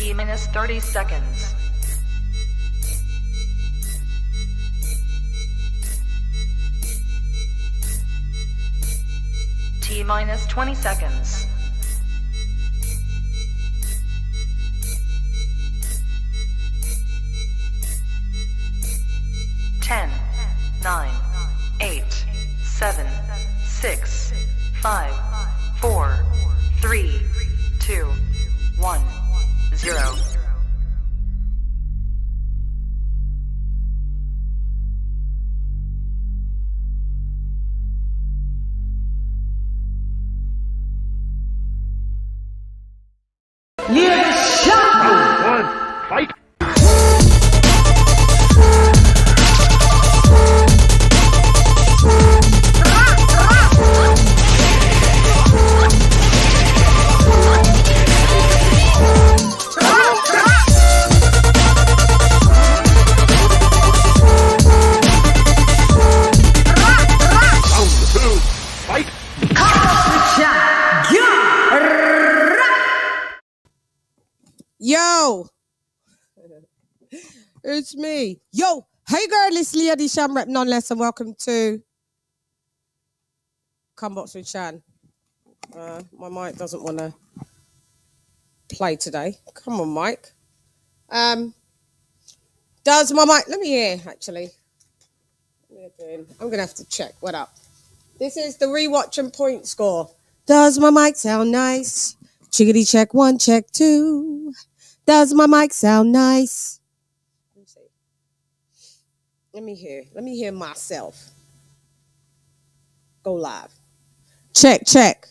T minus 30 seconds. T minus 20 seconds. 10, 9, 8, 7, 6, 5, 4, 3, 2, 1, 0. LadyChann! Fight! Yo, it's me. Yo, hey girl, it's LadyChann rep none less, and welcome to Come Box with Chan. My mic doesn't want to play today. Come on, mic. Does my mic? Let me hear. Actually, I'm gonna have to check. What up? This is the Rewatch and Pointscore. Does my mic sound nice? Chickadee check 1, check 2. Does my mic sound nice? Let me see. Let me hear myself. Go live. Check, check.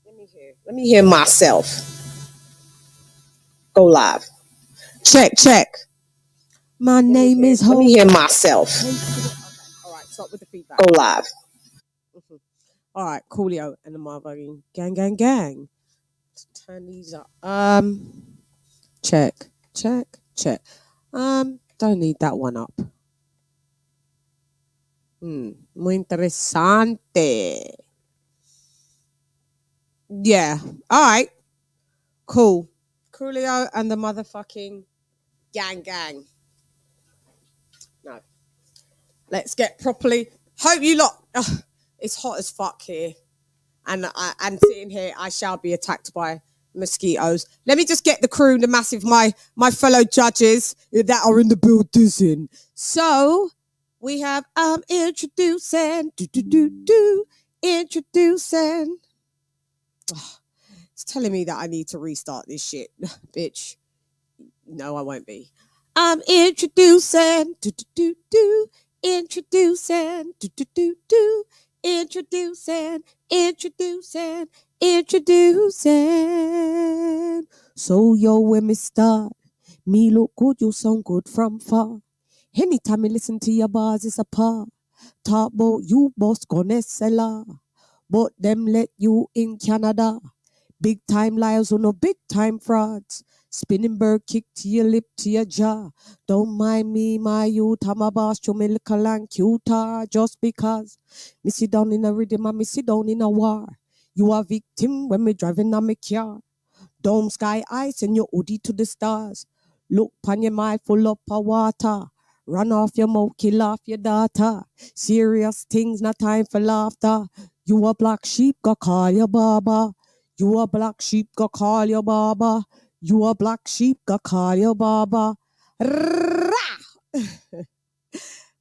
Let me hear myself. Go live. Check, check. My name is Ho. Let me hear myself. Okay. All right, stop with the feedback. Go live. All right, coolio and the motherfucking gang. Let's turn these up. Check. Don't need that one up. Muy interesante. Yeah. All right. Cool. Coolio and the motherfucking gang. No. Let's get properly. Hope you lot. It's hot as fuck here. And sitting here, I shall be attacked by mosquitoes. Let me just get the crew, my fellow judges that are in the building. So we have introducing. It's telling me that I need to restart this shit, bitch. No, I won't be. Introducing. So yo, when me start, me look good, you sound good from far. Anytime I listen to your bars, it's a par. Talk about you boss gonna sell, but them let you in Canada. Big time liars or no big time frauds. Spinning bird kick to your lip, to your jaw. Don't mind me, my youth. I'm a boss, you me little and cuter. Just because me sit down in a rhythm and me sit down in a war. You are victim when me driving on me car. Dome sky ice and your hoodie to the stars. Look pan your mind full up of water. Run off your mouth, kill off your daughter. Serious things, not time for laughter. You a black sheep, go call your baba. You a black sheep, go call your baba. You a black sheep, go call your baba.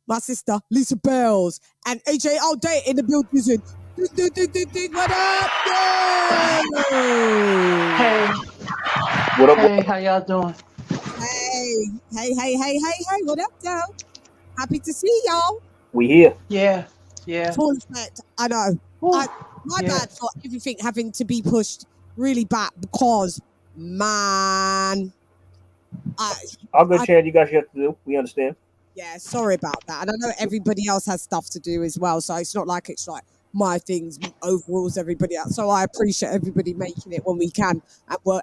My sister, Lisa Bells, and AJ all day in the building. What up, Hey. What up? Hey, how y'all doing? Hey, what up, though? Happy to see y'all. We here. Yeah. Full effect, I know. My bad for everything having to be pushed really back because, man. All good, Chad. You got shit to do. We understand. Yeah, sorry about that. And I know everybody else has stuff to do as well. So it's not like it's like my things overrules everybody else. So I appreciate everybody making it when we can.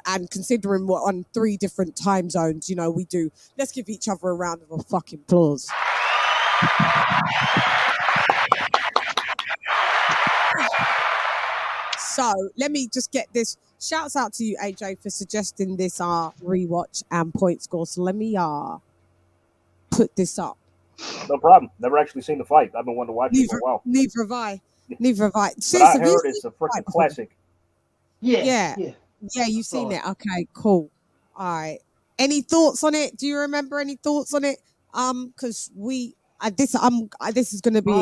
And considering we're on 3 different time zones, you know, we do. Let's give each other a round of fucking applause. So let me just get this. Shouts out to you, AJ, for suggesting this rewatch and point score. So let me put this up. No problem. Never actually seen the fight. I've been wanting to watch it for a while. Neither have I. Neither have I. But I heard it's a freaking classic. Yeah, you've seen it. Okay, cool. All right. Any thoughts on it? Do you remember any thoughts on it? Because this is going to be.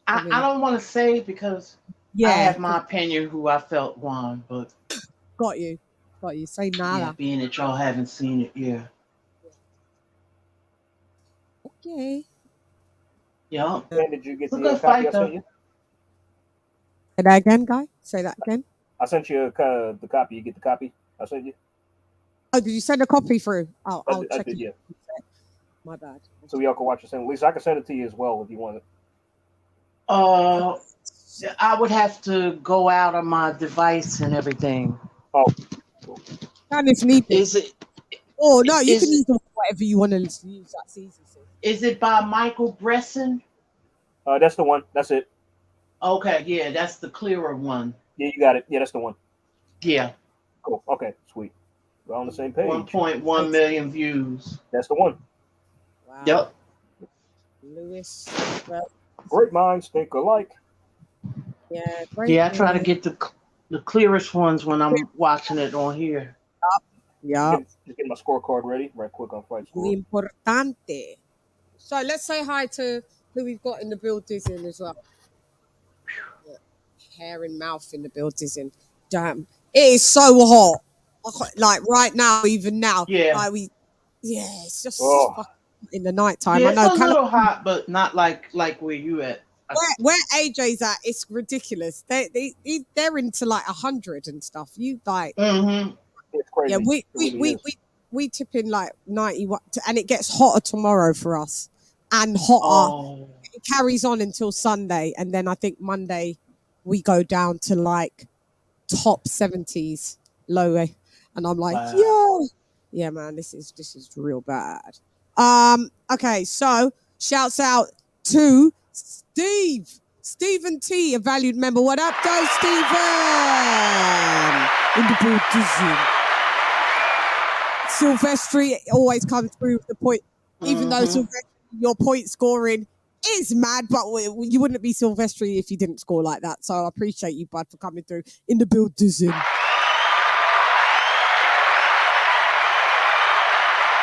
I don't want to say because I have my opinion who I felt won, but got you. Say nada. Yeah, being that y'all haven't seen it, yeah. Okay. Yeah. Did you get the copy I sent you? Say that again, guy. Say that again. I sent you the copy. You get the copy I sent you? Oh, did you send a copy through? I'll check I did, it. yeah. My bad. So y'all can watch it. At least I can send it to you as well if you want it. I would have to go out on my device and everything. Oh. And if needed. Is it? Oh no, you can use whatever you want to use. That's easy. Is it by Michael Bresson? That's the one. That's it. Okay, yeah, that's the clearer one. Yeah, you got it. Yeah, that's the one. Yeah. Cool. Okay, sweet. We're on the same page. 1.1 million views. That's the one. Wow. Yep. Lewis. Great minds think alike. Yeah. I try to get the clearest ones when I'm watching it on here. Yeah. Just get my scorecard ready right quick on fight score. Importante. So let's say hi to who we've got in the building as well. Hair and mouth in the building. Damn. It is so hot. Like right now, even now. Yeah. Like it's just in the nighttime. Yeah, I know. It's a little hot, but not like where you at. Where AJ's at, it's ridiculous. They're into like 100 and stuff. You like, it's crazy. Yeah, we tip in like 91, and it gets hotter tomorrow for us, and hotter. Oh. It carries on until Sunday, and then I think Monday we go down to like top 70s, low, and I'm like, yeah, man, this is real bad. Okay, so shouts out to Stephen T, a valued member. What up, though, Stephen? In the building. Silvestri always comes through with the point, even though Silvestri, your point scoring is mad, but you wouldn't be Silvestri if you didn't score like that. So I appreciate you, bud, for coming through in the building.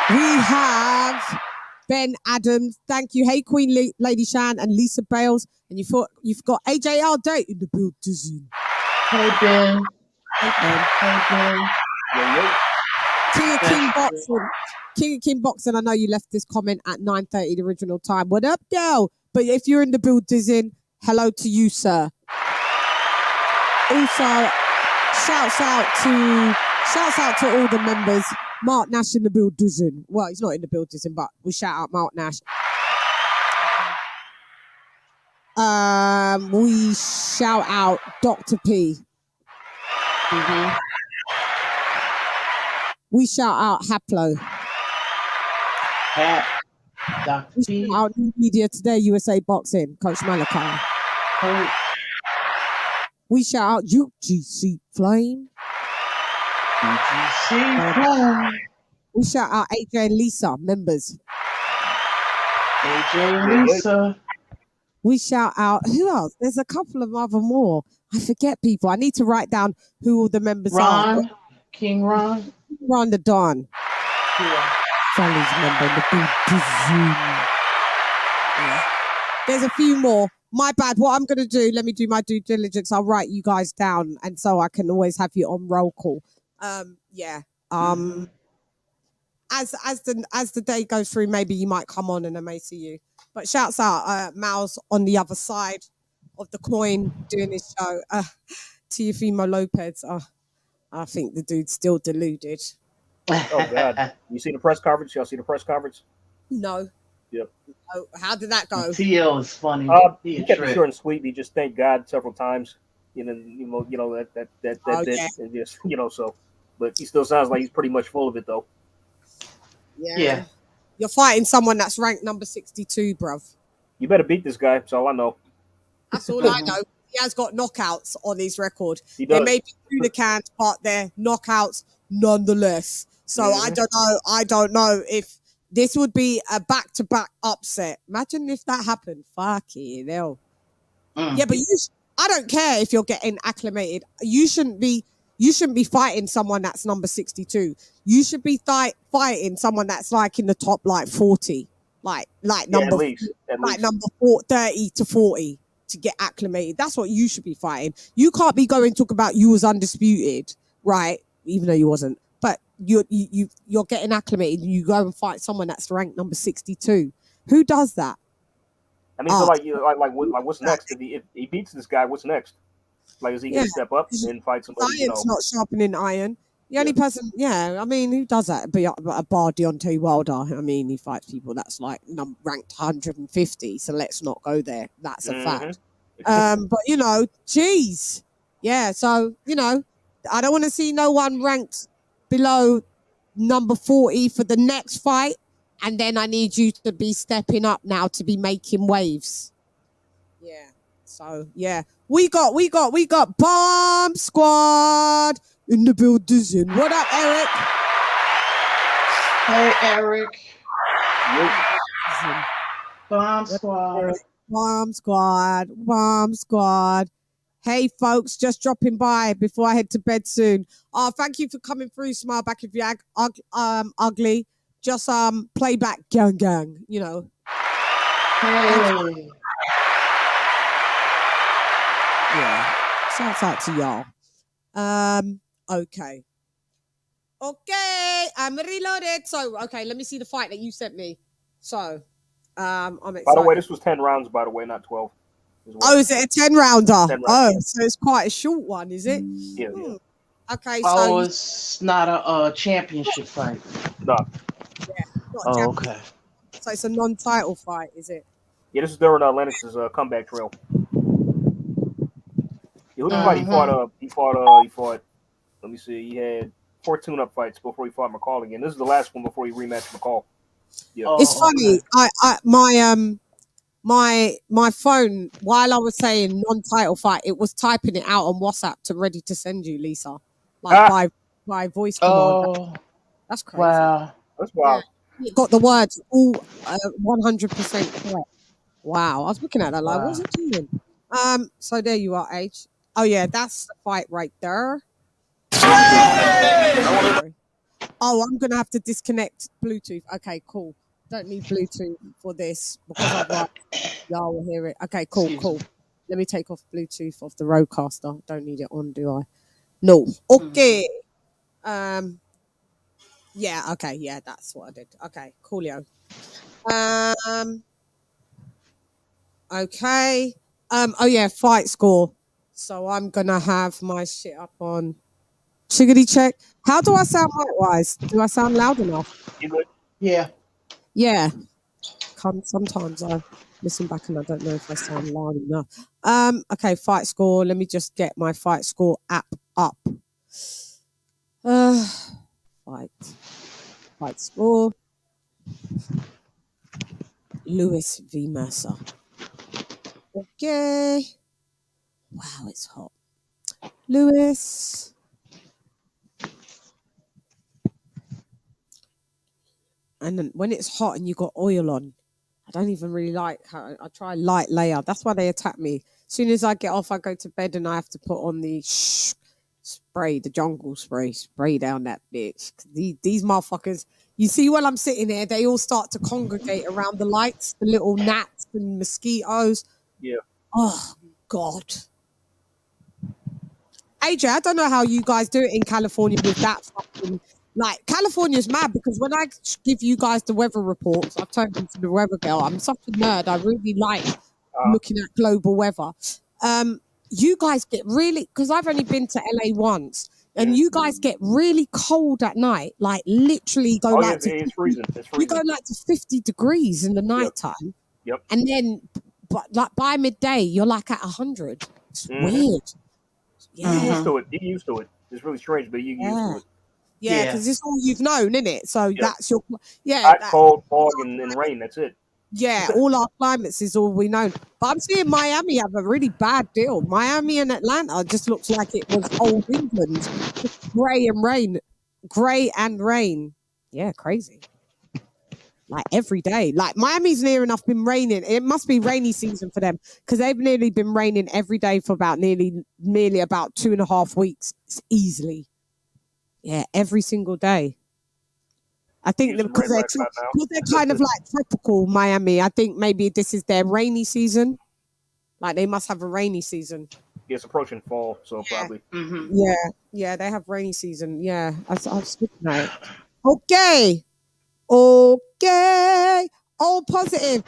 We have Ben Adams, thank you. Hey, Queen LadyChann and Lisa Bales. And you've got AJ all day in the building. Hey, Ben. Hey, Ben. King of King Boxing, I know you left this comment at 9:30 the original time. What up, girl? But if you're in the building, hello to you, sir. Also, shouts out to all the members. Mark Nash in the building. Well, he's not in the building, but we shout out Mark Nash. We shout out Dr. P. We shout out Haplo. Dr. We P. shout out New Media Today, USA Boxing, Coach Malachi. We shout out UGC Flame. We shout out AJ and Lisa, members. AJ and Lisa. We shout out, who else? There's a couple of other more. I forget people. I need to write down who all the members are. King Ron. Ron the Don. Yeah. Sally's member in the building. Yeah. There's a few more. My bad. What I'm going to do, let me do my due diligence. I'll write you guys down, and so I can always have you on roll call. As the day goes through, maybe you might come on and I may see you. But shouts out Mal's on the other side of the coin doing this show. Teofimo Lopez. I think the dude's still deluded. Oh God! You see the press conference? Y'all see the press conference? No. Yep. Oh, how did that go? TL is funny. He kept it short and sweet. He just thanked God several times. That and just so. But he still sounds like he's pretty much full of it though. Yeah. You're fighting someone that's ranked number 62, bruv. You better beat this guy. That's all I know. That's all I know. he has got knockouts on his record. He does. They may be through the cans, but they're knockouts nonetheless. So I don't know if this would be a back-to-back upset. Imagine if that happened. Fucking hell. Yeah, but I don't care if you're getting acclimated. You shouldn't be fighting someone that's number 62. You should be fighting someone that's like in the top like 40. Like number number 30 to 40 to get acclimated. That's what you should be fighting. You can't be going talk about you was undisputed, right? Even though you wasn't. But you're getting acclimated and you go and fight someone that's ranked number 62. Who does that? I mean, so like what's next? If he beats this guy, what's next? Like, is he going to step up and fight somebody? Iron's not sharpening iron. The only person, I mean, who does that? A bar Deontay Wilder. I mean, he fights people that's like ranked 150. So let's not go there. That's a fact. But geez, yeah. So I don't want to see no one ranked below number 40 for the next fight. And then I need you to be stepping up now to be making waves. Yeah. So yeah, we got Bomb Squad in the building. What up, Eric? Hey, Eric. Yep. Bomb Squad. Bomb Squad. Hey, folks, just dropping by before I head to bed soon. Thank you for coming through. Smile back if you're ugly. Just playback gang, Hey. Yeah. Shouts out to y'all. Okay. I'm reloaded. So, okay, let me see the fight that you sent me. So, I'm excited. By the way, this was 10 rounds, by the way, not 12. Oh, is it a 10-rounder? So it's quite a short one, is it? Yeah. Okay, so it's not a championship fight. No. Yeah. Okay. So it's a non-title fight, is it? Yeah, this is during Lennox's comeback trail. Yeah, who did he fight? He fought. Let me see. He had 4 tune-up fights before he fought McCall again. This is the last one before he rematched McCall. Yeah. It's funny. My phone, while I was saying non-title fight, it was typing it out on WhatsApp to ready to send you, Lisa, like by voice command. That's crazy. Wow, that's wild. Yeah, it got the words all 100% correct. Wow, I was looking at that like, what's it doing? So there you are, H. Oh yeah, that's the fight right there. Oh, I'm gonna have to disconnect Bluetooth. Okay, cool. Don't need Bluetooth for this because y'all will hear it. Okay, cool. Let me take off Bluetooth off the Rodecaster. Don't need it on, do I? No. Okay. Yeah. Okay. Yeah, that's what I did. Okay, coolio. Okay. Oh yeah, fight score. So I'm gonna have my shit up on Shiggity check. How do I sound mic-wise? Do I sound loud enough? You good? Yeah. Yeah. Sometimes I listen back and I don't know if I sound loud enough. Okay, fight score. Let me just get my fight score app up. Fight score. Lewis v. Mercer. Okay. Wow, it's hot. Lewis. And then when it's hot and you got oil on, I don't even really like how I try light layer. That's why they attack me. As soon as I get off, I go to bed and I have to put on the spray, the jungle spray down that bitch. These motherfuckers, you see while I'm sitting there, they all start to congregate around the lights, the little gnats and mosquitoes. Yeah. Oh, God. AJ, I don't know how you guys do it in California with that fucking... Like, California's mad because when I give you guys the weather reports, I've turned into the weather girl. I'm such a nerd. I really like looking at global weather. You guys get really... Because I've only been to LA once. And you guys get really cold at night. Like, literally go it's freezing. It's freezing. You go like to 50 degrees in the nighttime. Yep. And then, but like by midday, you're like at 100. It's weird. Yeah. You get used to it. It's really strange, but you get used to it. Yeah, because it's all you've known, isn't it? So that's your hot, cold, fog, and rain. That's it. Yeah, all our climates is all we know. But I'm seeing Miami have a really bad deal. Miami and Atlanta just looks like it was old England. Grey and rain. Yeah, crazy. Like every day. Like Miami's near enough been raining. It must be rainy season for them because they've nearly been raining every day for about nearly about 2.5 weeks. It's easily. Yeah, every single day. I think because they're kind of like tropical Miami. I think maybe this is their rainy season. Like they must have a rainy season. Yeah, it's approaching fall, so probably. Mm-hmm. Yeah, they have rainy season. Yeah, I was looking at it. Okay. All positive.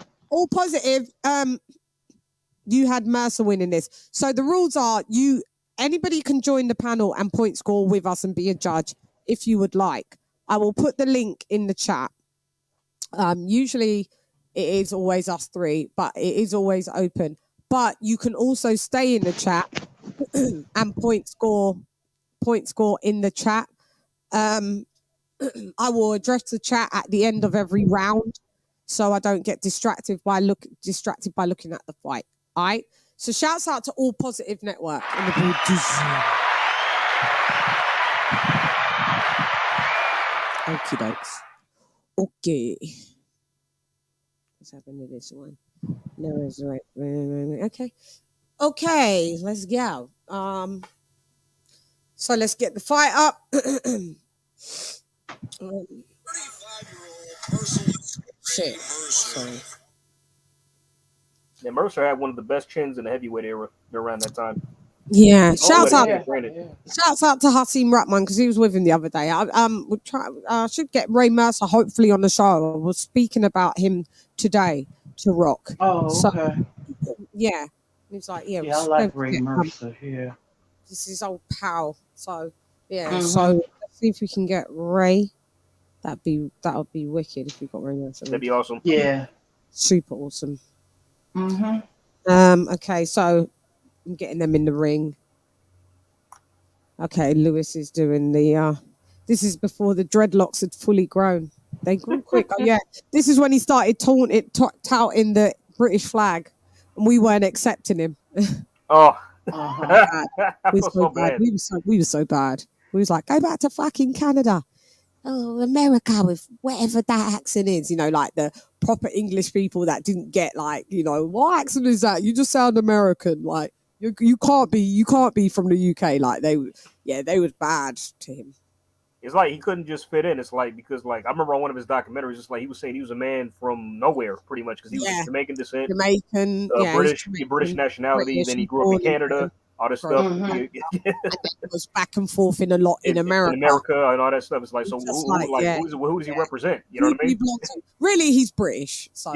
You had Mercer winning this. So the rules are anybody can join the panel and point score with us and be a judge if you would like. I will put the link in the chat. Usually it is always us three, but it is always open. But you can also stay in the chat and point score in the chat. I will address the chat at the end of every round, so I don't get distracted by looking at the fight. All right. So shouts out to All Positive Network in the building. Okie dokes. Okay. What's happening to this one? No, it's right. Okay, let's go. So let's get the fight up. Shit. Sorry. Yeah, Mercer had one of the best chins in the heavyweight era around that time. Yeah, shouts out to Hasim Rutman because he was with him the other day. I should get Ray Mercer hopefully on the show. I was speaking about him today to Rock. Oh, okay. Yeah, he's like, I like Ray Mercer. Yeah, this is old pal. So so let's see if we can get Ray. That would be wicked if we got Ray Mercer. That'd be awesome. Yeah, super awesome. Mm-hmm. Okay, so I'm getting them in the ring. Okay, Lewis is doing the. This is before the dreadlocks had fully grown. They grew quick. Oh yeah, this is when he started touting the British flag, and we weren't accepting him. Oh, we were so bad. We were so bad. We was like, go back to fucking Canada. Oh, America with whatever that accent is, like the proper English people that didn't get what accent is that? You just sound American. Like you can't be from the UK. Like they was bad to him. It's like he couldn't just fit in. It's like because I remember on one of his documentaries, it's like he was saying he was a man from nowhere, pretty much, because he was of Jamaican descent, British nationality. British, then he grew up in Canada. All this stuff. It was back and forth in America. In America and all that stuff. It's like, so who does he represent? You know what I mean? Really, he's British. So,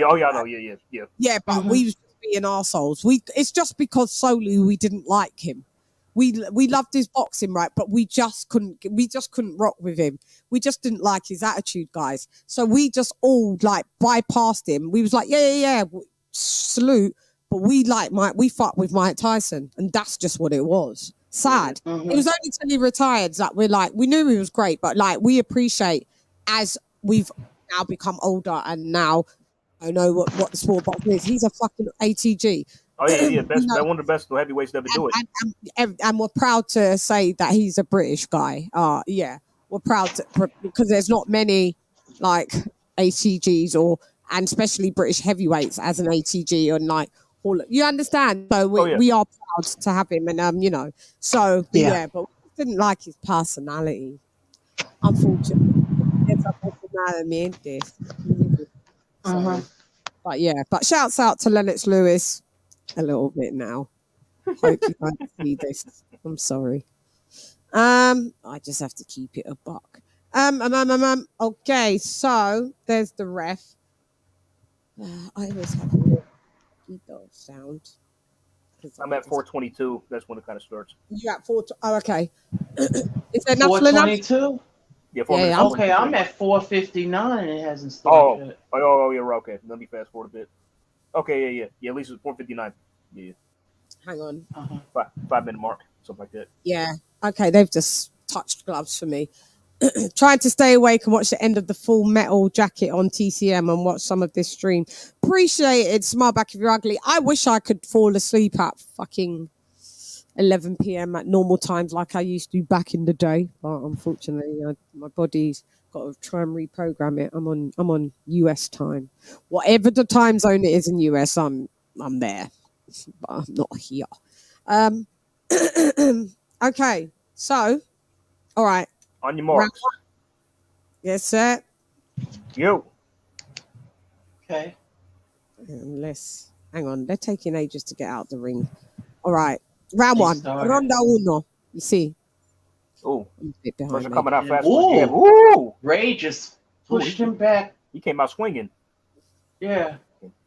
Yeah, but we was being arseholes. It's just because solely we didn't like him. We loved his boxing, right? But we just couldn't rock with him. We just didn't like his attitude, guys. So we just all bypassed him. We was like, yeah, salute. But we fucked with Mike Tyson, and that's just what it was. Sad. It was only till he retired that we knew he was great, but we appreciate as we've now become older and now I know what the sport boxing is. He's a fucking ATG. Oh yeah, one of the best heavyweights to ever do it. And we're proud to say that he's a British guy. We're proud because there's not many ATGs and especially British heavyweights as an ATG and you understand? So we are proud to have him, and So but we didn't like his personality. Unfortunately, it's a personality. But shouts out to Lennox Lewis a little bit now. Hope you don't see this. I'm sorry. I just have to keep it a buck. Okay, so there's the ref. I always have a sound. I'm at 422. That's when it kind of starts. You at 4? Oh, okay. Is there enough? 422. Yeah, okay, I'm at 459 and it hasn't started. Oh, yeah, okay. Let me fast forward a bit. Okay, yeah. At least it's 459. Yeah. Hang on. 5 minute mark, something like that. Yeah. Okay, they've just touched gloves for me. Trying to stay awake and watch the end of the Full Metal Jacket on TCM and watch some of this stream. Appreciate it. Smile back if you're ugly. I wish I could fall asleep at fucking 11 p.m. at normal times like I used to back in the day. But unfortunately, my body's got to try and reprogram it. I'm on US time. Whatever the time zone it is in US, I'm there. But I'm not here. Okay, so all right. On your marks. Yes, sir. You. Okay. Hang on. They're taking ages to get out the ring. All right. Round one. Ronda uno. You see. Oh. Mercer coming out fast. Ooh. Ray just pushed him back. He came out swinging. Yeah.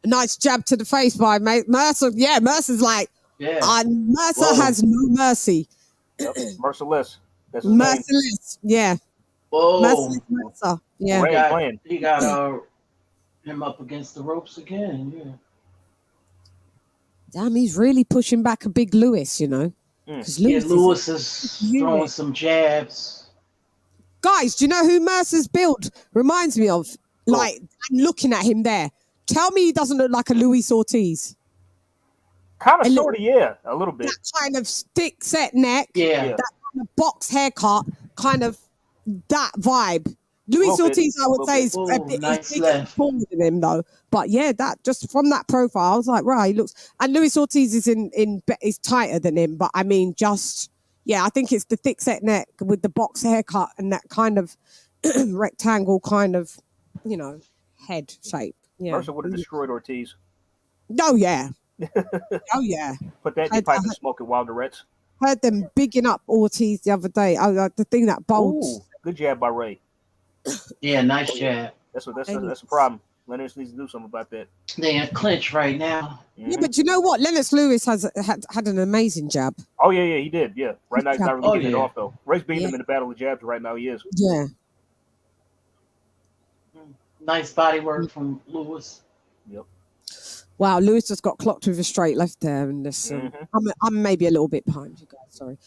Nice jab to the face by Mercer. Yeah, Mercer's like, Mercer has no mercy. Yep. Merciless. That's Merciless. Yeah. Whoa. Merciless Mercer. Yeah. He got him up against the ropes again. Yeah. Damn, he's really pushing back a big Lewis, you know. Because Lewis is throwing some jabs. Guys, do you know who Mercer's build reminds me of? Like, I'm looking at him there. Tell me he doesn't look like a Luis Ortiz. Kind of, sort of, yeah. A little bit. That kind of thick set neck. Yeah. That kind of box haircut. Kind of that vibe. Luis Ortiz, I would say, is a bit taller than him, though. But yeah, that just from that profile, I was like, right, he looks. And Luis Ortiz is tighter than him, but I mean, I think it's the thick set neck with the box haircut and that kind of rectangle kind of, you know, head shape. Yeah, Mercer would have destroyed Ortiz. Oh yeah, oh yeah. Put that in your pipe and smoke it while the Reds. Heard them bigging up Ortiz the other day. The thing that bolts. Good jab by Ray. Yeah, nice jab. That's a problem. Lennox needs to do something about that. They in clinch right now. Yeah, but you know what? Lennox Lewis had an amazing jab. Oh yeah, he did. Yeah, right now he's not really getting it off though. Ray's beating him in the battle of jabs right now. He is. Yeah. Nice body work from Lewis. Yep. Wow, Lewis just got clocked with a straight left there, and this. I'm maybe a little bit behind you guys. Sorry.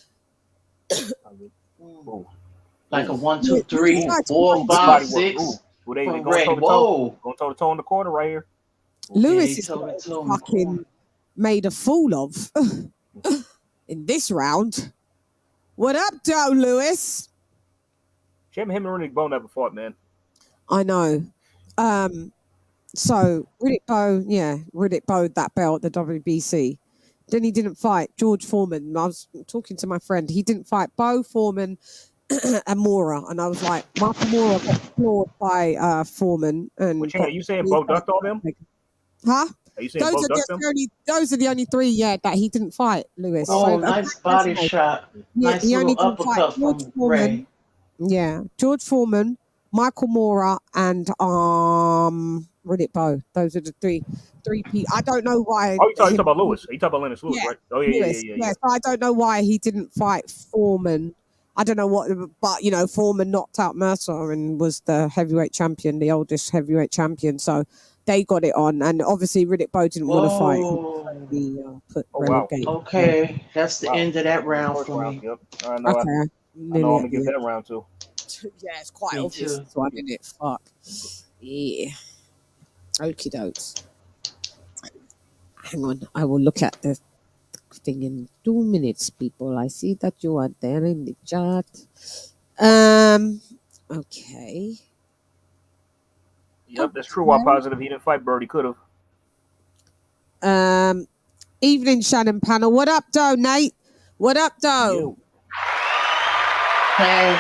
Like a 1, 2, 3, 4, 5, 6. They going toe to toe in the corner right here. Lewis is fucking made a fool of in this round. What up, Joe Lewis? Him and Riddick Bowe never fought, man. I know. So Riddick Bowe that belt, the WBC. Then he didn't fight George Foreman. I was talking to my friend. He didn't fight Bowe, Foreman, and Mora, and I was like, Michael Mora got floored by Foreman. And are you saying Bowe ducked all them? Huh? Are you saying Bowe ducked them? Those are the only three, that he didn't fight, Lewis. Oh, nice body shot. Nice little uppercut from Ray. Yeah, George Foreman, Michael Mora, and Riddick Bowe. Those are the three people. I don't know why. Oh, you talking about Lewis? You talking about Lennox Lewis, right? Oh yeah. So I don't know why he didn't fight Foreman. I don't know what, but you know, Foreman knocked out Mercer and was the heavyweight champion, the oldest heavyweight champion. So they got it on, and obviously Riddick Bowe didn't want to fight. Okay, that's the end of that round for me. Yep. I know. Okay. I know I'm gonna give that round too. Yeah, it's quite obvious. This one, isn't it? Fuck. Yeah. Okie dokes. Hang on, I will look at the thing in 2 minutes, people. I see that you are there in the chat. Okay. Yep, that's true. While positive he didn't fight Bird, he could have. Evening, Shannon panel. What up, Doe, Nate? What up, Doe? Hey.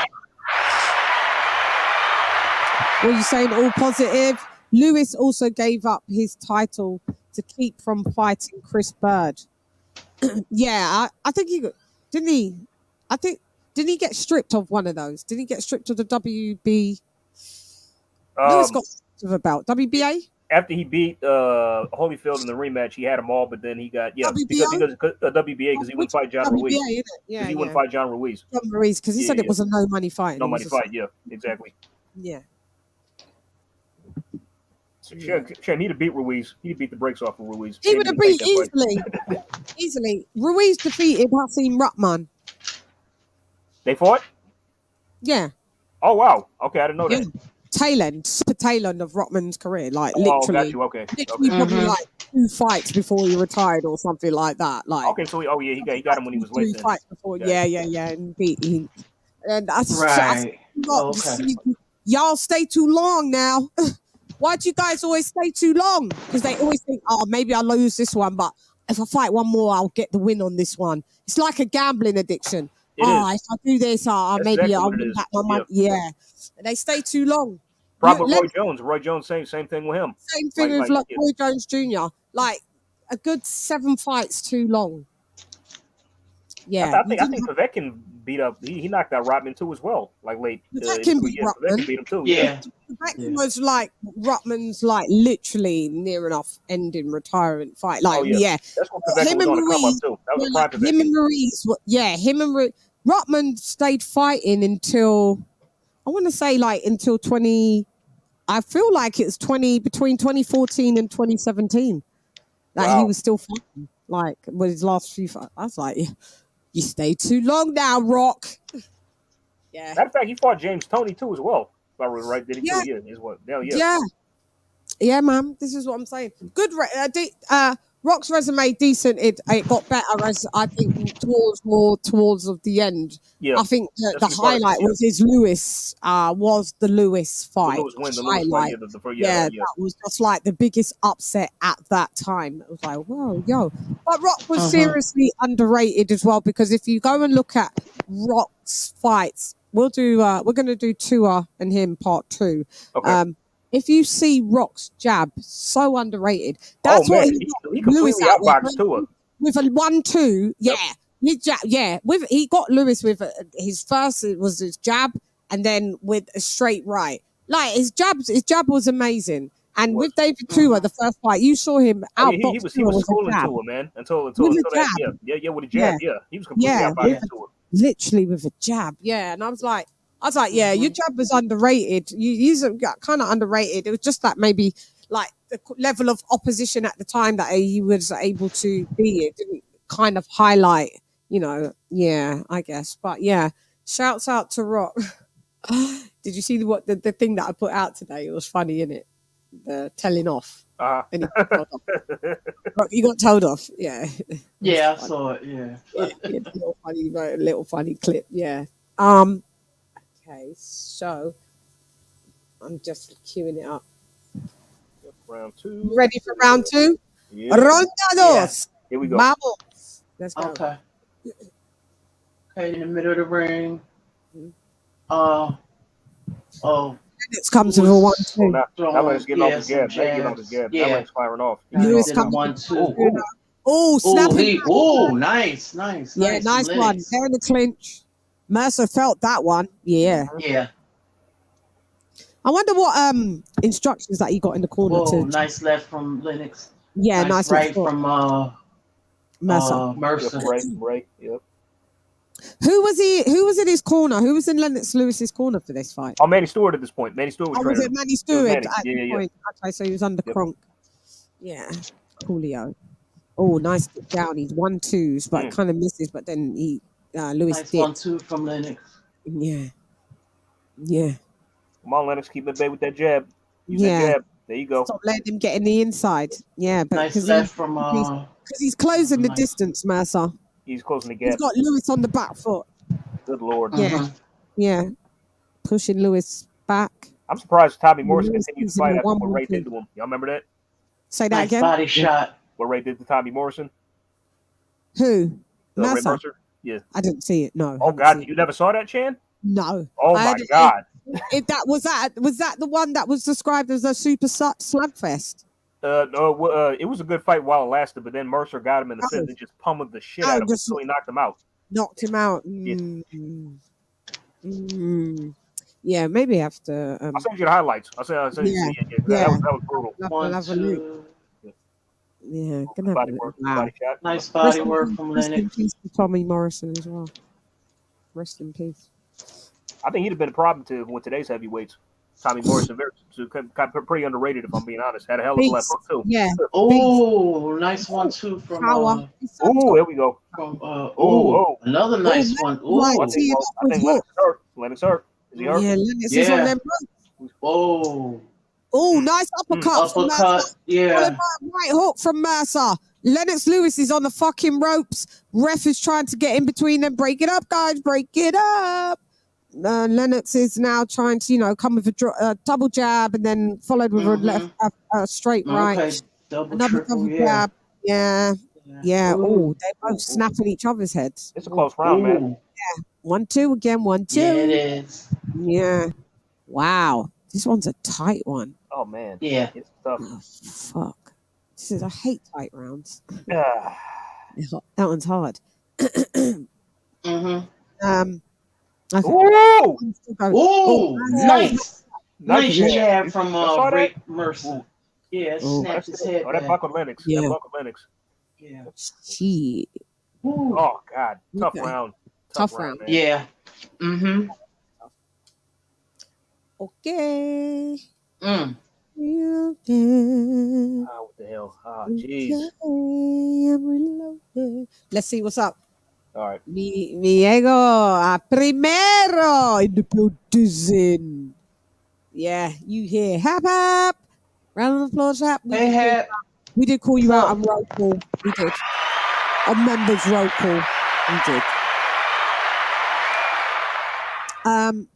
What are you saying? All positive. Lewis also gave up his title to keep from fighting Chris Bird. Yeah, I think didn't he get stripped of one of those? Did he get stripped of the WB? Lewis got stripped of a belt. WBA? After he beat Holyfield in the rematch, he had them all, but then he got WBA because he wouldn't fight John Ruiz. Yeah, he wouldn't fight John Ruiz. John Ruiz because he said it was a no money fight. No money fight. Yeah, exactly. Yeah. So Chan, he'd have beat Ruiz. He'd beat the brakes off of Ruiz. He would have beat easily. Ruiz defeated Hasim Rahman. They fought? Yeah. Oh wow. Okay, I didn't know that. Tail end of Rottman's career, like literally. Got you. Okay. Literally probably like 2 fights before he retired or something like that. Like okay, so he got him when he was late. 3 fights before. Yeah, and beat him. And that's right. Y'all stay too long now. Why do you guys always stay too long? Because they always think, oh, maybe I'll lose this one, but if I fight one more, I'll get the win on this one. It's like a gambling addiction. If I do this, maybe exactly I'll win back my money. Yeah. And they stay too long. Probably Roy Jones, same thing with him. Same thing with Roy Jones Jr. Like a good 7 fights too long. Yeah. I think Povetkin beat up. He knocked out Rottman too as well. Like late. Povetkin beat him too. Yeah. Povetkin was like Rottman's like literally near enough ending retirement fight. Like that's what Povetkin was on the come up too. That was a prime Povetkin. Him and Maurice. Rottman stayed fighting until I want to say until 20. I feel like it's between 2014 and 2017. Like he was still fighting. Like with his last few fights. I was like, you stay too long now, Rock. Yeah. Matter of fact, he fought James Toney too as well. If I was right, did he? Yeah. Yeah, man. This is what I'm saying. Good. Rock's resume decent. It got better as I think towards the end. Yeah. I think the highlight was his Lewis. Was the Lewis fight? The Lewis highlight. That was just like the biggest upset at that time. It was like, whoa. But Rock was seriously underrated as well, because if you go and look at Rock's fights, we're going to do Tua and him part 2. Okay. If you see Rock's jab, so underrated. That's what he completely outboxed Tua with a 1-2. Yeah, his jab. Yeah, he got Lewis with his first. It was his jab, and then with a straight right. Like his jab was amazing. And with David Tua, the first fight, you saw him outbox. He was schooling Tua, man. Until that, with a jab. Yeah, he was completely outboxing Tua. Literally with a jab. Yeah, and I was like, your jab was underrated. He's kind of underrated. It was just that maybe like the level of opposition at the time that he was able to be. It didn't kind of highlight, I guess. But yeah, shouts out to Rock. Did you see the thing that I put out today? It was funny, innit? The telling off. And he got told off. Yeah. Yeah, I saw it. Yeah. A little funny clip. Yeah. Okay, so I'm just queuing it up. Round 2. Ready for round 2? Yeah. Ronda dos. Yeah. Here we go. Vamos. Let's go. Okay, in the middle of the ring. It comes with a 1-2. Now let's get off his gas. Now let's firing off. Lewis comes 1-2. Snap. Nice. Yeah, nice one. They're in the clinch. Mercer felt that one. Yeah. I wonder what instructions that he got in the corner. Nice left from Lennox. Yeah, nice right from Mercer. Right. Yep. Who was in his corner? Who was in Lennox Lewis's corner for this fight? Oh, Manny Stewart at this point. Manny Stewart was was it Manny Stewart Manny. at the point? Okay, so he was under Kronk. Yeah. Coolio. Oh, nice get down. He's 1-2s, but kind of misses, but then he Lewis nice 1-2 from Lennox. Yeah. Come on, Lennox, keep it big with that jab. Use that jab. There you go. Stop letting him get in the inside. Yeah, but nice left from because he's closing the distance, Mercer. He's closing the gap. He's got Lewis on the back foot. Good Lord. Yeah. Pushing Lewis back. I'm surprised Tommy Morrison continued to fight after what Ray did to him. Y'all remember that? Say that again. Body shot. What Ray did to Tommy Morrison? Who? Mercer? Yeah. I didn't see it. No. Oh God, you never saw that, Chan? No. Oh my God. Was that the one that was described as a super slugfest? No, it was a good fight while it lasted, but then Mercer got him in the fifth and just pummeled the shit out of him until he knocked him out. Yeah, maybe I have to. I'll send you the highlights. I'll send you. That was brutal. Yeah, body work. Nice body work from Lennox. Rest in peace to Tommy Morrison as well. Rest in peace. I think he'd have been a problem with today's heavyweights. Tommy Morrison, pretty underrated, if I'm being honest. Had a hell of a left hook too. Yeah. Oh, nice 1-2 from Power. Here we go. From another nice one. I think Lennox hurt. Is he hurt? Yeah, Lennox is on them. Oh. Oh, nice uppercut. Uppercut. Yeah. Followed by a right hook from Mercer. Lennox Lewis is on the fucking ropes. Ref is trying to get in between them. Break it up, guys. Break it up. Lennox is now trying to, come with a double jab and then followed with a straight right. Okay. Another double jab. Yeah. Oh, they're both snapping each other's heads. It's a close round, man. Yeah. 1-2 again. 1-2. Yeah, it is. Yeah. Wow. This one's a tight one. Oh, man. Yeah. It's tough. Oh, fuck. I hate tight rounds. Yeah. That one's hard. Okay. Ooh, nice jab from MERCER. Yeah, snapped his head. That buckled Lennox. Yeah. That buckled Lennox. Yeah. Shit. Oh, God. Tough round. Tough round. Man. Yeah. Okay. Oh, what the hell? Oh, jeez. Let's see what's up. All right. Miego primero in the building. Yeah, you hear hap hap. Round of applause, hap. We did call you out on roll call. We did. On members roll call. We did.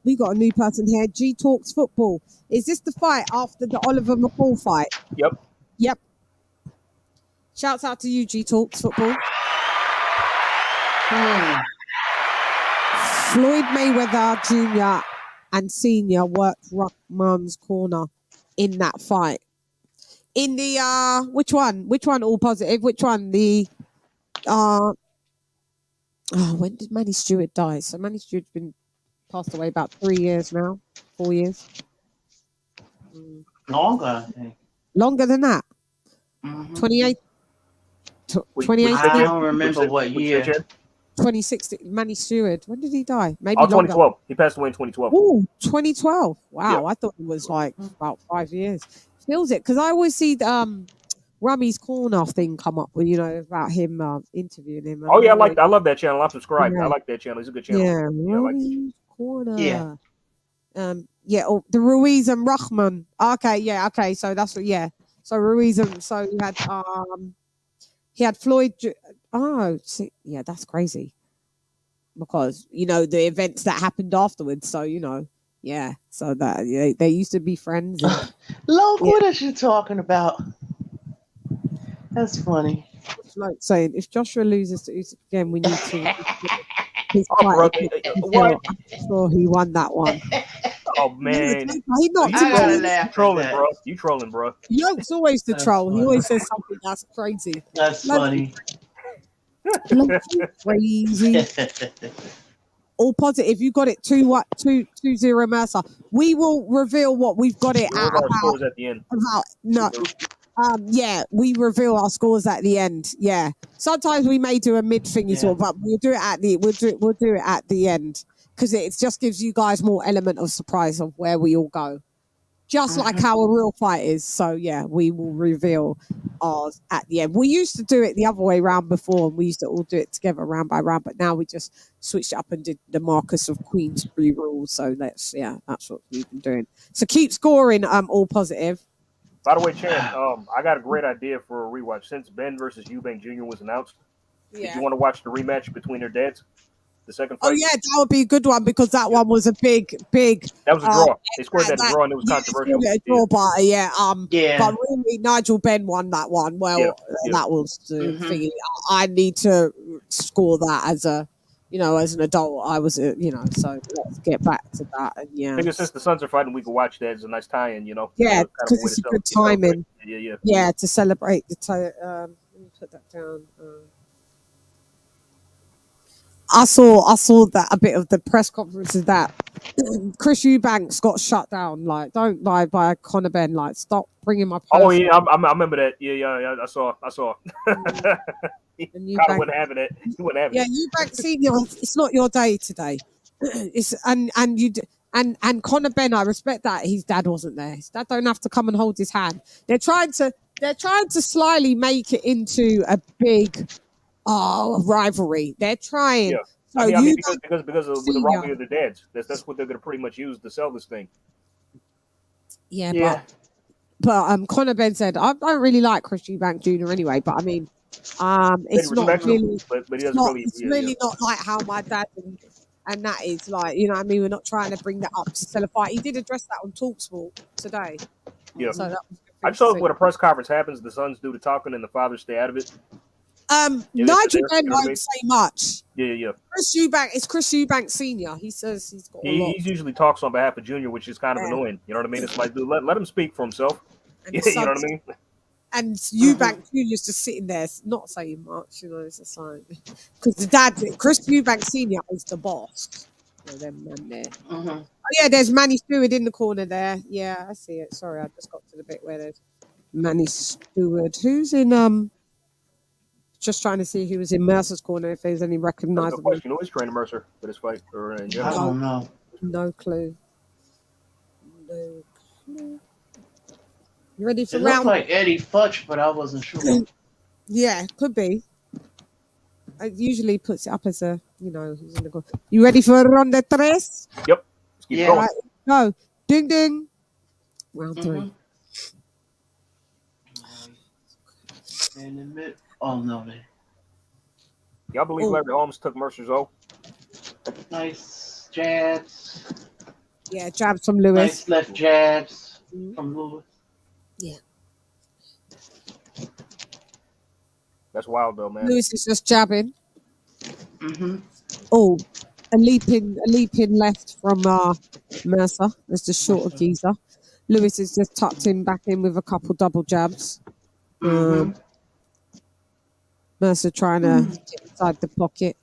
We got a new person here. G Talks Football. Is this the fight after the Oliver McCall fight? Yep. Shouts out to you, G Talks Football. Floyd Mayweather Jr. and Senior worked Ruckman's corner in that fight. In the which one? All positive? Which one? The when did Manny Stewart die? So Manny Stewart's been passed away about 3 years now, 4 years. Longer, I think. Longer than that. 28. 2018. I don't remember what year. 2016. Manny Stewart. When did he die? Maybe 2012. Longer. He passed away in 2012. Oh, 2012. Wow, Yeah. I thought it was like about 5 years. Feels it because I always see Rummy's Corner thing come up with about him interviewing him. Oh yeah, I love that channel. I'm subscribed. I like that channel. It's a good channel. Yeah, Rummy's Corner. Yeah. The Ruiz and Ruckman. Okay, so that's what. Yeah, so Ruiz and so he had Floyd. Yeah, that's crazy. Because the events that happened afterwards. So so that they used to be friends. And, Look, what is she talking about? That's funny. Like saying, if Joshua loses to Usyk again, we need to. What? Sure, he won that one. Oh man, he knocked him out. You trolling, bro. You trolling, bro. Yoke's always the troll. He always says something that's crazy. That's funny. Crazy. All positive. You got it 2-0 Mercer. We will reveal what we've got it at. Our scores at the end. We reveal our scores at the end. Yeah. Sometimes we may do a mid thingy sort, but we'll do it at the end because it just gives you guys more element of surprise of where we all go. Just like how a real fight is. So yeah, we will reveal ours at the end. We used to do it the other way around before, and we used to all do it together round by round. But now we just switched up and did the Marcus of Queensbury rules. So that's what we've been doing. So keep scoring. All positive. By the way, Chan, I got a great idea for a rewatch. Since Ben versus Eubank Jr. was announced, did you want to watch the rematch between their dads? The second fight? Oh, yeah, that would be a good one because that one was a big. That was a draw. They scored that draw and it was controversial. A draw, but really, Nigel Ben won that one. Well, that was the thing. I need to score that as as an adult. I was, so let's get back to that. And I think since the Suns are fighting, we can watch that as a nice tie-in, Yeah, because it's a good timing. Yeah, to celebrate the let me put that down. I saw that a bit of the press conferences that Chris Eubanks got shut down. Like, don't lie by Conor Ben. Like, stop bringing my. Oh yeah, I remember that. Yeah, I saw. He wasn't having it. He wasn't having it. Eubanks Senior, it's not your day today. It's and Conor Ben, I respect that his dad wasn't there. His dad don't have to come and hold his hand. They're trying to slyly make it into a big rivalry. They're trying. I mean, because of with the robbery of their dads. That's what they're going to pretty much use to sell this thing. Yeah. But Connor Ben said, I don't really like Chris Eubank Jr. anyway, but I mean, it's not really, but he doesn't really. It's really not like how my dad and that is like, you know what I mean? We're not trying to bring that up to sell a fight. He did address that on TalkSport today. Yeah. So that was I just hope when a press conference happens, the sons do the talking and the fathers stay out of it. Nigel Ben won't say much. Yeah. Chris Eubank Senior. He says he's got a lot. He usually talks on behalf of Junior, which is kind of annoying. You know what I mean? It's like, dude, let him speak for himself. You know what I mean? And Eubank Junior's just sitting there, not saying much. You know, it's a sign because the dad, Chris Eubank Senior, is the boss. Them man there. Oh yeah, there's Manny Stewart in the corner there. Yeah, I see it. Sorry, I just got to the bit where there's Manny Stewart. Who's in just trying to see who was in Mercer's corner, if there's any recognizable. Question: who is training Mercer for this fight? Or in general? I don't know. No clue. You ready for it round? Looked like Eddie Futch, but I wasn't sure. Yeah, could be. It usually puts it up as a, you know, who's in the goal. You ready for Ronda Tres? Yep. Let's keep going. Right, go. Ding ding. Round 3. In the mid. Oh no, man. Y'all believe Larry Holmes took Mercer's O? Nice jabs. Yeah, jabs from Lewis. Nice left jabs from Lewis. Yeah. That's wild though, man. Lewis is just jabbing. Oh, a leaping left from Mercer. There's the shorter geezer. Lewis is just tucked him back in with a couple double jabs. Mercer trying to get inside the pocket.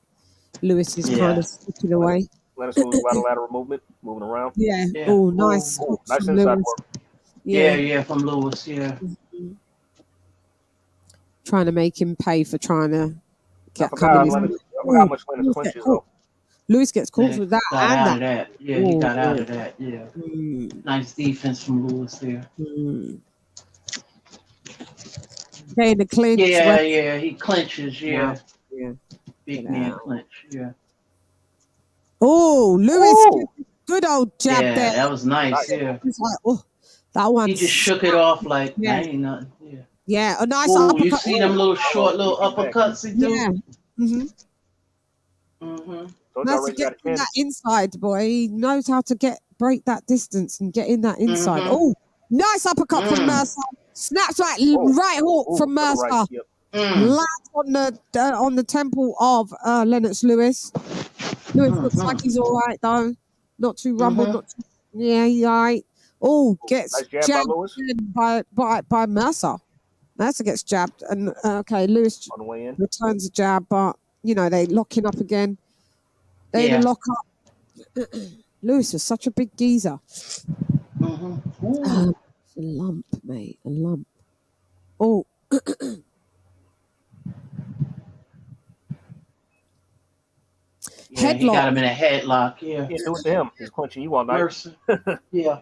Lewis is kind of slipping away. Let us move a lateral movement, moving around. Yeah. Oh, nice. Nice inside work. Yeah, from Lewis. Yeah. Trying to make him pay for trying to get how much Lennox clinches though. Lewis gets caught with that. Yeah, he got out of that. Yeah. Nice defense from Lewis there. Getting the clinch. Yeah, he clinches. Yeah. Big man clinch. Yeah. Oh, Lewis, good old jab there. Yeah, that was nice. Yeah. It's like, that one. He just shook it off like that ain't nothing. Yeah. Yeah, a nice uppercut. You see them little uppercuts he do? Yeah. Nice to get in that inside, boy. He knows how to break that distance and get in that inside. Oh, nice uppercut from Mercer. Snaps right hook from Mercer. Right, yep. Lands on the temple of Lennox Lewis. Lewis looks like he's all right though. Not too rumbled. He's all right. Oh, gets nice jabbed by Mercer. Mercer gets jabbed, and Lewis on the way in returns a jab, but you know they locking up again. They lock up. Lewis was such a big geezer. A lump, mate, a lump. Oh. Yeah, he got him in a headlock. Yeah, do it to him. He's clinching you all night. Yeah.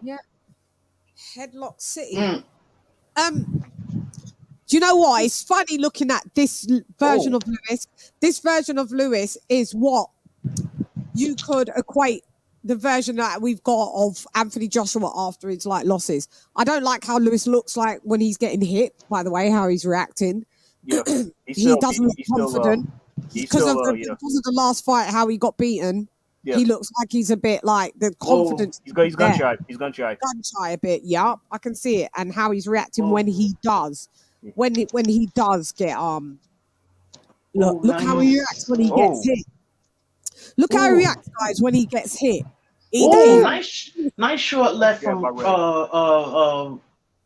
Headlock City. Do you know what? It's funny looking at this version of Lewis. This version of Lewis is what you could equate the version that we've got of Anthony Joshua after his losses. I don't like how Lewis looks like when he's getting hit, by the way, how he's reacting. Yeah. He doesn't look confident. Because of the last fight, how he got beaten, he looks like he's a bit like the confidence. He's gun shy. He's gun shy. Gun shy a bit. Yeah, I can see it, and how he's reacting when he does. When he does get look how he reacts when he gets hit. Look how he reacts, guys, when he gets hit. Nice short left from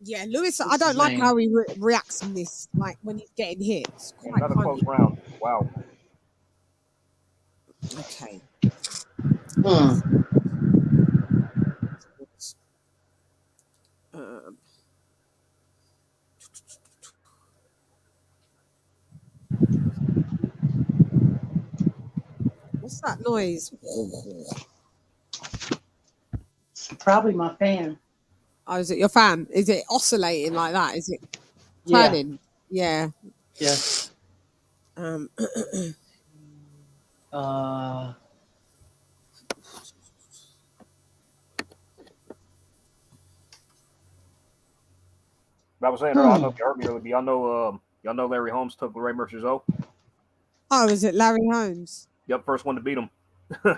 yeah, Lewis. I don't like how he reacts in this, like when he's getting hit. It's quite another close round. Wow. Okay. What's that noise? It's probably my fan. Oh, is it your fan? Is it oscillating like that? Is it turning? Yeah. Yes. Uh, I was saying, I don't know if you heard me earlier, but y'all know Larry Holmes took Ray Mercer's O. Oh, is it Larry Holmes? Yep, first one to beat him. Oh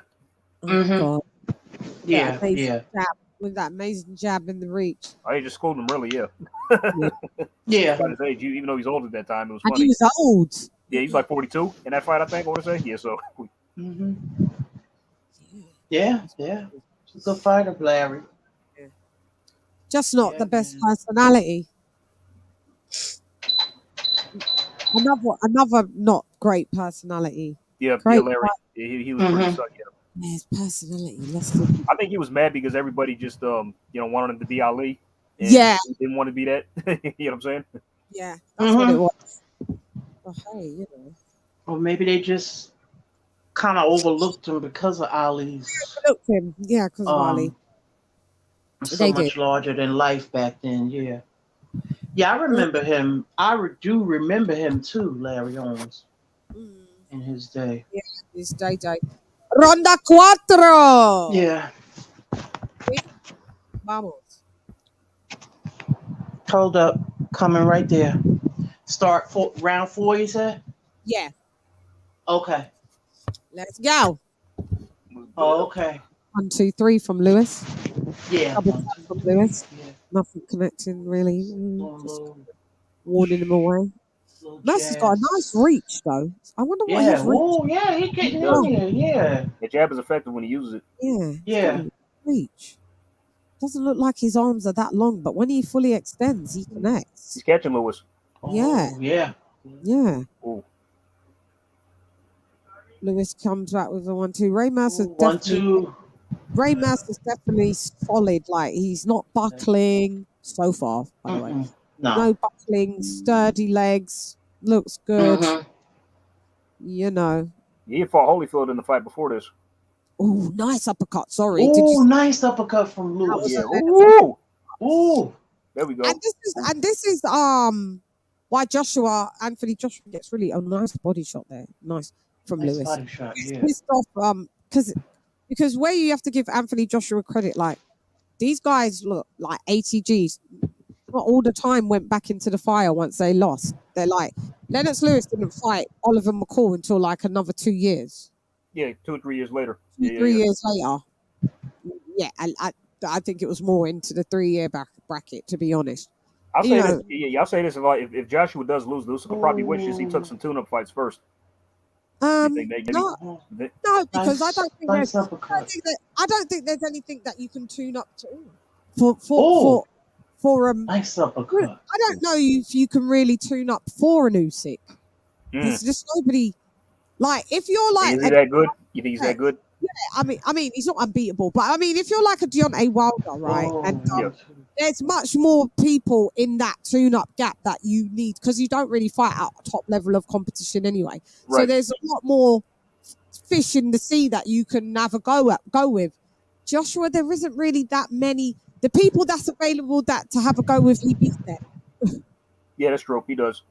God. Yeah, yeah. Jab, with that amazing jab in the reach. Oh, he just schooled him, really, yeah. Yeah. By his age, even though he's old at that time, it was And funny. he was old. Yeah, he's like 42 in that fight, I think, I want to say. Yeah, so. Yeah, yeah. He's a good fighter, Larry. Yeah. Just not the best personality. Another not great personality. Yeah, great Larry. He was pretty sucky. Yeah, his personality. I think he was mad because everybody just wanted him to be Ali. And he didn't want to be that. You know what I'm saying? Yeah, that's what it was. Oh, hey, Or maybe they just kind of overlooked him because of Ali's. Overlooked him, yeah, because of Ali. So much larger than life back then, yeah. Yeah, I remember him. I do remember him too, Larry Holmes, in his day. Yeah, his day. Ronda cuatro. Yeah. Vamos. Hold up, coming right there. Start round 4, you said? Yeah. Okay. Let's go. Oh, okay. 1, 2, 3 from Lewis. Yeah. Double from Lewis. Yeah. Nothing connecting really. Just warning him away. Mercer's got a nice reach though. I wonder what he's reaching. Oh, yeah, he getting in here. Yeah. The jab is effective when he uses it. Yeah. Yeah. Reach. Doesn't look like his arms are that long, but when he fully extends, he connects. He's catching Lewis. Yeah. Yeah. Yeah. Ooh. Lewis comes back with a 1-2. Ray Mercer's 1-2. Ray Mercer's definitely solid. Like he's not buckling so far, by the way. No buckling, sturdy legs, looks good. You know. He fought Holyfield in the fight before this. Oh, nice uppercut. Sorry. Oh, nice uppercut from Lewis. Yeah. Ooh. Ooh. There we go. And this is why Anthony Joshua gets really a nice body shot there. Nice from Lewis. Body shot, yeah. Pissed off, because where you have to give Anthony Joshua credit, like these guys look like ATGs. Not all the time went back into the fire once they lost. They're like Lennox Lewis didn't fight Oliver McCall until like another 2 years. Yeah, 2 or 3 years later. 3 years later. Yeah, I think it was more into the 3-year bracket, to be honest. I'll say this. Yeah, I'll say this: if Joshua does lose, probably wishes he took some tune-up fights first. No, because I don't think there's anything that you can tune up to for nice uppercut. I don't know if you can really tune up for an Usyk. There's just nobody. Like if you're like, is he that good? You think he's that good? Yeah, I mean, he's not unbeatable, but I mean, if you're like a Deontay Wilder, right, there's much more people in that tune-up gap that you need because you don't really fight at top level of competition anyway. Right. So there's a lot more fish in the sea that you can have a go with. Joshua, there isn't really that many. The people that's available to have a go with, he beat them. Yeah, that's true. He does.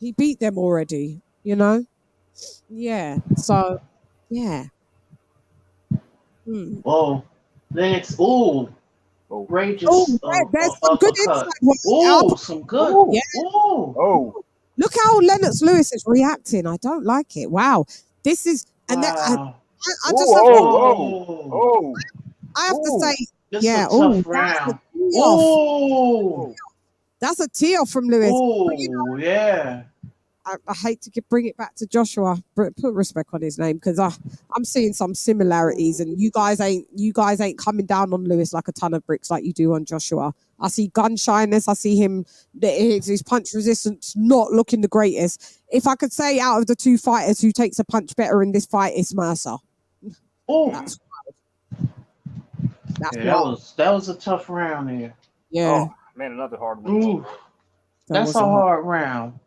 He beat them already, you know? Yeah. So, yeah. Whoa. Lennox. Ooh. Outrageous. There's some good insight. Some good. Yeah. Oh. Look how Lennox Lewis is reacting. I don't like it. Wow. This is... And wow. I just have to... I have to say... This is a tough round. That's a tee off from Lewis. Oh, you know, yeah. I hate to bring it back to Joshua. Put respect on his name because I'm seeing some similarities, and you guys ain't coming down on Lewis like a ton of bricks like you do on Joshua. I see gun shyness. I see him his punch resistance not looking the greatest. If I could say out of the two fighters who takes a punch better in this fight, it's Mercer. Oh, that was a tough round here. Yeah, man, another hard one. That's a hard round.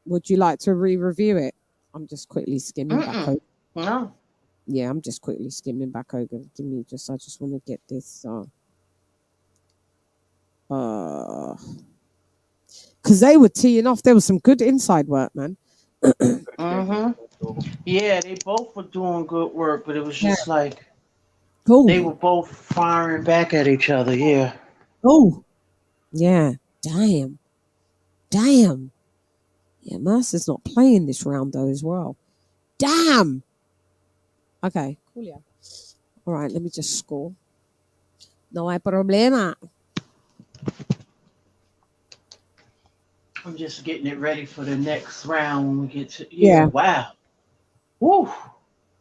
Would you like to re-review it? I'm just quickly skimming back over. No. Yeah, I'm just quickly skimming back over. I just want to get this. Because they were teeing off. There was some good inside work, man. Yeah, they both were doing good work, but it was just like they were both firing back at each other. Yeah. Oh. Yeah. Damn. Yeah, Mercer's not playing this round though as well. Damn. Okay, cool. Yeah. All right, let me just score. No hay problema. I'm just getting it ready for the next round when we get to. Yeah. Wow. Woo.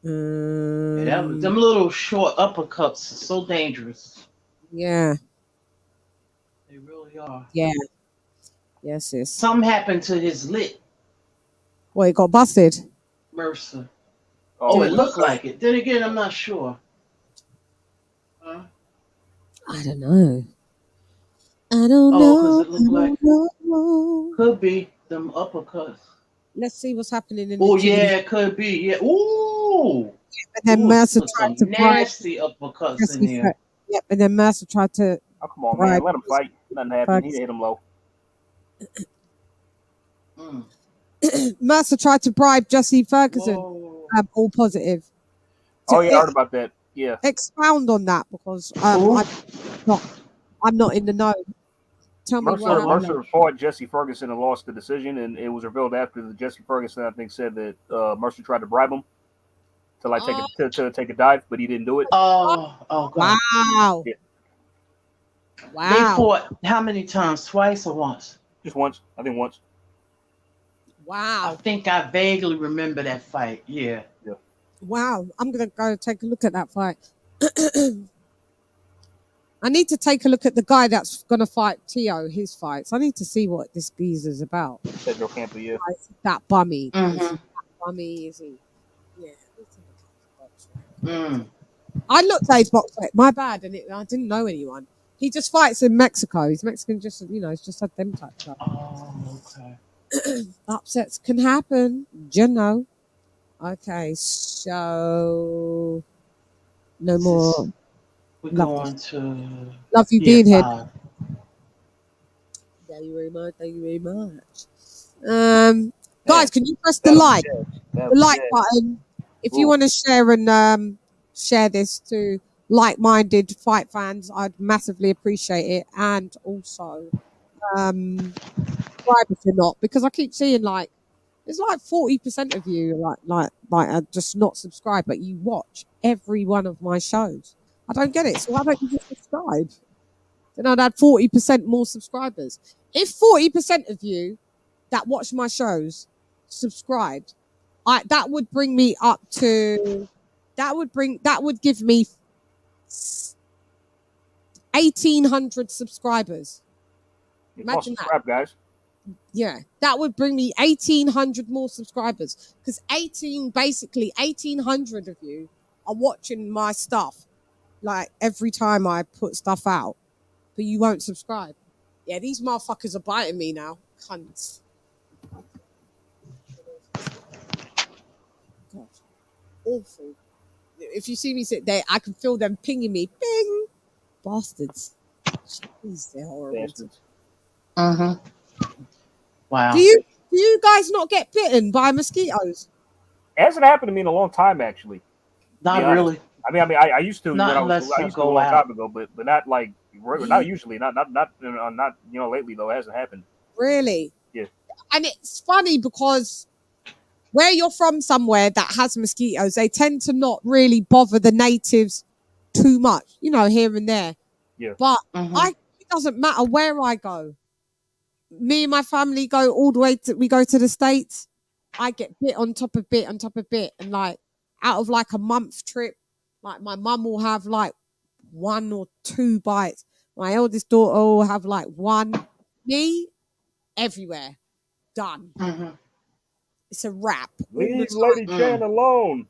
Them little short uppercuts are so dangerous. Yeah. They really are. Yeah. Yes, sis. Something happened to his lip. Well, it got busted. Mercer. Oh, it looked like it. Then again, I'm not sure. Huh? I don't know. I don't know. Because it looked like could be them uppercuts. Let's see what's happening in the yeah, it could be. Yeah. Ooh. And then Mercer tried to nasty uppercuts in there. Yep, and then Mercer tried to. Oh, come on, man. Let him fight. Nothing happened. He hit him low. Mercer tried to bribe Jesse Ferguson. All positive. So I heard about that. Yeah. Expound on that because I'm not in the know. Tell me Mercer fought Jesse Ferguson and lost the decision, and it was revealed after that Jesse Ferguson, I think, said that Mercer tried to bribe him to take a dive, but he didn't do it. Oh, God. Wow. Yeah. Wow. They fought how many times? Twice or once? Just once. I think once. Wow. I think I vaguely remember that fight. Yeah. Wow. I'm going to go take a look at that fight. I need to take a look at the guy that's going to fight Tio, his fights. I need to see what this geezer's about. Pedro Campo, yeah. That bummy. Mm-hmm. That bummy, is he? Yeah. I looked at his box set. My bad. And I didn't know anyone. He just fights in Mexico. He's Mexican, just, it's just had them type stuff. Oh, okay. Upsets can happen. You know. Okay, so no more. We're going to love you being here. Thank you very much. Thank you very much. Guys, can you press the like button if you want to share and share this to like-minded fight fans? I'd massively appreciate it, and also subscribe if you're not, because I keep seeing there's 40% of you like are just not subscribed, but you watch every one of my shows. I don't get it. So why don't you just subscribe? Then I'd had 40% more subscribers. If 40% of you that watch my shows subscribed, that would bring me up to that would give me 1,800 subscribers. Imagine that, guys. Yeah, that would bring me 1,800 more subscribers, because 1,800 of you are watching my stuff every time I put stuff out, but you won't subscribe. Yeah, these motherfuckers are biting me now. Cunts. God, awful. If you see me sit there, I can feel them pinging me. Bing! Bastards. Jeez, they're horrible. Bastards. Uh-huh. Wow. Do you guys not get bitten by mosquitoes? It hasn't happened to me in a long time, actually. Not really. I used to. Not when I used to a long time ago, but not not usually. Not lately though. It hasn't happened. Really? Yeah. And it's funny because where you're from, somewhere that has mosquitoes, they tend to not really bother the natives too much. Here and there. Yeah. But it doesn't matter where I go. Me and my family go all the way we go to the States. I get bit on top of bit on top of bit, and out of a month trip, my mum will have 1 or 2 bites. My eldest daughter will have 1. Me, everywhere, done. Mm-hmm. It's a wrap. Leave LadyChann alone.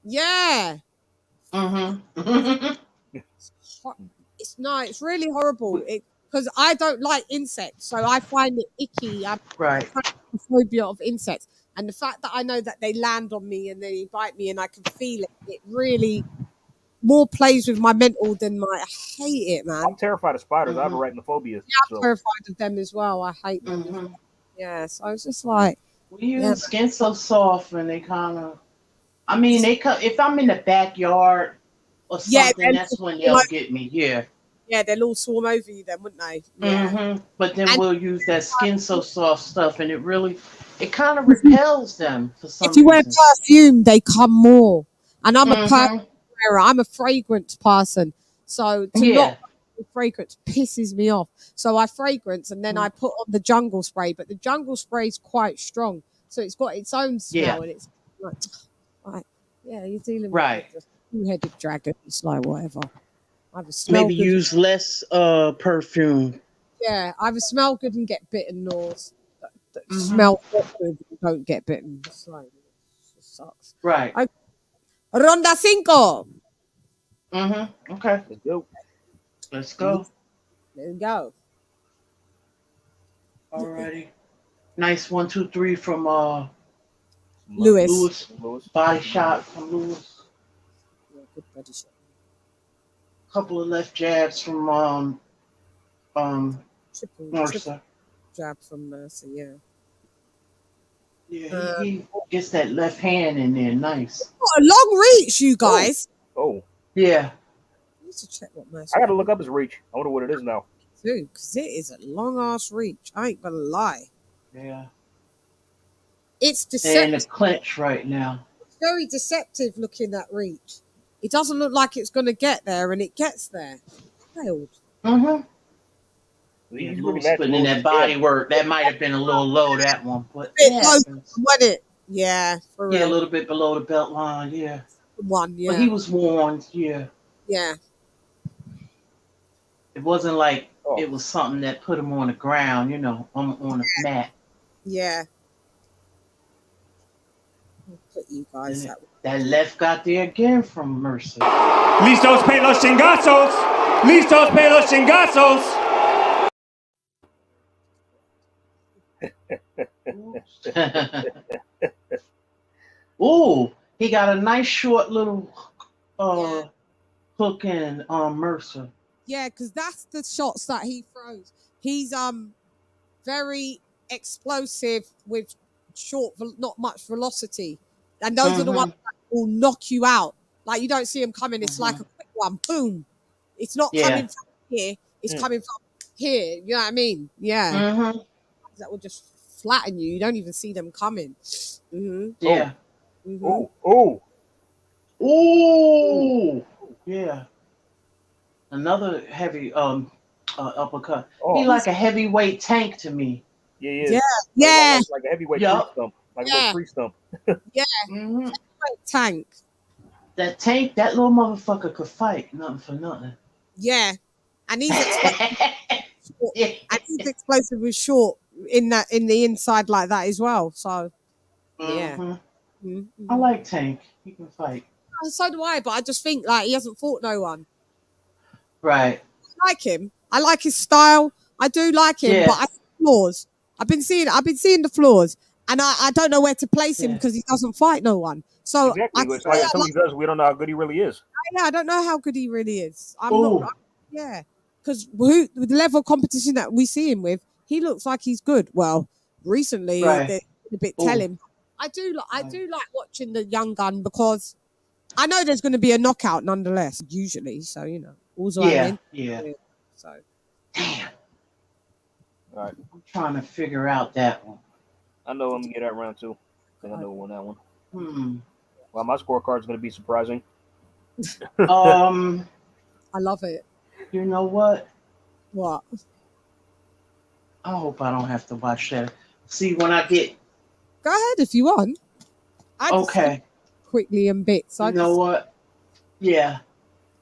Yeah. Mm-hmm. It's really horrible. Because I don't like insects, so I find it icky. I've a phobia of insects. And the fact that I know that they land on me and they bite me and I can feel it, it really more plays with my mental than I hate it, man. I'm terrified of spiders. I have arachnophobia. Yeah, I'm terrified of them as well. I hate them. Yeah, so I was just We use Skin So Soft, and they kind of. I mean, they come if I'm in the backyard or something. That's when they'll get me. Yeah. Yeah, they'll all swarm over you then, wouldn't they? Yeah. But then we'll use that Skin So Soft stuff, and it kind of repels them for some reason. If you wear perfume, they come more. And I'm a perfume wearer. I'm a fragrance person. So to not fragrance pisses me off. So I fragrance and then I put on the jungle spray, but the jungle spray is quite strong. So it's got its own smell and it's like, you're dealing with a two-headed dragon. It's like whatever. Maybe use less perfume. Yeah, either smell good and get bitten or smell good and don't get bitten. It's like, it sucks. Right. Ronda 5. Okay. Let's go. Let's go. Alrighty. Nice 1, 2, 3 from Lewis. Body shot from Lewis. Yeah, good body shot. Couple of left jabs from Mercer. Jab from Mercer, yeah. Yeah, he gets that left hand in there, nice. What a long reach, you guys. Oh. Yeah. I need to check what Mercer. I gotta look up his reach. I wonder what it is now. Dude, because it is a long ass reach. I ain't gonna lie. Yeah. It's deceptive. And the clinch right now. It's very deceptive looking that reach. It doesn't look like it's going to get there, and it gets there. Failed. He's really putting in that body work. That might have been a little low, that one. But wasn't it? Yeah. For real. A little bit below the belt line, yeah. One, yeah. But he was warned, yeah. Yeah. It wasn't like it was something that put him on the ground, on the mat. Yeah. I'll put you guys that left got there again from Mercer. Listos pe los chingazos! Listos pe los chingazos! Ooh, he got a nice short little hook in Mercer. Yeah, because that's the shots that he throws. He's very explosive with not much velocity. And those are the ones that will knock you out. Like, you don't see him coming. It's like a quick one. Boom. It's not coming from here. It's coming from here. You know what I mean? Yeah. That will just flatten you. You don't even see them coming. Yeah. Yeah. Another heavy uppercut. He like a heavyweight tank to me. Yeah. Like a heavyweight tree stump. Like a little tree stump. Tank. That tank, that little motherfucker could fight nothing for nothing. Yeah. And he's explosive with short in the inside like that as well. So yeah. I like Tank. He can fight. So do I, but I just think like he hasn't fought no one. Right. I like him. I like his style. I do like him, but I see flaws. I've been seeing the flaws, and I don't know where to place him because he doesn't fight no one. So exactly. It's like until he does, we don't know how good he really is. Yeah, I don't know how good he really is. Because the level of competition that we see him with, he looks like he's good. Well, recently they're a bit telling. I do like watching the young gun because I know there's going to be a knockout nonetheless. Usually, so Also, So, damn. All right. I'm trying to figure out that one. I know I'm gonna get that round 2. I think I know who won that one. Well, my scorecard's gonna be surprising. I love it. You know what? What? I hope I don't have to watch that. See, when I get. Go ahead if you want. Okay. Quickly in bits. You know what? Yeah.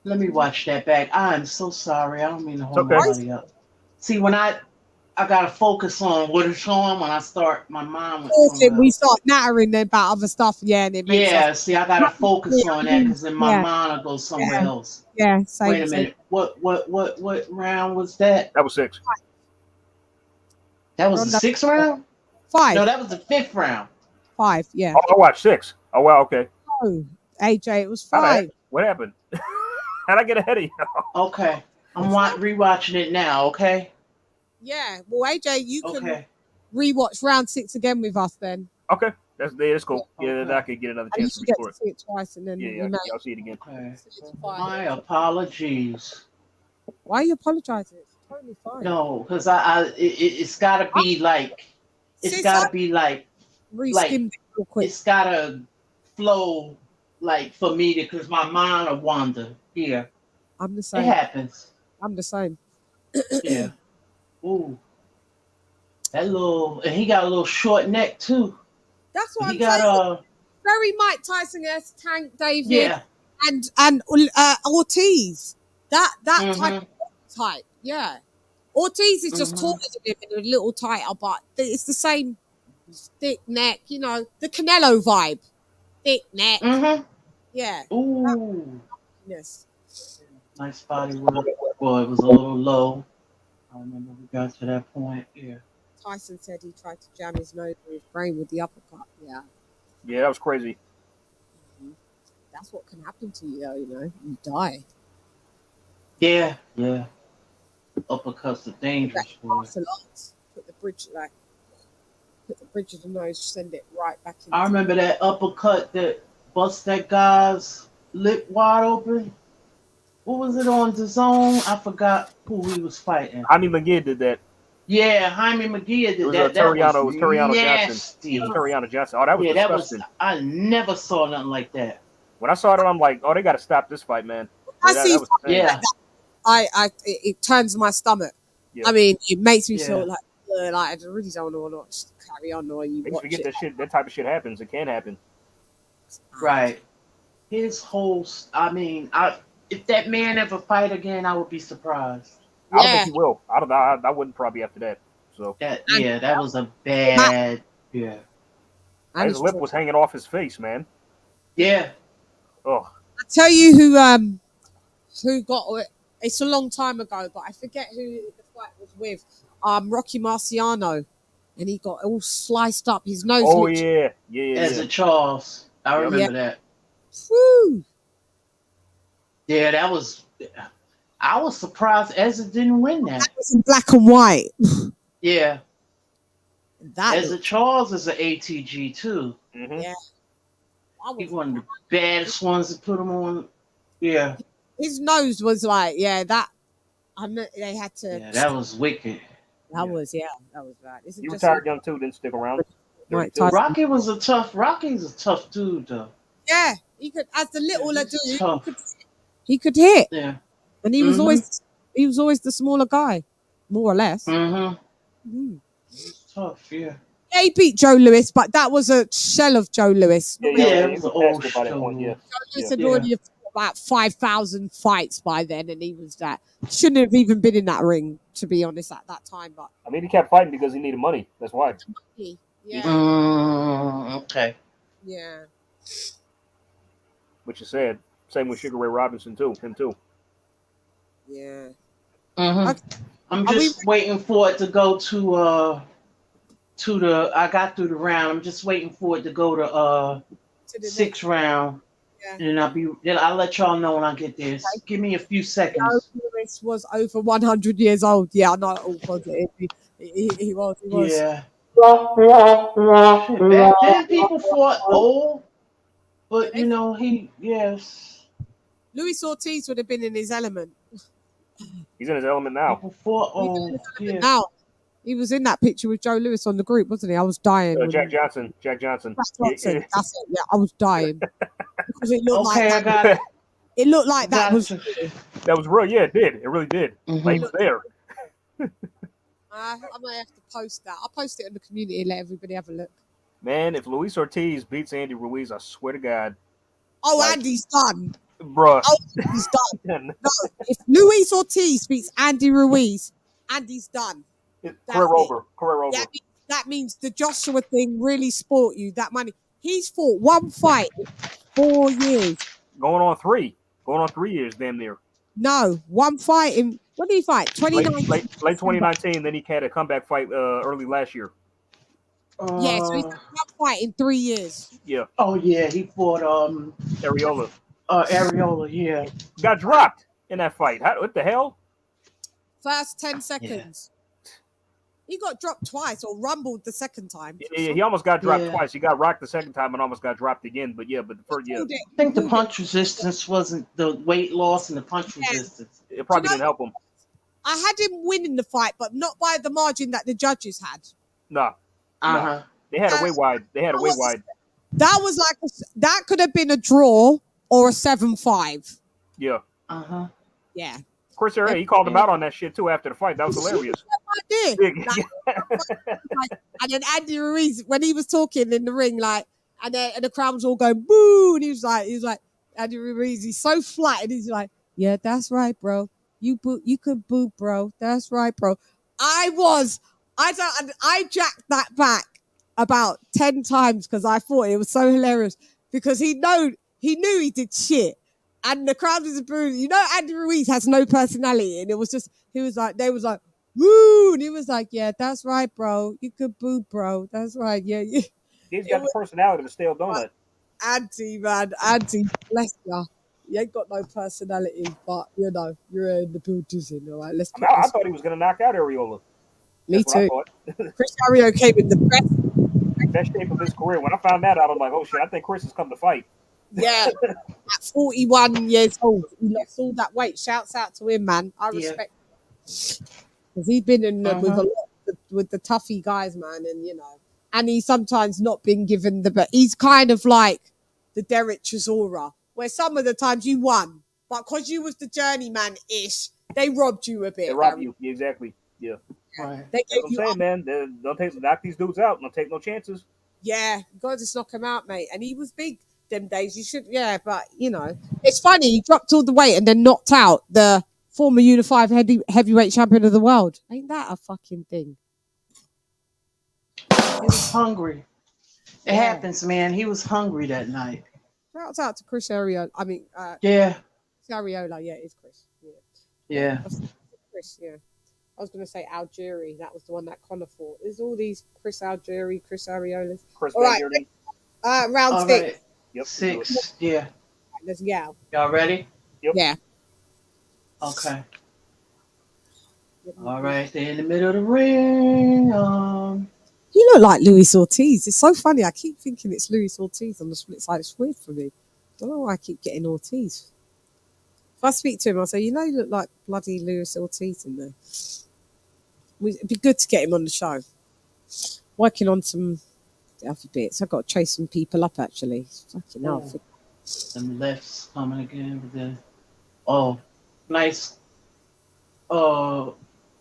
Let me watch that back. I'm so sorry. I don't mean to hold nobody up. See, when I gotta focus on what it's on when I start my mind with we start nattering about other stuff, and it makes see, I gotta focus on that because then my mind will go somewhere else. Yeah, wait a minute. What round was that? That was 6. That was the 6th round? 5. No, that was the 5th round. 5, yeah. Oh, I watched 6. Oh wow, okay. Oh, AJ, it was 5. What happened? How'd I get ahead of you? Okay. I'm rewatching it now, okay? Yeah. Well, AJ, you can rewatch round 6 again with us then. Okay, that's cool. Yeah, I could get another chance to record it. See it twice, and then I'll see it again. Okay. My apologies. Why are you apologizing? It's totally fine. No, because it's got to be like, it's got to be like it's got to flow like for me because my mind will wander here. I'm the same. It happens. I'm the same. Yeah. Ooh. That little, and he got a little short neck too. That's what he got very Mike Tyson as Tank David. Yeah. And Ortiz. That type. Yeah. Ortiz is just taller than him and a little tighter, but it's the same thick neck, you know, the Canelo vibe. Thick neck. Yeah. Ooh. Yes. Nice body work. Well, it was a little low. I remember we got to that point. Yeah. Tyson said he tried to jam his nose in his brain with the uppercut. Yeah. Yeah, that was crazy. That's what can happen to you, though, you know. You die. Yeah. Yeah. Uppercuts are dangerous. Put the bridge of the nose, send it right back in. I remember that uppercut that bust that guy's lip wide open. What was it on the zone? I forgot who he was fighting. Jaime McGee did that. Yeah, Jaime McGee did that. It was Terriano nasty. Johnson. It was Terriano Johnson. Oh, that was disgusting. I never saw nothing like that. When I saw it, I'm like, oh, they got to stop this fight, man. It turns my stomach. Yeah. I mean, it makes me feel like I really don't want to carry on or you watch forget that shit. That type of shit happens. It can happen. Right. His whole. I mean, if that man ever fight again, I would be surprised. I don't think he will. I wouldn't probably after that. So that was a bad. Yeah. His lip was hanging off his face, man. Yeah. Oh. I tell you who got it. It's a long time ago, but I forget who the fight was with. Rocky Marciano, and he got all sliced up. His nose. Oh yeah. As a Charles, I remember that. Woo. Yeah, that was. I was surprised Ezra didn't win that. That was in black and white. Yeah. Ezra Charles is an ATG too. Mm-hmm. Yeah. He's one of the baddest ones to put him on. Yeah. His nose was like, they had to. Yeah, that was wicked. That was bad. He retired young too, didn't stick around. Rocky's a tough dude though. Yeah, he could, as the littler dude, he could hit. Yeah. And he was always the smaller guy, more or less. Mm-hmm. He's tough, yeah. Yeah, he beat Joe Louis, but that was a shell of Joe Louis. Yeah, it was an old show. Joe Louis had already about 5,000 fights by then, and he was that. Shouldn't have even been in that ring, to be honest, at that time. But I mean, he kept fighting because he needed money. That's why. Yeah. Okay. Yeah. Which is sad. Same with Sugar Ray Robinson too. Him too. Yeah. I'm just waiting for it to go to the. I got through the round. I'm just waiting for it to go to the 6th round. Yeah. And I'll let y'all know when I get there. Give me a few seconds. Lewis was over 100 years old. Yeah, not all positive. He was. Yeah. Back then people fought old, but yes. Luis Ortiz would have been in his element. He's in his element now. People fought old. Now. He was in that picture with Joe Louis on the group, wasn't he? I was dying. Jack Johnson. That's it. Yeah, I was dying. Because it looked I got it. It looked like that was real. Yeah, it did. It really did. Mm-hmm. Like, he was there. I might have to post that. I'll post it in the community and let everybody have a look. Man, if Luis Ortiz beats Andy Ruiz, I swear to God. Oh, Andy's done. Bruh. Oh, Andy's done. No, if Luis Ortiz beats Andy Ruiz, Andy's done. Career over. Yeah, that means the Joshua thing really sport you that money. He's fought one fight in 4 years. Going on 3 years, damn near. No, one fight in. When did he fight? 2019. Late 2019. Then he had a comeback fight early last year. Yeah, so he's got one fight in 3 years. Yeah. Oh yeah, he fought Areola. Areola, yeah. Got dropped in that fight. What the hell? First 10 seconds. He got dropped twice or rumbled the second time. Yeah, he almost got dropped twice. He got rocked the second time and almost got dropped again. But the first, I think the punch resistance wasn't the weight loss and the punch resistance. It probably didn't help him. I had him winning the fight, but not by the margin that the judges had. No. They had a way wide. That was like that could have been a draw or a 7-5. Yeah. Yeah. Chris Ariel, he called him out on that shit too after the fight. That was hilarious. I did. And then Andy Ruiz, when he was talking in the ring, and the crowd was all going boo, and he was like, Andy Ruiz, he's so flat, and he's like, yeah, that's right, bro. You could boo, bro. That's right, bro. I jacked that back about 10 times because I thought it was so hilarious because he knew he did shit. And the crowd was booing. You know, Andy Ruiz has no personality. And it was just, they was like, woo. And he was like, yeah, that's right, bro. You could boo, bro. That's right. Yeah. He's got the personality of a stale donut. Andy, bless ya. You ain't got no personality, but, you're in the building. All right, I thought he was going to knock out Areola. Me too. Chris Ariel came in the best shape of his career. When I found that out, I'm like, oh, shit, I think Chris has come to fight. Yeah, at 41 years old, he lost all that weight. Shouts out to him, man. I respect him. Because he's been in with the toughy guys, man, and he's sometimes not been given but he's kind of like the Derek Chisora, where some of the times you won, but because you was the journeyman-ish, they robbed you a bit. They robbed you, exactly. Yeah. Right. That's what I'm saying, man. Don't knock these dudes out. Don't take no chances. Yeah, you got to just knock him out, mate. And he was big them days. You should, but it's funny. He dropped all the weight and then knocked out the former unified heavyweight champion of the world. Ain't that a fucking thing? He was hungry. It happens, man. He was hungry that night. Shouts out to Chris Ariel. I mean, Chris Ariola. Yeah, it's Chris. Yeah. Chris. Yeah. I was going to say Algieri. That was the one that Connor fought. There's all these Chris Algieri, Chris Ariolas. All right. Round 6. Right. Yep. 6. Yeah. Let's go. Y'all ready? Yep. Yeah. Okay. All right. They're in the middle of the ring. You look like Luis Ortiz. It's so funny. I keep thinking it's Luis Ortiz on the split side. It's weird for me. I don't know why I keep getting Ortiz. If I speak to him, I'll say, you look like bloody Luis Ortiz in there. It'd be good to get him on the show. Working on some other bits. I've got to chase some people up, actually. Fucking hell. Some lefts coming again with nice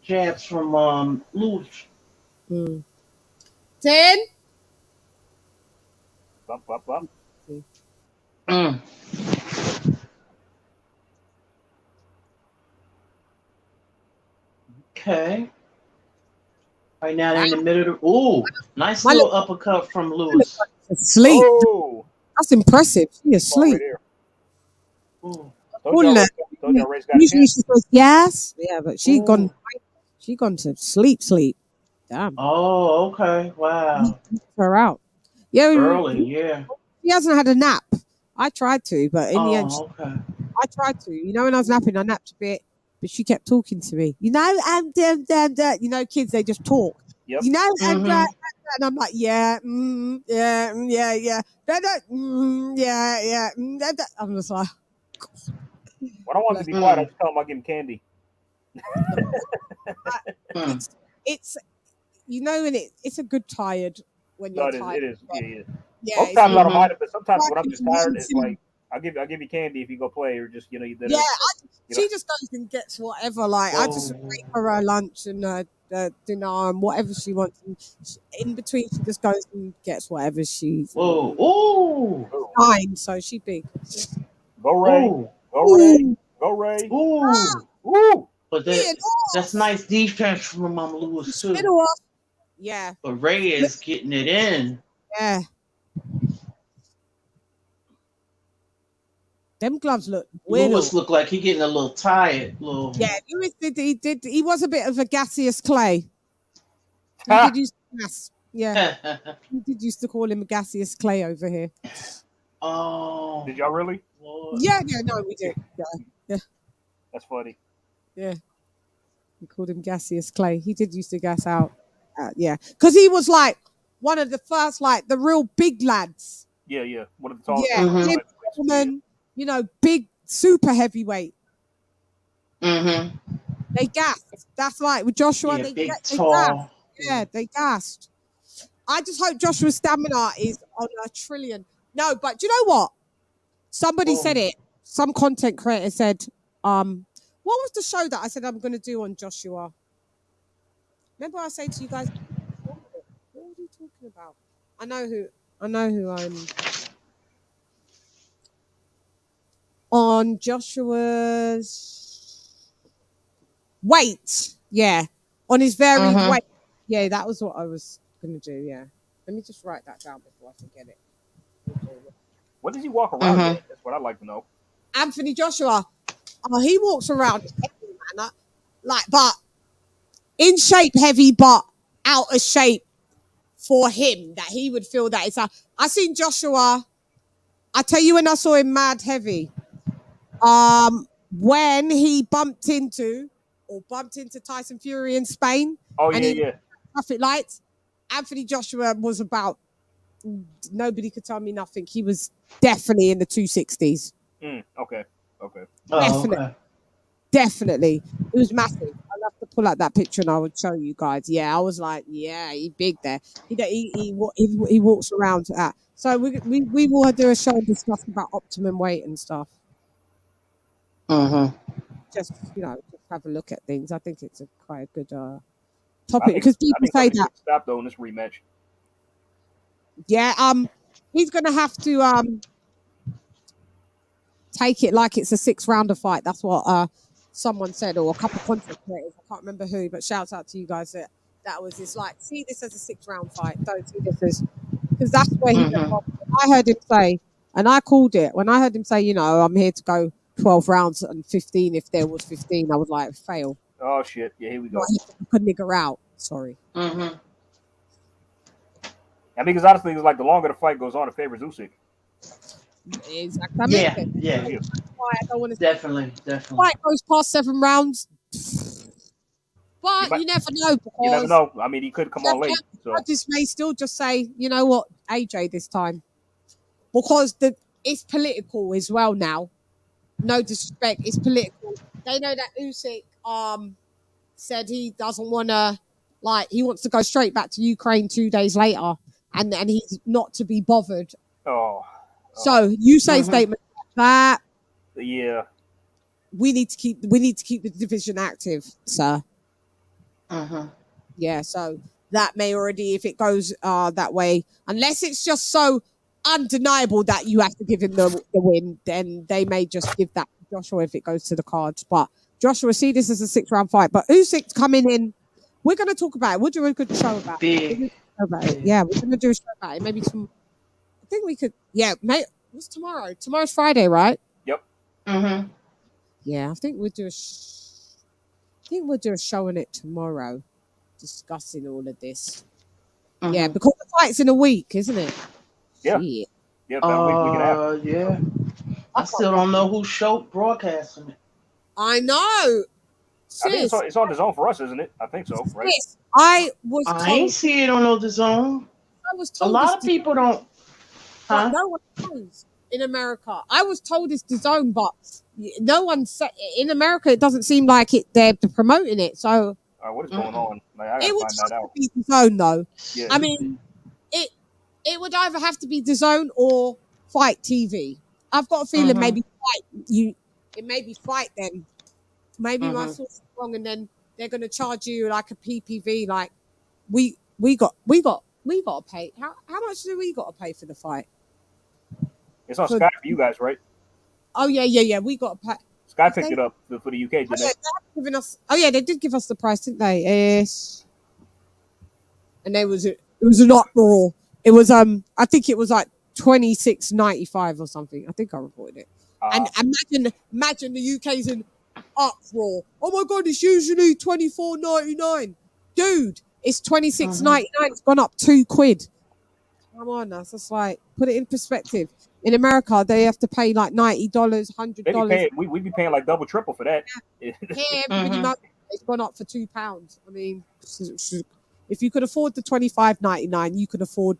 jabs from Lewis. 10. Bump. Okay. Right now they're in the middle of nice little uppercut from Lewis. Asleep. Oh. That's impressive. She asleep. Usually she says yes. Yeah, but she gone to sleep. Damn. Oh, okay. Wow. Her out. Yeah. Early, yeah. She hasn't had a nap. I tried to, but in the end, I tried to. When I was napping, I napped a bit, but she kept talking to me. I'm kids, they just talk. Yep. And I'm like, yeah. I'm just like, when I want to be quiet, I just tell them I'll give him candy. It's and it's a good tired when you're tired. It is. Yeah. Most times I don't mind it, but sometimes when I'm just tired, it's like I'll give you candy if you go play or just you did she just goes and gets whatever. Like I just wait for her lunch and dinner and whatever she wants. And in between, she just goes and gets whatever she's. Fine, so she big. Go Ray. Go Ray. Ooh. But that's nice defense from Lewis too. Yeah. But Ray is getting it in. Yeah. Them gloves look weird. Lewis looked like he getting a little tired. Yeah, Lewis did. He was a bit of a gaseous clay. He did use gas. Yeah. We did used to call him a gaseous clay over here. Oh. Did y'all really? Yeah, no, we did. Yeah. That's funny. Yeah. We called him gaseous clay. He did used to gas out. Yeah, because he was like one of the first, like the real big lads. Yeah. One of the tallest. Yeah, you know, big super heavyweight. They gassed. That's right. With Joshua, they gassed. Yeah, they gassed. I just hope Joshua's stamina is on a trillion. No, but do you know what? Somebody said it. Some content creator said, what was the show that I said I'm going to do on Joshua? Remember I say to you guys, what are you talking about? I know who I'm on. Joshua's weight. Yeah. On his varied weight. Yeah, that was what I was going to do. Yeah. Let me just write that down before I forget it. What does he walk around with? That's what I'd like to know. Anthony Joshua. He walks around heavy, man. But in shape heavy, but out of shape for him, that he would feel that it's I seen Joshua. I tell you, when I saw him mad heavy, when he bumped into Tyson Fury in Spain. Traffic lights. Anthony Joshua was about. Nobody could tell me nothing. He was definitely in the 260s. Okay. Definitely. It was massive. I'll have to pull out that picture and I would show you guys. Yeah, I was like, yeah, he's big there. He walks around to that. So we will do a show and discuss about optimum weight and stuff. Just have a look at things. I think it's quite a good topic because people say that. Stop though in this rematch. Yeah, he's gonna have to take it like it's a 6-rounder fight. That's what someone said, or a couple of content creators. I can't remember who, but shouts out to you guys that was just like, see this as a 6-round fight. Don't see this as, because that's where he went wrong. I heard him say, and I called it when I heard him say, I'm here to go 12 rounds and 15 if there was 15. I was like, fail. Oh shit! Yeah, here we go. I could nigger out. Sorry. I mean, because honestly, it's like the longer the fight goes on, it favors Usyk. Exactly. Yeah. Why I don't want to. Definitely. Fight goes past 7 rounds, but you never know. You never know. I mean, he could come on late. So. Judges may still just say, you know what, AJ this time, because it's political as well now. No disrespect, it's political. They know that Usyk said he doesn't want to, he wants to go straight back to Ukraine 2 days later, and he's not to be bothered. So you say a statement like that. Yeah. We need to keep the division active, sir. Yeah, so that may already, if it goes that way, unless it's just so undeniable that you have to give him the win, then they may just give that to Joshua if it goes to the cards. But Joshua, see this as a 6-round fight. But Usyk's coming in. We're going to talk about it. We'll do a good show about it. Yeah, we're going to do a show about it. Maybe some. I think we could. Yeah, mate. What's tomorrow? Tomorrow's Friday, right? Yep. Yeah, I think we'll do a. I think we'll do a show on it tomorrow, discussing all of this. Yeah, because the fight's in a week, isn't it? Yeah. Shit. Yeah. About a week yeah. I still don't know who show broadcasting it. I know. I think it's on the zone for us, isn't it? I think so, right? I ain't see it on the zone. I was told a lot of people don't. Huh? No one knows in America. I was told it's the zone, but no one said in America. It doesn't seem like they're promoting it. So what is going on? I gotta it would find that out. Be the zone, though. Yeah. I mean, it would either have to be the zone or Fight TV. I've got a feeling maybe it may be Fight then. Maybe my source is wrong, and then they're going to charge you like a PPV. Like we got to pay. How much do we got to pay for the fight? It's on Sky for you guys, right? Oh yeah. We got to pay. Sky picked it up for the UK, didn't they? They did give us the price, didn't they? Yes. And it was an uproar. It was I think it was like $26.95 or something. I think I reported it. And imagine the UK's in uproar. Oh my god, it's usually $24.99. Dude, it's $26.99. It's gone up £2. Come on, that's just like, put it in perspective. In America, they have to pay like $90, $100. We be paying like double, triple for that. Yeah, everybody knows it's gone up for £2. I mean, If you could afford the $25.99, you can afford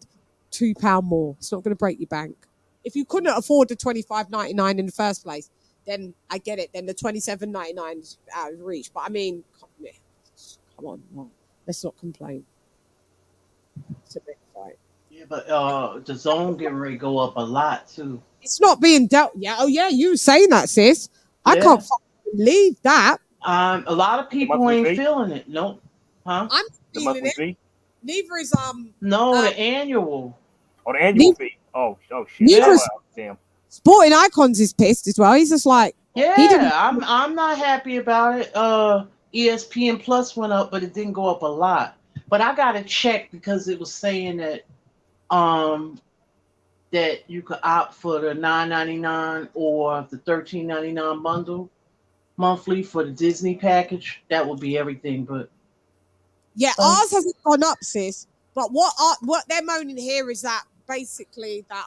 £2 more. It's not going to break your bank. If you couldn't afford the $25.99 in the first place, then I get it. Then the $27.99 is out of reach. But I mean, come on, let's not complain. It's a big fight. Yeah, but the zone getting ready to go up a lot too. It's not being dealt. Yeah, oh yeah, you saying that, sis? Yeah. I can't believe that. A lot of people ain't feeling it. Nope. Huh? I'm feeling it. Neither is No, the annual. Oh, the annual fee. Oh shit. Yeah. Damn. Sporting Icons is pissed as well. He's just like, I'm not happy about it. ESPN Plus went up, but it didn't go up a lot. But I got to check because it was saying that that you could opt for the $9.99 or the $13.99 bundle monthly for the Disney package. That would be everything, but ours hasn't gone up, sis. But what they're moaning here is that basically that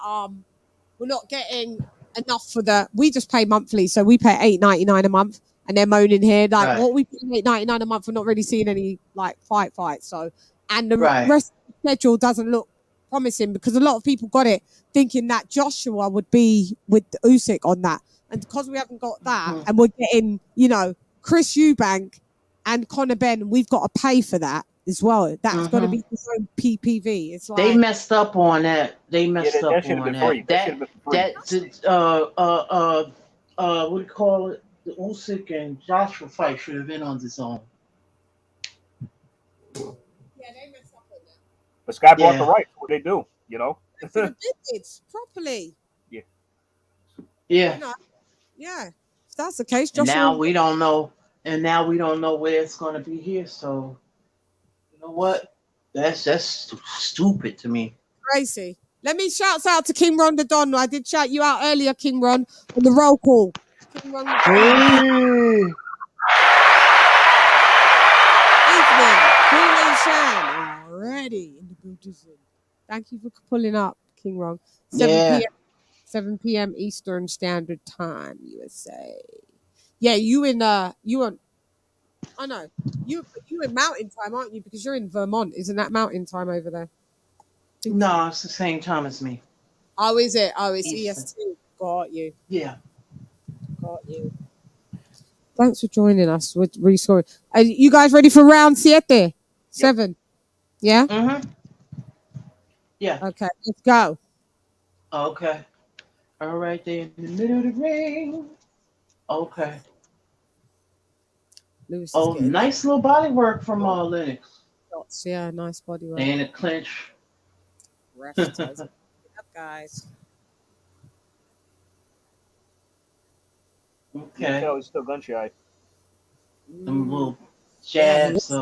we're not getting enough for we just pay monthly, so we pay $8.99 a month, and they're moaning here like what we pay $8.99 a month. We're not really seeing any like fights. So and the rest of the schedule doesn't look promising because a lot of people got it thinking that Joshua would be with Usyk on that, and because we haven't got that, and we're getting Chris Eubank and Conor Benn, we've got to pay for that as well. That's got to be his own PPV. It's like they messed up on that. They messed up on that. What do you call it? The Usyk and Joshua fight should have been on the zone. Yeah, they messed up on that. But Sky bought the rights. What they do, It's properly. Yeah. Yeah. If that's the case, Joshua. Now we don't know. And now we don't know where it's going to be here. So, you know what? That's stupid to me. Crazy. Let me shout out to King Ron the Don. I did shout you out earlier, King Ron, on the roll call. King Ron. Hey. Evening. CHANN already in the Buddhism. Thank you for pulling up, King Ron. 7 p.m. Eastern Standard Time, USA. Yeah, you in Mountain Time, aren't you? Because you're in Vermont. Isn't that Mountain Time over there? No, it's the same time as me. Oh, is it? Oh, it's EST. Got you. Yeah. Got you. Thanks for joining us. We're really sorry. Are you guys ready for round 7? Yeah? Mm-hmm. Yeah. Okay, let's go. Okay. All right, there in the middle of the ring. Okay. Nice little body work from Lennox. Yeah, nice body work. And a clinch. Ref ties up, guys. Okay. He's still gun shy. Some little jabs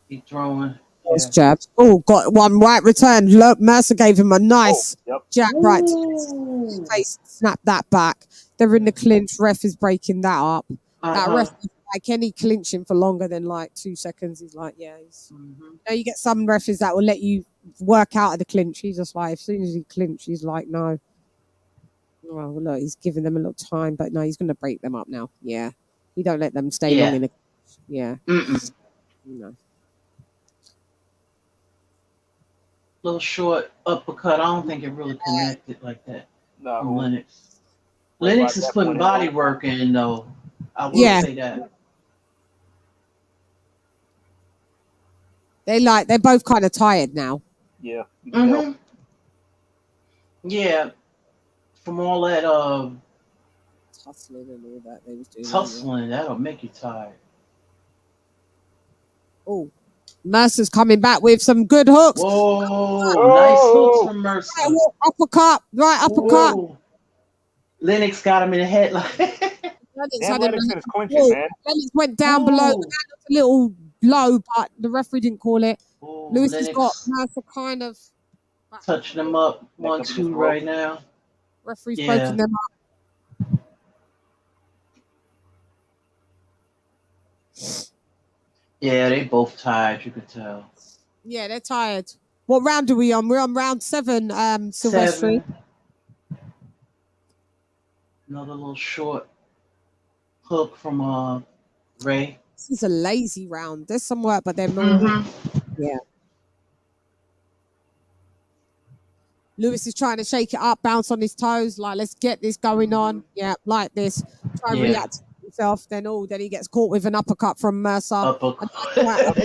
he throwing. Those jabs. Oh, got one right return. Mercer gave him a nice jab right to his face. Snap that back. They're in the clinch. Ref is breaking that up. That ref is like any clinching for longer than like 2 seconds. He's like, Now you get some refs that will let you work out of the clinch. He's just like, as soon as he clinch, he's like, no. Well, look, he's giving them a little time, but no, he's going to break them up now. Yeah. He don't let them stay long in the clinch. Yeah. No. Little short uppercut. I don't think it really connected like that. No. Lennox. Lennox is putting body work in, though. I will say that. They're both kind of tired now. Yeah. Mm-hmm. Yeah. From all that tussling and all that they was doing. Tussling, that'll make you tired. Oh. Mercer's coming back with some good hooks. Whoa, nice hooks from Mercer. Uppercut, right uppercut. Whoa. Lennox got him in the head like Lennox clinching, man. Lennox went down below. That looked a little low, but the referee didn't call it. Lewis has got Mercer kind of touching them up 1-2 right now. Referee's broken them up. Yeah, they both tired, you could tell. Yeah, they're tired. What round are we on? We're on round 7, Silvestri. 7. Another little short hook from Ray. This is a lazy round. There's some work, but they're moving. Yeah. Lewis is trying to shake it up, bounce on his toes, like, let's get this going on. Yeah, like this. Try and react to himself. Then he gets caught with an uppercut from Mercer. Uppercut. Yep.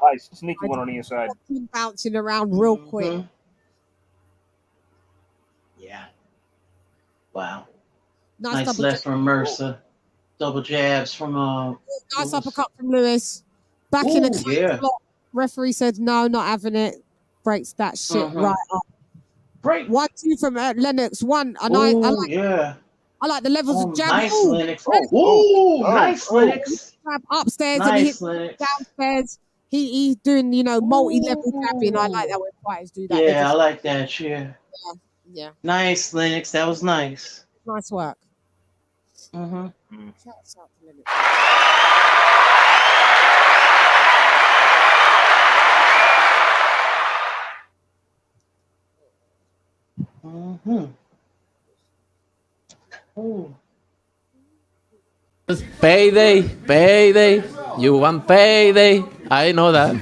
Nice. Sneaky one on the inside. Bouncing around real quick. Yeah. Wow. Nice left from Mercer. Double jabs from nice uppercut from Lewis. Back in a block. Referee said no, not having it. Breaks that shit right up. Break 1-2 from Lennox. One. And I like the levels of jab. Nice Lennox. Nice Lennox. Upstairs nice and he hits Lennox. downstairs. He's doing, multi-level jabbing. I like that when fighters do that. Yeah, I like that. Yeah. Nice Lennox. That was nice. Nice work. Mhm. Shouts out to Lennox. Payday. You want payday? I know that.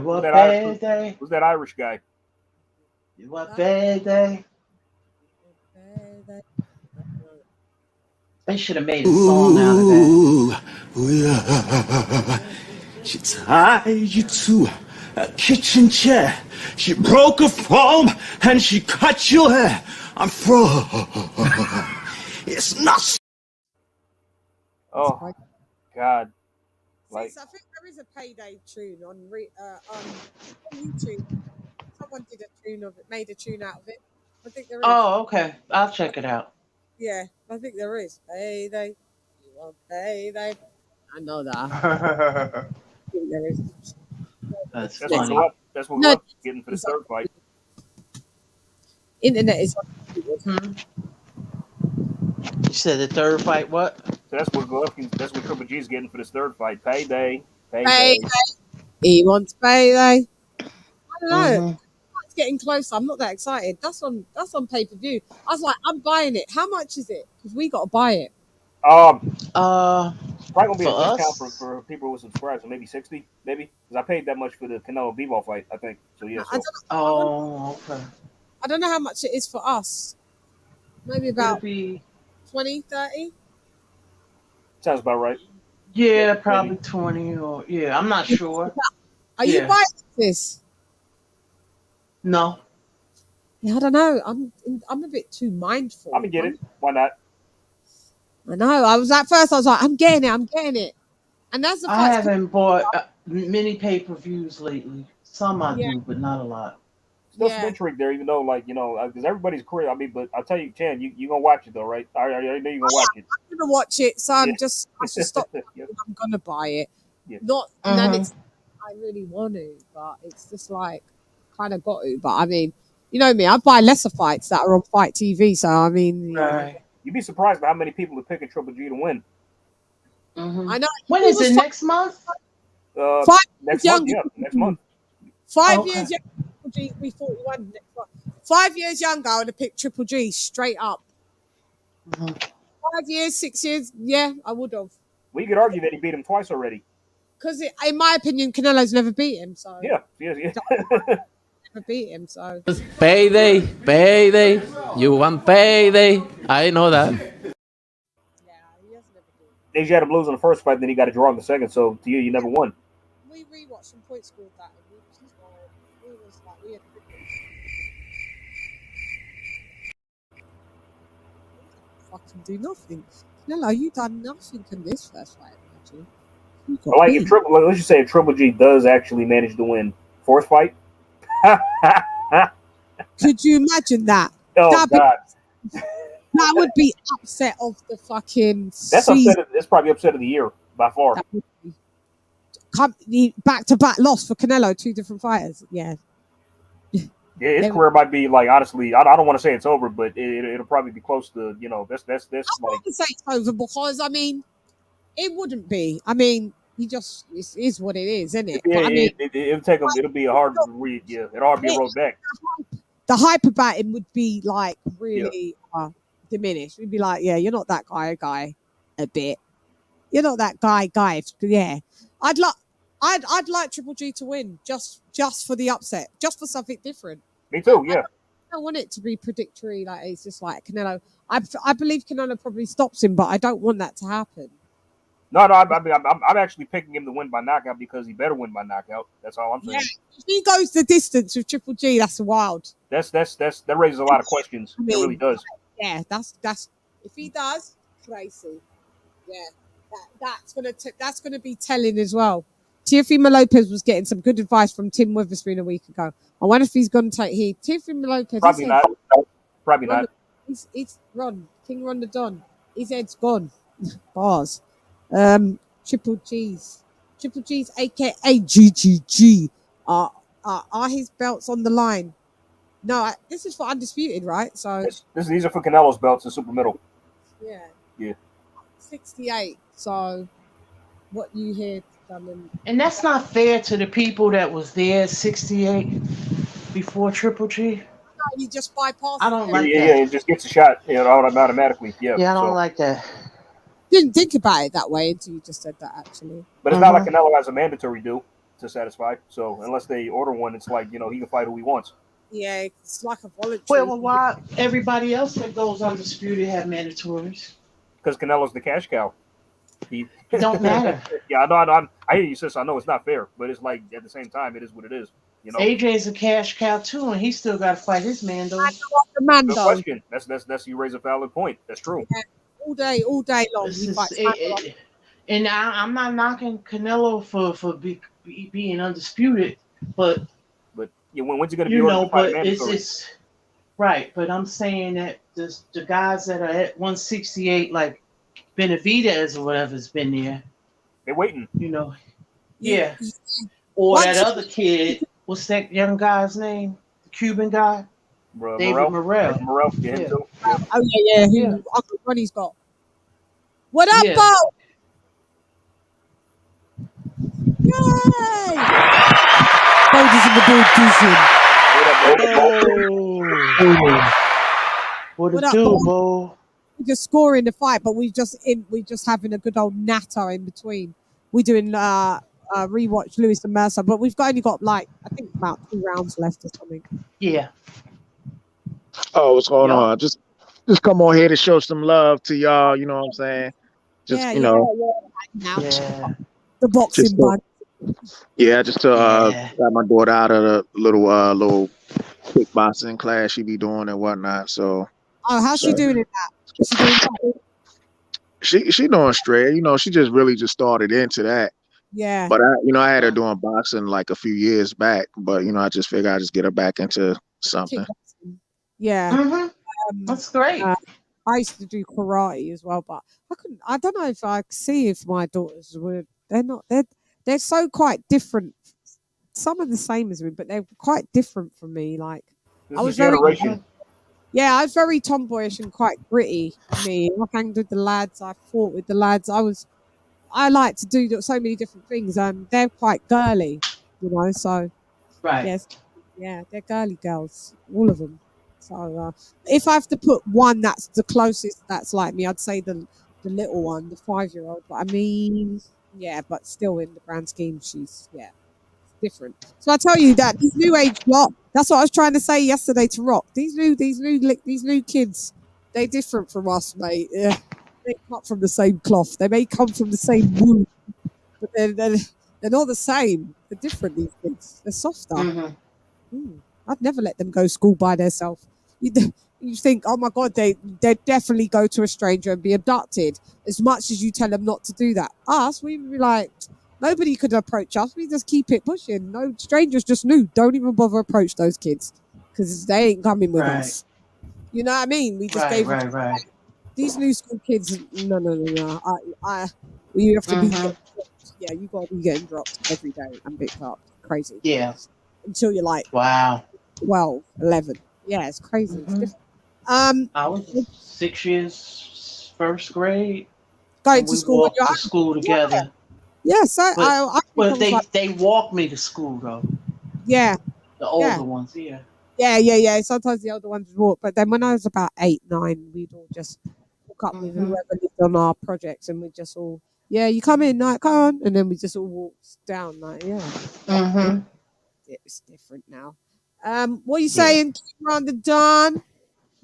What payday? Who's that Irish guy? You want payday? They should have made a song out of that. She tied you to a kitchen chair. She broke a foam and she cut your hair. I'm It's not. Oh, God. Like, I think there is a payday tune on YouTube. Someone did a tune of it, made a tune out of it. I think there is. Oh, okay. I'll check it out. Yeah, I think there is. Payday. You want payday? I know that. I think there is. That's funny. That's what we're getting for the third fight. Internet is. You said the third fight, what? So that's what Triple G's getting for this third fight. Payday. He wants payday. I don't know. It's getting closer. I'm not that excited. That's on pay-per-view. I was like, I'm buying it. How much is it? Because we got to buy it. Probably gonna be a discount for people who subscribe, so maybe 60, maybe. Because I paid that much for the Canelo Bivol fight, I think. So yeah. Okay. I don't know how much it is for us. Maybe about 20, 30? Sounds about right. Yeah, probably 20 or I'm not sure. Are you buying this? No. Yeah, I don't know. I'm a bit too mindful. I'm gonna get it. Why not? I know. I was like, I'm getting it. And that's the I haven't bought many pay-per-views lately. Some I do, but not a lot. Still some intrigue there, even though, because everybody's career. I mean, but I'll tell you, Chan, you gonna watch it though, right? I know you're gonna watch it. I'm gonna watch it, so I should stop. I'm gonna buy it. Yeah. Not, I really want to, but it's just like kind of got to. But I mean, you know me, I buy lesser fights that are on Fight TV. So I mean, you'd be surprised by how many people are picking Triple G to win. I know. When is it? Next month? Next month. Yeah, next month. 5 years younger. Triple G, we 41 next month. 5 years younger, I would have picked Triple G straight up. 5 years, 6 years, yeah, I would have. We could argue that he beat him twice already. Because in my opinion, Canelo's never beat him. So yeah. Never beat him. So payday. You want payday? I know that. Yeah, he has never beat him. They had him lose in the first fight, then he got a draw in the second. So to you never won. We rewatched some point scored that. We had fucking do nothing. Canelo, you done nothing in this first fight. Let's just say if Triple G does actually manage to win fourth fight. Could you imagine that? Oh God. That would be upset of the fucking That's probably upset of the year by far. Back-to-back loss for Canelo, 2 different fighters. Yeah. Yeah, his career might be honestly, I don't want to say it's over, but it'll probably be close to, that's I want to say it's over because I mean it wouldn't be. I mean, it is what it is, isn't it? Yeah, but, I mean, it'll be a hard read. Yeah, it'll hard be a road back. The hype about him would be like really diminished. We'd be like, yeah, you're not that guy a bit. You're not that guy. Yeah, I'd like Triple G to win just for the upset, just for something different. Me too. Yeah. I don't want it to be predictory. Like it's just like Canelo. I believe Canelo probably stops him, but I don't want that to happen. No, I'm actually picking him to win by knockout because he better win by knockout. That's all I'm saying. Yeah. If he goes the distance with Triple G, that's wild. That raises a lot of questions. It really does. Yeah, that's if he does, crazy. Yeah, that's gonna be telling as well. Teofimo Lopez was getting some good advice from Tim Witherspoon a week ago. I wonder if he's going to take heed. Teofimo Lopez, probably not. Probably not. He's King Ron the Don. His head's gone. Bars. Triple G's, aka GGG. Are his belts on the line? No, this is for undisputed, right? So these are for Canelo's belts in super middle. Yeah. 68. So what you hear, and that's not fair to the people that was there 68 before Triple G. No, you just bypass. I don't like that. Yeah, it just gets a shot, automatically. Yeah, I don't like that. Didn't think about it that way until you just said that, actually. But it's not like Canelo has a mandatory due to satisfy. So unless they order one, it's like he can fight who he wants. Yeah, it's like a voluntary. Well, why everybody else that goes undisputed have mandatories? Because Canelo's the cash cow. It don't matter. Yeah, I know. I hear you, sis. I know it's not fair, but it's like at the same time, it is what it is. AJ's a cash cow too, and he still got to fight his Mando. Good question. That's you raise a valid point. That's true. Yeah. All day long. And I'm not knocking Canelo for being undisputed, but when's he going to be? But it's right. But I'm saying that the guys that are at 168, like Benavidez or whatever, has been there. They're waiting. Yeah. Or that other kid. What's that young guy's name? The Cuban guy. David Morrell. Yeah. Too. Oh yeah. Uncle Ronnie's got. What up, Bo? Yay! Bo's in the building. What it do, Bo? We're just scoring the fight, but we just having a good old natter in between. We're doing rewatch Lewis and Mercer, but we've only got I think about 2 rounds left or something. Yeah. Oh, what's going on? Just come on here to show some love to y'all. You know what I'm saying? Just the boxing bud. Yeah, just to got my daughter out of the little kickboxing class she be doing and whatnot. So. Oh, how's she doing in that? She doing straight. She just started into that. Yeah. But I had her doing boxing like a few years back. But I just figured I'd just get her back into something. Yeah. Mm-hmm. That's great. I used to do karate as well, but I don't know if I could see if my daughters would. They're so quite different. Some are the same as me, but they're quite different from me. Like this I was generation. I was very tomboyish and quite gritty. Me, I hanged with the lads. I fought with the lads. I like to do so many different things. They're quite girly, So right. Yes, yeah, they're girly girls, all of them. So if I have to put one that's the closest that's like me, I'd say the little one, the 5-year-old. But I mean, but still in the grand scheme, she's different. So I tell you that these new age lot. That's what I was trying to say yesterday to Rock. These new kids, they're different from us, mate. Yeah, they cut from the same cloth. They may come from the same wool, but they're not the same. They're different. These kids, they're softer. Mm-hmm. I'd never let them go to school by themselves. You think, oh my God, they definitely go to a stranger and be abducted. As much as you tell them not to do that, us, we'd be like, nobody could approach us. We just keep it pushing. No strangers, just new. Don't even bother approach those kids because they ain't coming with us. You know what I mean? We just gave right. These new school kids. No. You have to be. Yeah, you got to be getting dropped every day and picked up. Crazy. Yeah. Until you're like 12, 11. Yeah, it's crazy. Mm-hmm. It's different. I was 6 years, first grade. Going to school. We walked to school together. Yes, but they walked me to school though. Yeah. The older ones, yeah. Yeah. Sometimes the older ones would walk, but then when I was about 8, 9, we'd all just walk up with whoever lived on our projects, and we'd just all, Yeah, you come in, like, come on, and then we just all walked down, like, yeah. Mm-hmm. It's different now. What are you saying? Around the dawn.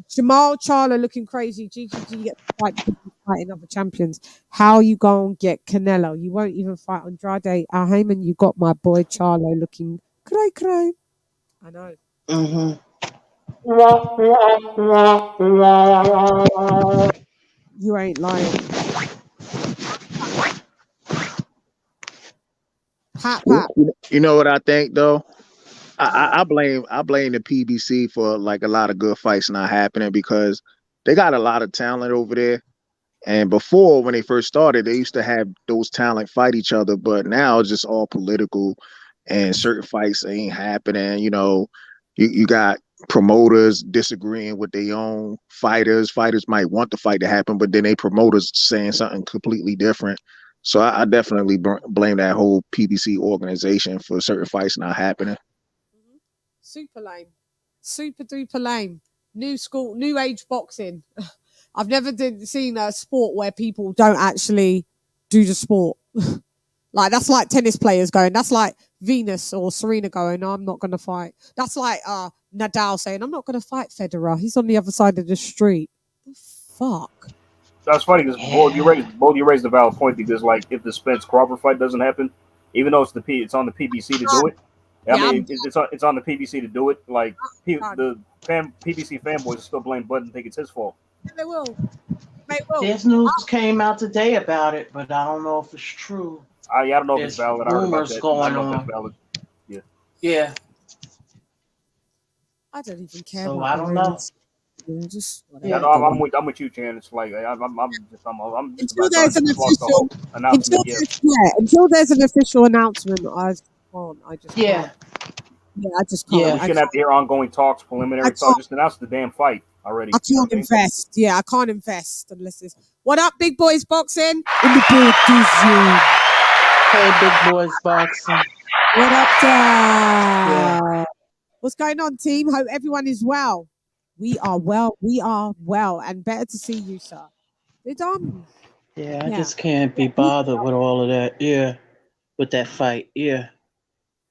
Jamal Charlo looking crazy. GGG gets fighting other champions. How you gonna get Canelo? You won't even fight Andrade. Heyman, you got my boy Charlo looking cray. I know. Mm-hmm. You ain't lying. Pat. You know what I think though? I blame the PBC for like a lot of good fights not happening because they got a lot of talent over there. And before, when they first started, they used to have those talent fight each other, but now it's just all political and certain fights ain't happening. You know, you got promoters disagreeing with their own fighters. Fighters might want the fight to happen, but then they promoters saying something completely different. So I definitely blame that whole PBC organization for certain fights not happening. Super lame. Super duper lame. New school, new age boxing. I've never seen a sport where people don't actually do the sport. Like, that's like tennis players going, that's like Venus or Serena going, no, I'm not going to fight. That's like Nadal saying, I'm not going to fight Federer. He's on the other side of the street. Fuck. That's funny because both you raised a valid point because, like, if the Spence Crawford fight doesn't happen, even though it's on the PBC to do it, it's on the PBC to do it. Like, the PBC fanboys still blame Bud and think it's his fault. Yeah, they will. There's news came out today about it, but I don't know if it's true. I don't know if it's valid. I heard about that. Going I don't know on. if it's valid. Yeah. I don't even care. So I don't know. Just I'm with you, Chan. It's like I'm just until there's an official announcement. Until there's an official announcement, I just can't. Yeah, I just can't. We shouldn't have to hear ongoing talks, preliminary talks. Just announce the damn fight already. I can't invest. Yeah, I can't invest unless it's what up, Big Boys Boxing in the big Zoom. Hey, Big Boys Boxing. What up, Dad? Yeah. What's going on, team? Hope everyone is well. We are well, and better to see you, sir. They're done. Yeah, I just can't be bothered with all of that. Yeah, with that fight. Yeah.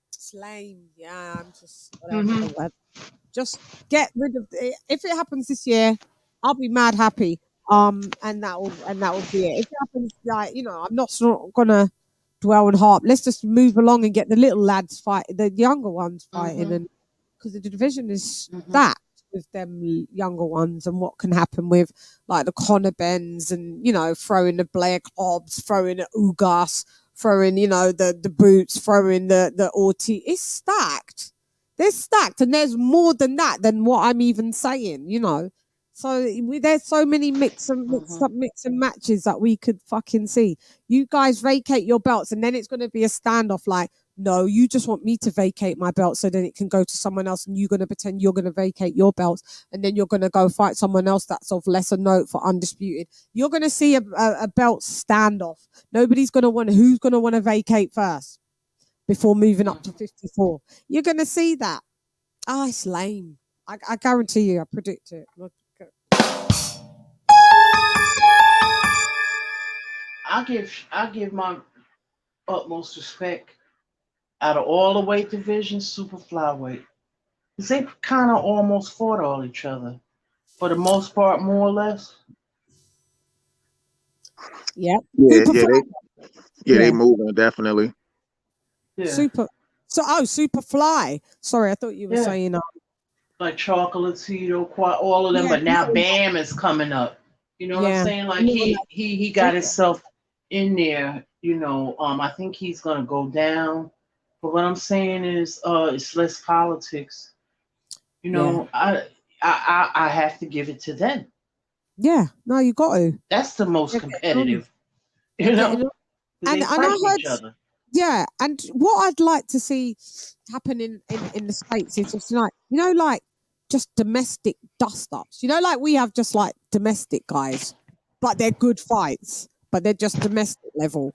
It's lame. Yeah, I'm just whatever. Just get rid of it. If it happens this year, I'll be mad happy. And that will be it. If it happens, like, I'm not gonna dwell and harp. Let's just move along and get the little lads fighting, the younger ones fighting, and because the division is that with them younger ones, and what can happen with like the Conor Benns and throwing the Blair Cobbs, throwing the Ugas, throwing the Boots, throwing the Ortiz. It's stacked. They're stacked, and there's more than that than what I'm even saying. So there's so many mix and matches that we could fucking see. You guys vacate your belts, and then it's going to be a standoff. Like, no, you just want me to vacate my belt so then it can go to someone else, and you're going to pretend you're going to vacate your belts, and then you're going to go fight someone else that's of lesser note for undisputed. You're going to see a belt standoff. Nobody's going to want. Who's going to want to vacate first before moving up to 54? You're going to see that. It's lame. I guarantee you. I predict it. I give my utmost respect out of all the weight divisions, super flyweight, because they kind of almost fought all each other for the most part, more or less. Yep. They moving definitely. Yeah. Super fly. Sorry, I thought you were saying like Chocolatito, all of them, but now Bam is coming up. You know what I'm saying? Like he got himself in there. I think he's gonna go down. But what I'm saying is, it's less politics. I have to give it to them. Yeah, no, you got to. That's the most competitive. And I heard, each other. Yeah, and what I'd like to see happen in the States is just like just domestic dust-ups. Like we have just like domestic guys, but they're good fights, but they're just domestic level.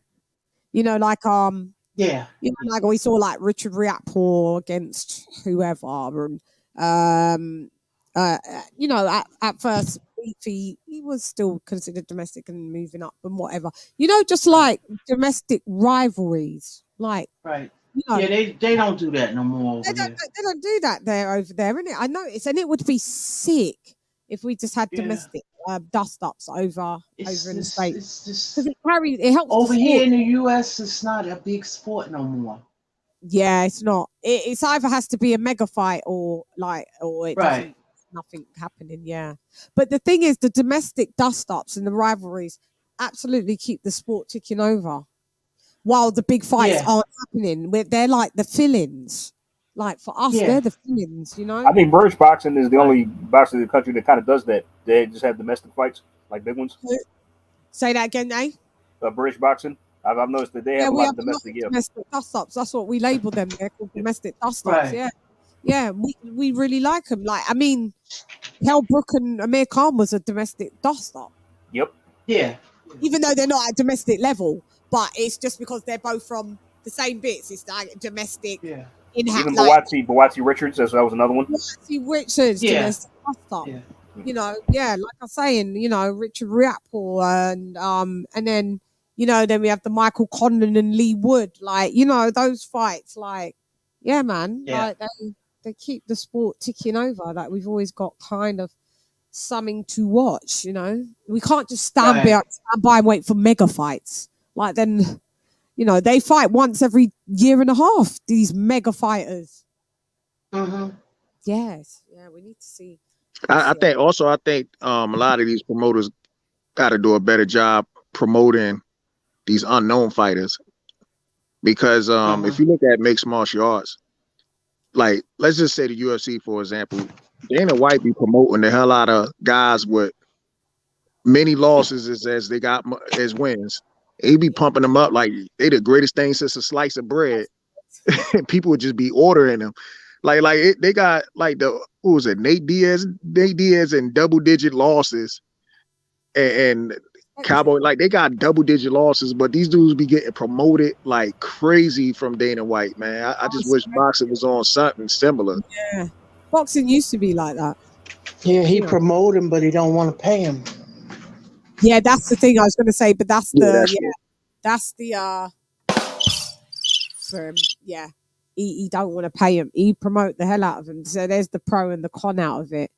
Like like we saw like Richard Riakporhe against whoever, and at first he was still considered domestic and moving up and whatever. You know, just like domestic rivalries, like right. You know, yeah, they don't do that no more over they here. They don't do that there over there, innit? I noticed, and it would be sick if we just had domestic dust ups over in the States. It's just because it helps over here in the US. It's not a big sport no more. Yeah, it's not. It's either has to be a mega fight or it doesn't. Nothing happening. Yeah, but the thing is, the domestic dust ups and the rivalries absolutely keep the sport ticking over, while the big fights aren't happening. They're like the fill-ins. Like for us, they're the fill-ins. You know. I think British boxing is the only boxing in the country that kind of does that. They just have domestic fights, like big ones. Say that again, eh? British boxing. I've noticed that they have a lot of domestic dust ups. That's what we label them. They're called domestic dust ups. Yeah, yeah. We really like them. Like, I mean, Kell Brook and Amir Khan was a domestic dust up. Yep. Yeah. Even though they're not at domestic level, but it's just because they're both from the same bits. It's like domestic. Yeah. Even Bawatsi Richards, that was another one. Bawatsi Richards, domestic dust up. Yeah. You know, like I'm saying, you know, Richard Riapple and then. You know, then we have the Michael Condon and Lee Wood, like, you know, those fights, like, yeah, man, like they keep the sport ticking over. Like, we've always got kind of something to watch. You know, we can't just stand by and wait for mega fights. Like, then, you know, they fight once every year and a half. These mega fighters. Yes, yeah, we need to see. I think a lot of these promoters got to do a better job promoting these unknown fighters, because if you look at mixed martial arts, like let's just say the UFC for example, Dana White be promoting the hell out of guys with many losses as they got as wins. He be pumping them up like they the greatest thing since a slice of bread. People would just be ordering them, they got like who was it, Nate Diaz in double-digit losses, and Cowboy, like they got double-digit losses, but these dudes be getting promoted like crazy from Dana White, man. I just wish boxing was on something similar. Yeah, boxing used to be like that. Yeah, he promote him, but he don't want to pay him. Yeah, that's the thing I was going to say, but that's the for him. Yeah, he don't want to pay him. He promote the hell out of him. So there's the pro and the con out of it.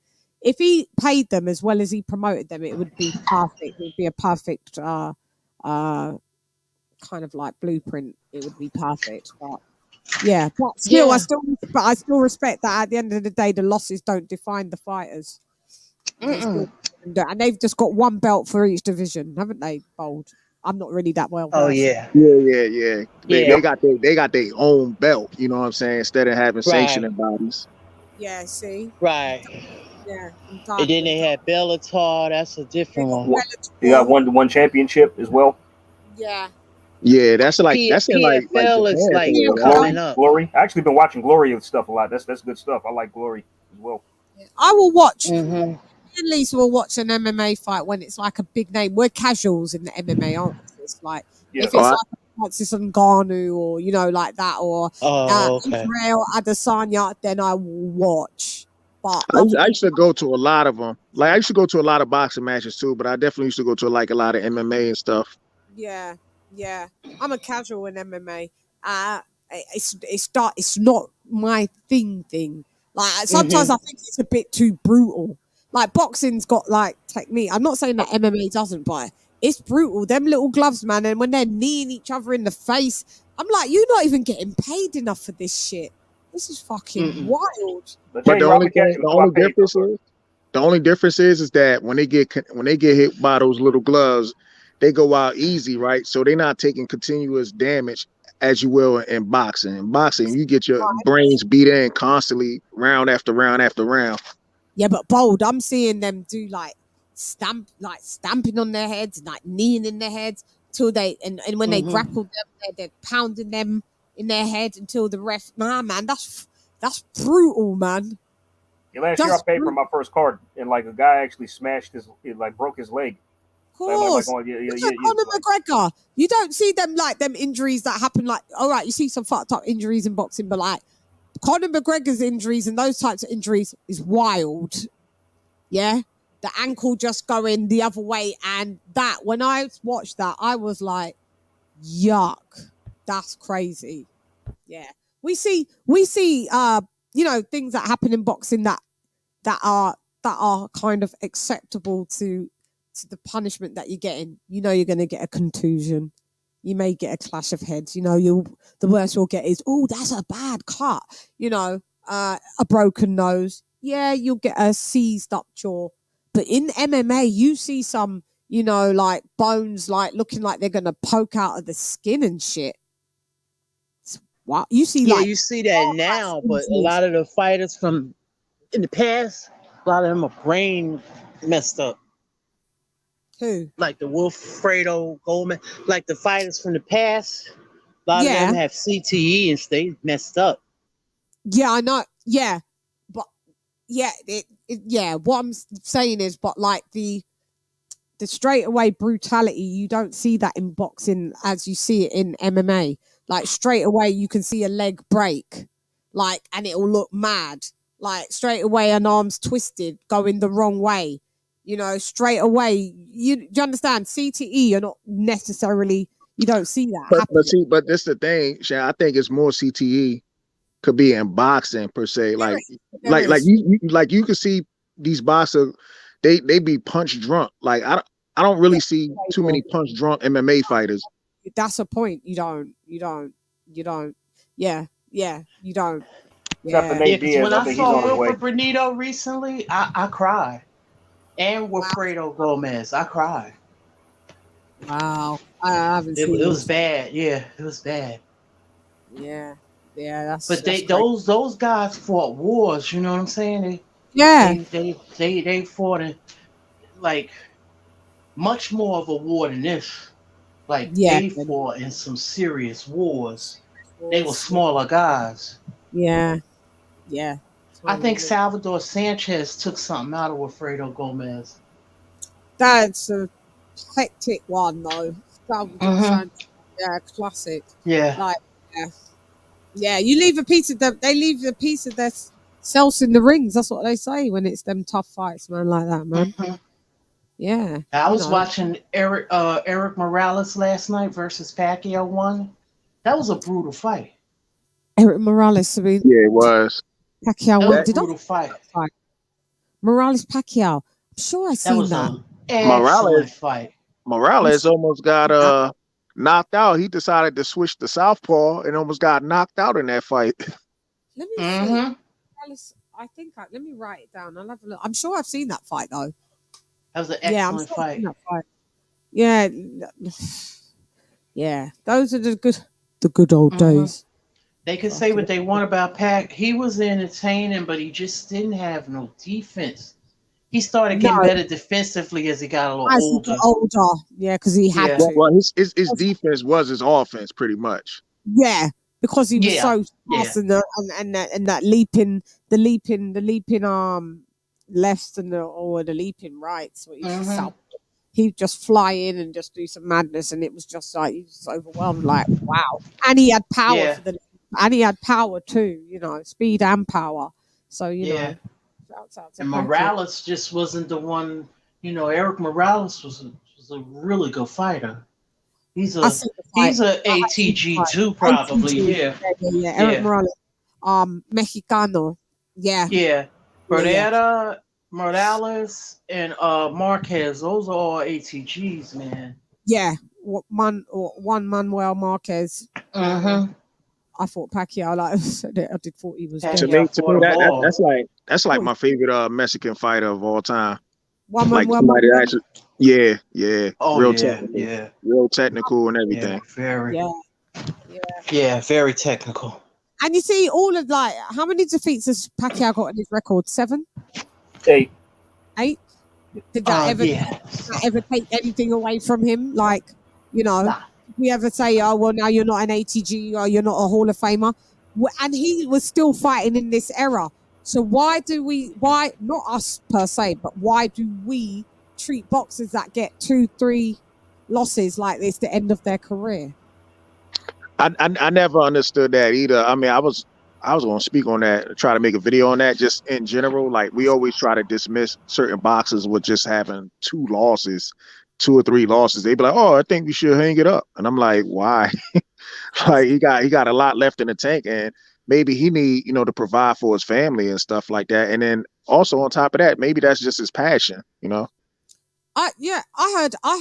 If he paid them as well as he promoted them, it would be perfect. It would be a perfect kind of like blueprint. It would be perfect. But yeah, but still, I still respect that at the end of the day, the losses don't define the fighters. And they've just got one belt for each division, haven't they, Bold? I'm not really that well. Oh yeah. They got their own belt. You know what I'm saying? Instead of having sanctioning bodies. Yeah. See. Right. Yeah. And then they had Bellator. That's a different one. You got one championship as well. Yeah. Yeah, that's like PFL is like coming up. Glory. I actually been watching Glory and stuff a lot. That's good stuff. I like Glory as well. I will watch. At least we'll watch an MMA fight when it's like a big name. We're casuals in the MMA, aren't we? It's like if it's like Francis Ngannou or you know like that or Israel Adesanya, then I will watch. But I used to go to a lot of them. Like I used to go to a lot of boxing matches too, but I definitely used to go to like a lot of MMA and stuff. Yeah. I'm a casual in MMA. It's not my thing. Like sometimes I think it's a bit too brutal. Like boxing's got like technique. I'm not saying that MMA doesn't, but it's brutal. Them little gloves, man, and when they're kneeing each other in the face, I'm like, you're not even getting paid enough for this shit. This is fucking wild. But the only difference is that when they get hit by those little gloves, they go out easy, right? So they're not taking continuous damage as you will in boxing. In boxing, you get your brains beat in constantly, round after round after round. Yeah, but Bold, I'm seeing them do like stamping on their heads, like kneeing in their heads till they and when they grapple them, they're pounding them in their head until the ref. Nah, man, that's brutal, man. Yeah, last year I paid for my first card, and like a guy actually broke his leg. Of course, Conor McGregor. You don't see them injuries that happen. Like, all right, you see some fucked up injuries in boxing, but like Conor McGregor's injuries and those types of injuries is wild. Yeah, the ankle just going the other way. And that, when I watched that, I was like, yuck, that's crazy. Yeah. We see, you know, things that happen in boxing that are kind of acceptable to the punishment that you're getting. You know, you're going to get a contusion. You may get a clash of heads. You know, the worst you'll get is, oh, that's a bad cut. You know, a broken nose. Yeah, you'll get a seized up jaw. But in MMA, you see some, you know, like bones, like looking like they're going to poke out of the skin and shit. Wow, you see, yeah, like, you see that now, but a lot of the fighters from in the past, a lot of them are brain messed up. Who? Like the Wilfredo Goldman, like the fighters from the past, a lot of them have CTE and stay messed up. Yeah, I know. Yeah, but yeah, yeah. What I'm saying is, but like the straightaway brutality, you don't see that in boxing as you see it in MMA. Like straight away, you can see a leg break, like, and it'll look mad. Like straight away, an arm's twisted, going the wrong way. You know, straight away. Do you understand? CTE, you're not necessarily. You don't see that. But that's the thing, Shan. I think it's more CTE could be in boxing per se. Like you can see these boxers, they be punch drunk. Like I don't really see too many punch drunk MMA fighters. That's a point. You don't. Yeah, you don't. Yeah. Yeah, because when I saw Wilfred Benito recently, I cried. And Wilfredo Gomez, I cried. Wow. I haven't seen it. Was bad. Yeah, it was bad. Yeah, that's. But that's those guys fought wars. You know what I'm saying? They fought in, like, much more of a war than this. Like, they fought in some serious wars. They were smaller guys. Yeah. I think Salvador Sanchez took something out of Wilfredo Gomez. That's a hectic one, though. Salvador Sanchez, yeah, classic. Yeah. Like, yeah. You leave a piece of them. They leave a piece of their selves in the rings. That's what they say when it's them tough fights, man, like that, man. Yeah. I was watching Eric Morales last night versus Pacquiao 1. That was a brutal fight. Eric Morales, I mean, yeah, it was. Pacquiao. That was a brutal fight. Morales Pacquiao. I'm sure I seen that. Excellent fight. Morales almost got knocked out. He decided to switch to southpaw and almost got knocked out in that fight. Let me see. Morales, I think let me write it down. I'll have a look. I'm sure I've seen that fight though. That was an excellent fight. Yeah. Yeah. Those are the good old days. They could say what they want about Pac. He was entertaining, but he just didn't have no defense. He started getting better defensively as he got a little older. Yeah, because he had to. Well, his defense was his offense, pretty much. Yeah, because he was so fast and that leaping left and the leaping right. So he'd just fly in and just do some madness, and it was just like he was overwhelmed. Like, wow! And he had power and he had power too. You know, speed and power. So you know. And Morales just wasn't the one. You know, Eric Morales was a really good fighter. He's a ATG too, probably. ATG. Yeah. Eric Morales, Mexicano. Yeah. Yeah. Beretta, Morales, and Marquez. Those are all ATGs, man. Yeah. One Manuel Marquez. I thought Pacquiao, like I said, I did thought he was dead. To me, that's like my favorite Mexican fighter of all time. Like somebody actually, real technical and everything. Very technical. And you see, all of like, how many defeats has Pacquiao got in his record? 7? 8. 8? Did that ever take anything away from him? Like, you know. We ever say, oh, well, now you're not an ATG or you're not a Hall of Famer. And he was still fighting in this era. So why, not us per se, but why do we treat boxers that get 2-3 losses like this the end of their career? I never understood that either. I mean, I was I was going to speak on that, try to make a video on that. Just in general, like we always try to dismiss certain boxers with just having 2 or 3 losses. They be like, "Oh, I think we should hang it up," and I'm like, "Why?" Like he got a lot left in the tank, and maybe he need to provide for his family and stuff like that. And then also on top of that, maybe that's just his passion. I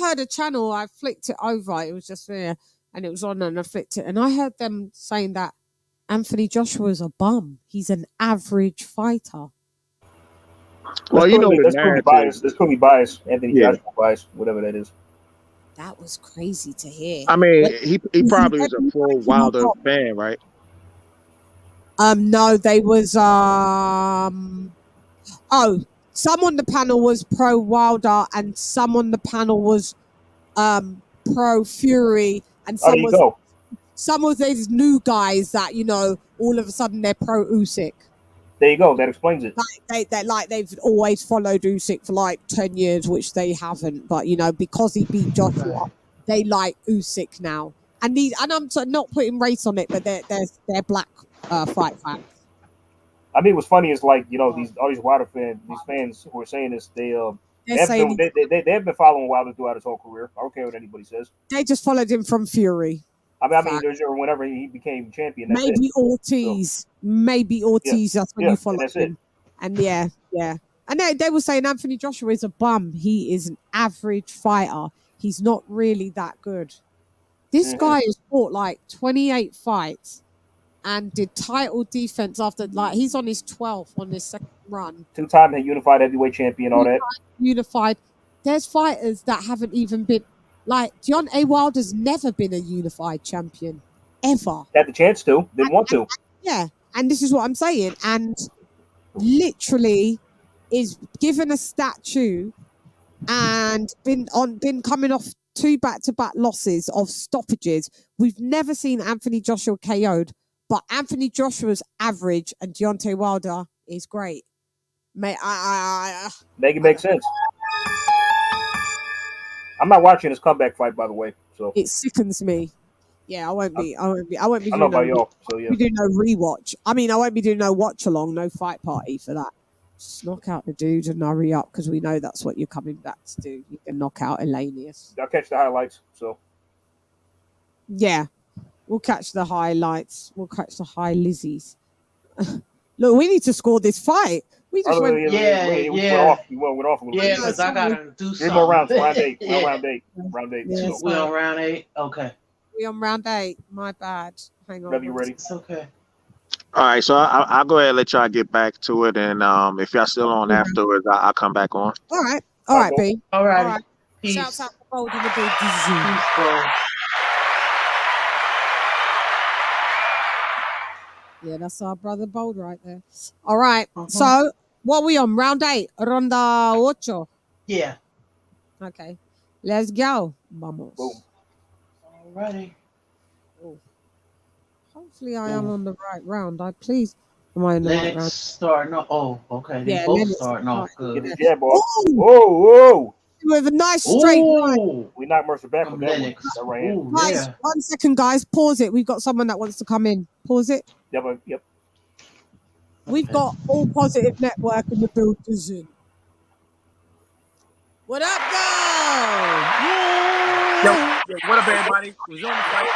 heard a channel. I flicked it over. It was just there, and it was on, and I flicked it, and I heard them saying that Anthony Joshua is a bum. He's an average fighter. Well, that's probably bias. That's probably bias. Anthony Joshua bias, whatever that is. That was crazy to hear. I mean, he probably is a pro Wilder fan, right? No, they was some on the panel was pro Wilder, and some on the panel was pro Fury, and some of these new guys that all of a sudden they're pro Usyk. There you go. That explains it. They've always followed Usyk for like 10 years, which they haven't. But because he beat Joshua, they like Usyk now. And I'm not putting race on it, but they're black fight fans. I mean, what's funny is like all these Wilder fans, these fans who are saying this, they have been following Wilder throughout his whole career. I don't care what anybody says. They just followed him from Fury. I mean, whenever he became champion. Maybe Ortiz. That's when you followed him. And yeah. And they were saying Anthony Joshua is a bum. He is an average fighter. He's not really that good. This guy has fought like 28 fights and did title defense after, like, he's on his 12th on his second run. 2-time unified heavyweight champion, all that. Unified. There's fighters that haven't even been. Like, Deontay Wilder's never been a unified champion, ever. Had the chance to, didn't want to. Yeah, and this is what I'm saying. And literally is given a statue and been coming off 2 back-to-back losses of stoppages. We've never seen Anthony Joshua KO'd, but Anthony Joshua's average and Deontay Wilder is great. Make it make sense. I'm not watching this comeback fight, by the way. So it sickens me. Yeah, I won't be. I won't be. I don't know about y'all. So yeah, we do no rewatch. I mean, I won't be doing no watch along, no fight party for that. Just knock out the dude and hurry up, because we know that's what you're coming back to do. You can knock out Elanius. I'll catch the highlights. So yeah, we'll catch the highlights. We'll catch the high Lizzies. Look, we need to score this fight. We just went. We went off. Yeah, because I gotta do something. 3 more rounds. Round 8. Round 8. Yeah, so. We on round 8. Okay. We on round 8. My bad. Hang on. Whenever you're ready. It's okay. All right, so I'll go ahead and let y'all get back to it, and if y'all still on afterwards, I'll come back on. All right, B. All right. Peace. Shouts out to Bold in the big Peace, bro. Yeah, that's our brother Bold right there. All right. So what are we on? Round 8. Ronda 8. Yeah. Okay. Let's go. Vamos. Boom. All righty. Hopefully I am on the right round. Please. Am I in the right round? Starting off. Oh, okay. They both starting off good. Get the jab off. Whoa. With a nice straight line. We knocked Mercer back with that right hand. Guys, 1 second, guys. Pause it. We've got someone that wants to come in. Pause it. Yep. We've got All Positive Network in the building. What up, guys? Yo, what up, everybody? Resume the fight.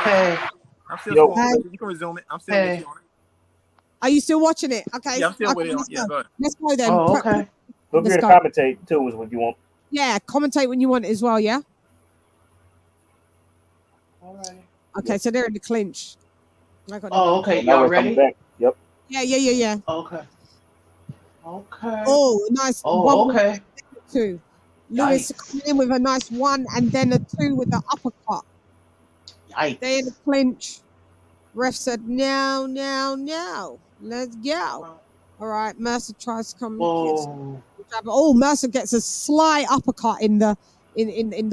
Hey. I'm still you can resume it. I'm still with you on it. Are you still watching it? Okay. Yeah, I'm still with it. Yeah, go ahead. Let's go then. Oh, okay. Feel free to commentate too, is what you want. Yeah, commentate when you want as well, yeah? All right. Okay, so they're in the clinch. Oh, okay. Y'all ready? Yep. Yeah. Okay. Oh, nice. Oh, okay. 2. Lewis coming in with a nice 1 and then a 2 with the uppercut. Yikes. They in the clinch. Ref said, no. Let's go. All right, Mercer tries to come. Oh, Mercer gets a sly uppercut in the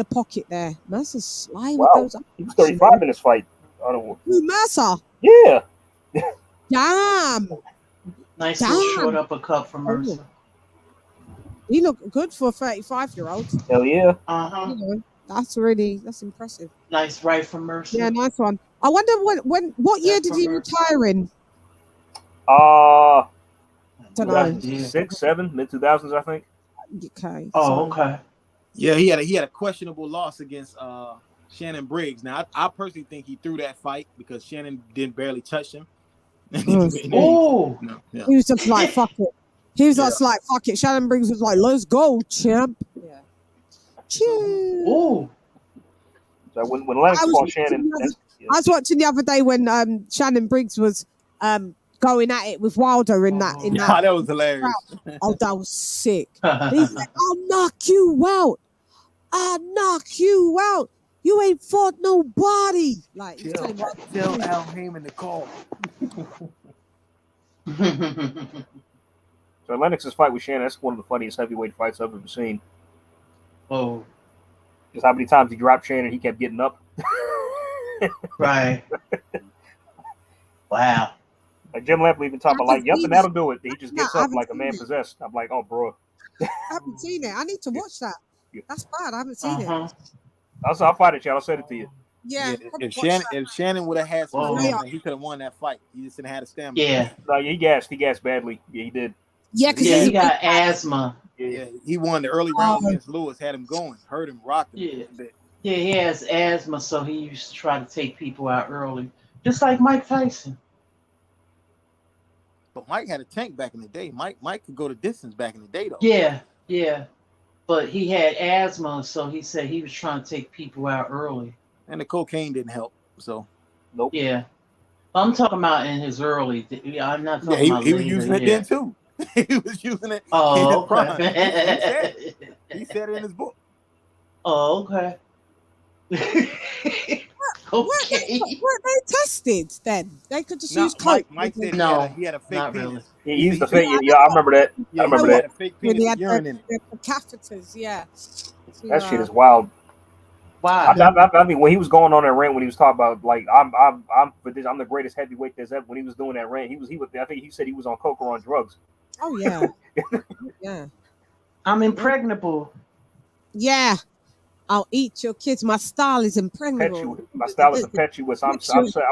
pocket there. Mercer's sly with those uppercuts. He was 35 in this fight. I don't know. Ooh, Mercer. Yeah. Damn. Nice little short uppercut from Mercer. He looked good for a 35-year-old. Hell yeah. That's impressive. Nice right from Mercer. Yeah, nice one. I wonder what year did he retire in? Don't know. 6, 7, mid 2000s, I think. Okay. Oh, okay. Yeah, he had a questionable loss against Shannon Briggs. Now, I personally think he threw that fight because Shannon didn't barely touch him. Oh, yeah. He was just like, fuck it. He was just like, fuck it. Shannon Briggs was like, let's go, champ. Yeah. Cheers. Oh. So when Lennox fought Shannon, I was watching the other day when Shannon Briggs was going at it with Wilder in that. That was hilarious. Oh, that was sick. He's like, I'll knock you out. I'll knock you out. You ain't fought nobody. Like, tell Al Heyman to call. So Lennox's fight with Shannon, that's one of the funniest heavyweight fights I've ever seen. Oh. Just how many times he dropped Shannon, he kept getting up. Right. Wow. Like Jim Lampley even talking about, like, yep, and that'll do it. He just gets up like a man possessed. I'm like, oh, bro. I haven't seen it. I need to watch that. That's bad. I haven't seen it. I'll find it, y'all. I'll send it to you. Yeah. If Shannon would have had some stamina, he could have won that fight. He just didn't have the stamina. Yeah. No, he gassed Yeah, badly. he did. He got asthma. Yeah, he won the early round against Lewis, had him going, hurt him, rocked him. Yeah, he has asthma, so he used to try to take people out early, just like Mike Tyson. But Mike had a tank back in the day. Mike could go the distance back in the day, though. Yeah. But he had asthma, so he said he was trying to take people out early. And the cocaine didn't help, so. Nope. Yeah. I'm talking about in his early. I'm not talking about he later. was using it then, too. He was using it in his prime. He said it in his book. Oh, okay. Okay. Weren't they tested then? They could just use coke. Mike said he had a fake not penis. really. He used the fake. Yeah, I remember that. I remember that. He had a fake penis with urine in it. The catheters, yeah. That shit is wild. Wow. I mean, when he was going on that rant, when he was talking about like I'm the greatest heavyweight there's ever. When he was doing that rant, he was. I think he said he was on coke or on drugs. Oh yeah. Yeah. I'm impregnable. Yeah. I'll eat your kids. My style is impregnable. My style is impetuous. I'm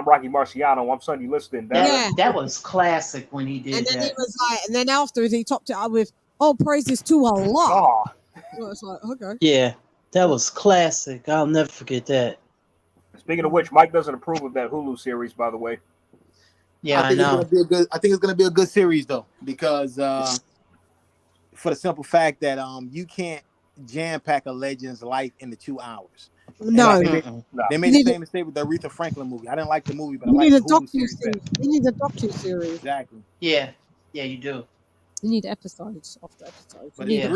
Rocky Marciano. I'm Sonny Liston. That was classic when he did and then that. It was like, and then afterwards he topped it up with all praises to Allah. So it's like, okay. Yeah, that was classic. I'll never forget that. Speaking of which, Mike doesn't approve of that Hulu series, by the way. Yeah, I know. I think it's going to be a good series though, because for the simple fact that you can't jam pack a legend's life into 2 hours. No, they made the same mistake with the Aretha Franklin movie. I didn't like the movie, but I like like the Hulu series better. You need a docu-series. Exactly. Yeah, you do. You need episodes after episodes. But they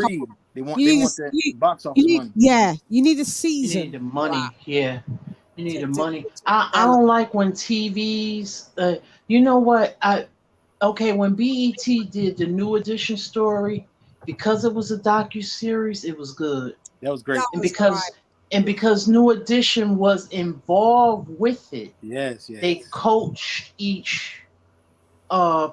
want the box office money. Yeah, you need a season. You need the money. Wow. Yeah, you need the money. I don't like when TVs. You know what? When BET did the New Edition story, because it was a docu-series, it was good. That was great. And because New Edition was involved with it, yes, they coached each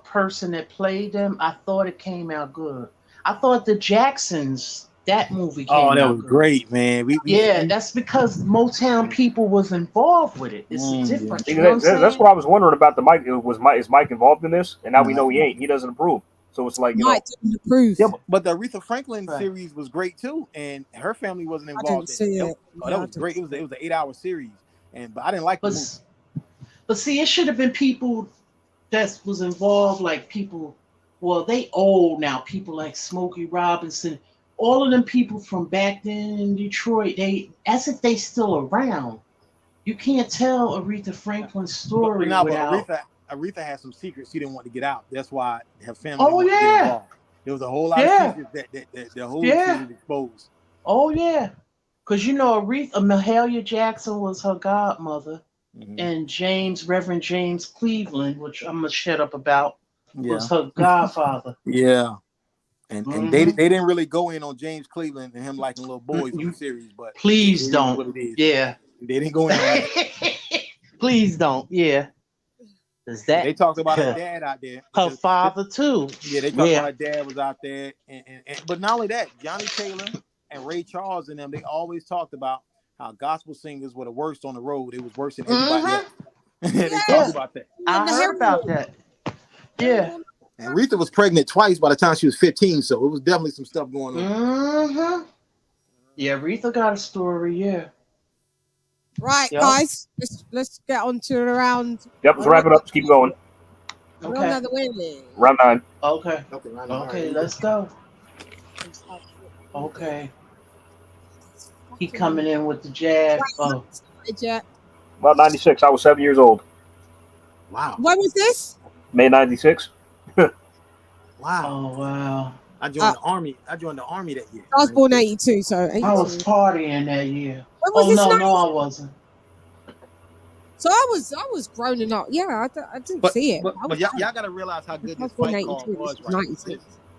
person that played them. I thought it came out good. I thought the Jacksons, that movie came out good. Oh, that was great, man. That's because Motown people was involved with it. It's different. You know that's what I was wondering about the Mike. Is Mike involved in this? And now we know he ain't. He doesn't approve. So it's like, Mike didn't approve. Yeah, but the Aretha Franklin series was great too, and her family wasn't involved. I didn't see it. That was great. It was an 8-hour series, but I didn't like the movie. But see, it should have been people that was involved, like people. Well, they old now. People like Smokey Robinson, all of them people from back then in Detroit. They as if they still around. You can't tell Aretha Franklin's story without. Aretha had some secrets she didn't want to get out. That's why her family. There was a whole lot of secrets that the whole series exposed. Oh yeah, because Aretha, Mahalia Jackson was her godmother, and Reverend James Cleveland, which I'm gonna shut up about, was her godfather. Yeah, and they didn't really go in on James Cleveland and him liking little boys in the series, but please don't. What it is. Yeah, they didn't go in on that. Please don't. Yeah. They talked about her dad out there. Her father too. Yeah, they talked about her dad was out there, and but not only that, Johnny Taylor and Ray Charles and them, they always talked about how gospel singers were the worst on the road. It was worse than everybody else. They talked about that. I heard about that. Yeah. And Aretha was pregnant twice by the time she was 15, so it was definitely some stuff going on. Mm-hmm. Yeah, Aretha got a story, yeah. Right, guys, let's get on to round. Yep, let's wrap it up. Let's keep going. Okay. Round 9. Okay. Okay, let's go. Okay. He coming in with the jab. Oh. About 96. I was 7 years old. Wow. When was this? May 96. Wow. Oh, wow. I joined the army. I joined the army that year. I was born 82, so 82. I was partying that year. When was this no, 90? no, I wasn't. So I was growing up. Yeah, I didn't see it. But y'all gotta realize how good this fight card was. Right?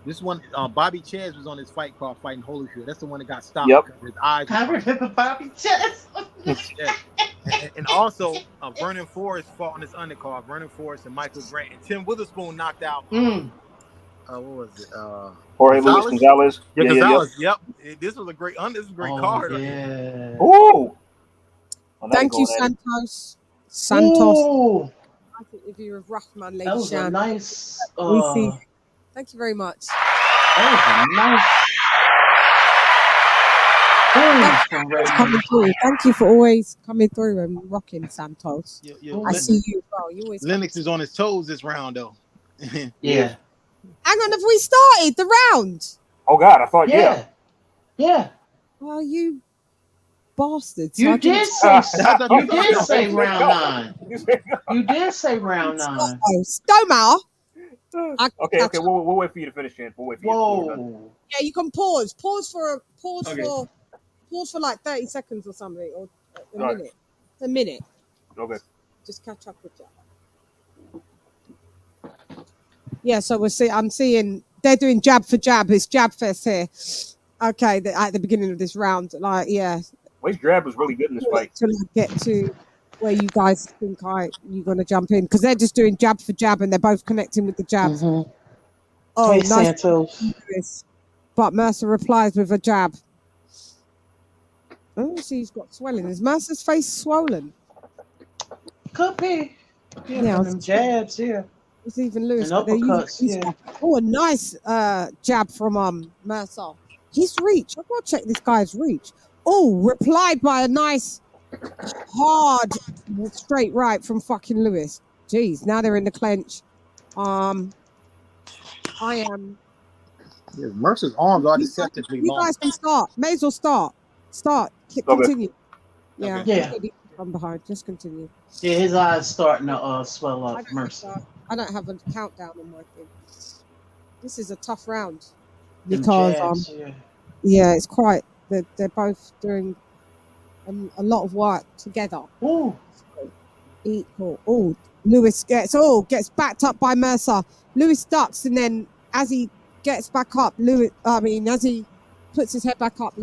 This one, Bobby Chaz was on his fight card fighting Holyfield. That's the one that got stopped. Yep. His eyes. I remember Bobby Chaz. Yeah. And also, Vernon Forrest fought on this undercard. Vernon Forrest and Michael Grant. And Tim Witherspoon knocked out. What was it? Jorge Luis Gonzalez. Yeah, Gonzalez. Yep. This was a great. This is a great card. Yeah. Ooh. Thank you, Santos. Ooh. I think if you're a rough man, That was LadyChann. a nice. Thank you very much. That was a nice. Coming through. Thank you for always coming through and rocking, Santos. I see you. Well, you always. Lennox is on his toes this round, though. Yeah. Hang on, have we started the round? Oh God, I thought Yeah. Well, you bastards. You did say round 9. You did say round 9. Stoma. Okay. We'll wait for you to finish, Chan. We'll wait for you. Whoa. Yeah, you can pause. Pause for like 30 seconds or something, or a minute. A minute. Okay. Just catch up with you. Yeah, so I'm seeing they're doing jab for jab. It's jab fest here. Okay, at the beginning of this round, like Wade's jab was really good in this fight. To get to where you guys think you're gonna jump in, because they're just doing jab for jab and they're both connecting with the jabs. Mm-hmm. Oh, hey, nice. Santos. But Mercer replies with a jab. Oh, he's got swelling. Is Mercer's face swollen? Could be. Yeah, them jabs, yeah. It's even Lewis. And uppercuts, yeah. Oh, a nice jab from Mercer. His reach. I've got to check this guy's reach. Oh, replied by a nice, hard, straight right from fucking Lewis. Jeez, now they're in the clinch. I am. Yeah, Mercer's arms are deceptively long. You guys can start. May as well start. Continue. Yeah. Yeah. From behind. Just continue. Yeah, his eyes starting to swell up. Mercer. I don't have a countdown on my thing. This is a tough round because it's quite. They're both doing a lot of work together. Ooh. Equal. Oh, Lewis gets backed up by Mercer. Lewis ducks, and then as he gets back up, as he puts his head back up,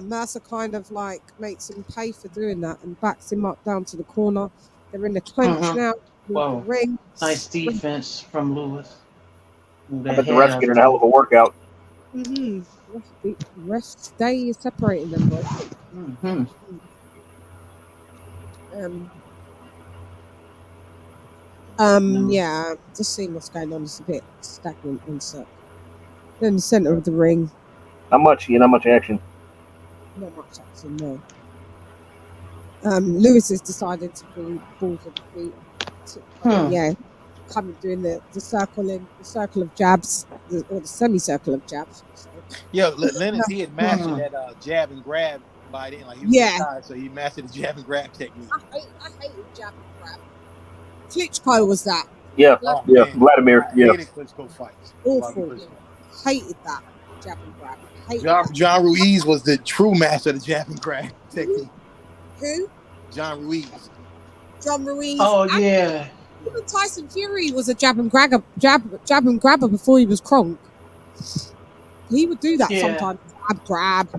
Mercer kind of like makes him pay for doing that and backs him up down to the corner. They're in the clinch now. Wow. Ring. Nice defense from Lewis. I bet the refs getting a hell of a workout. Mm-hmm. Rest stay is separating them, boys. Mm-hmm. Yeah, just seeing what's going on. It's a bit stagnant and stuff. They're in the center of the ring. Not much action. Not much action, no. Lewis has decided to be balls of the feet. Yeah, coming doing the circle of jabs, or the semicircle of jabs. So. Yeah, Lennox, he had mastered that jab and grab by then. Like he was inside, so he mastered the jab and grab technique. I hated jab and grab. Klitschko was that. Yeah, Vladimir. I hated Klitschko fights. Awful. Hated that jab and grab. John Ruiz was the true master of the jab and grab technique. Who? John Ruiz. Oh yeah. Even Tyson Fury was a jab and grabber before he was Kronk. He would do that sometimes.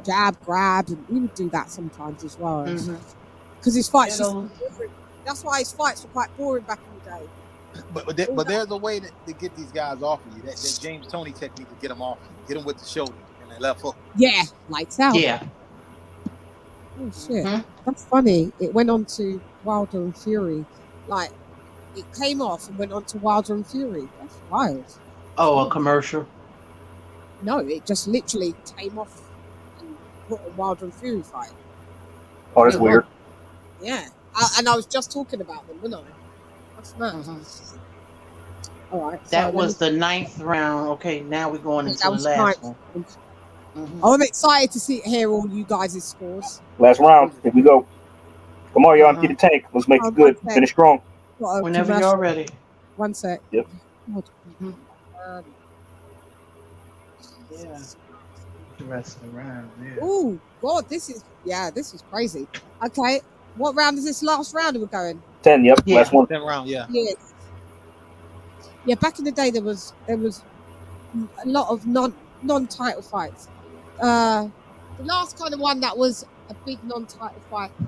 Jab, grab, and he would do that sometimes as well. Because his fights, that's why his fights were quite boring back in the day. But there's a way to get these guys off of you. That James Toney technique to get them off. Get them with the shoulder and the left hook. Yeah, lights out. Yeah. Oh shit, that's funny. It went on to Wilder and Fury, like it came off and went on to Wilder and Fury. That's wild. Oh, a commercial? No, it just literally came off and put a Wilder and Fury fight. Oh, that's weird. Yeah, and I was just talking about them, wasn't I? That's mad. All right. That was the 9th round. Okay, now we're going into the last one. I'm excited to hear all you guys' scores. Last round. Here we go. Come on, y'all. Get the tank. Let's make it good. Finish strong. Whenever you're ready. 1 sec. Yep. Yeah. The rest of the round. Yeah. Oh God, this is crazy. Okay, what round is this last round we're going? 10. Yep. Yeah. Last one. 10 round. Yeah. Yes. Yeah. Back in the day, there was a lot of non-title fights. The last kind of one that was a big non-title fight, I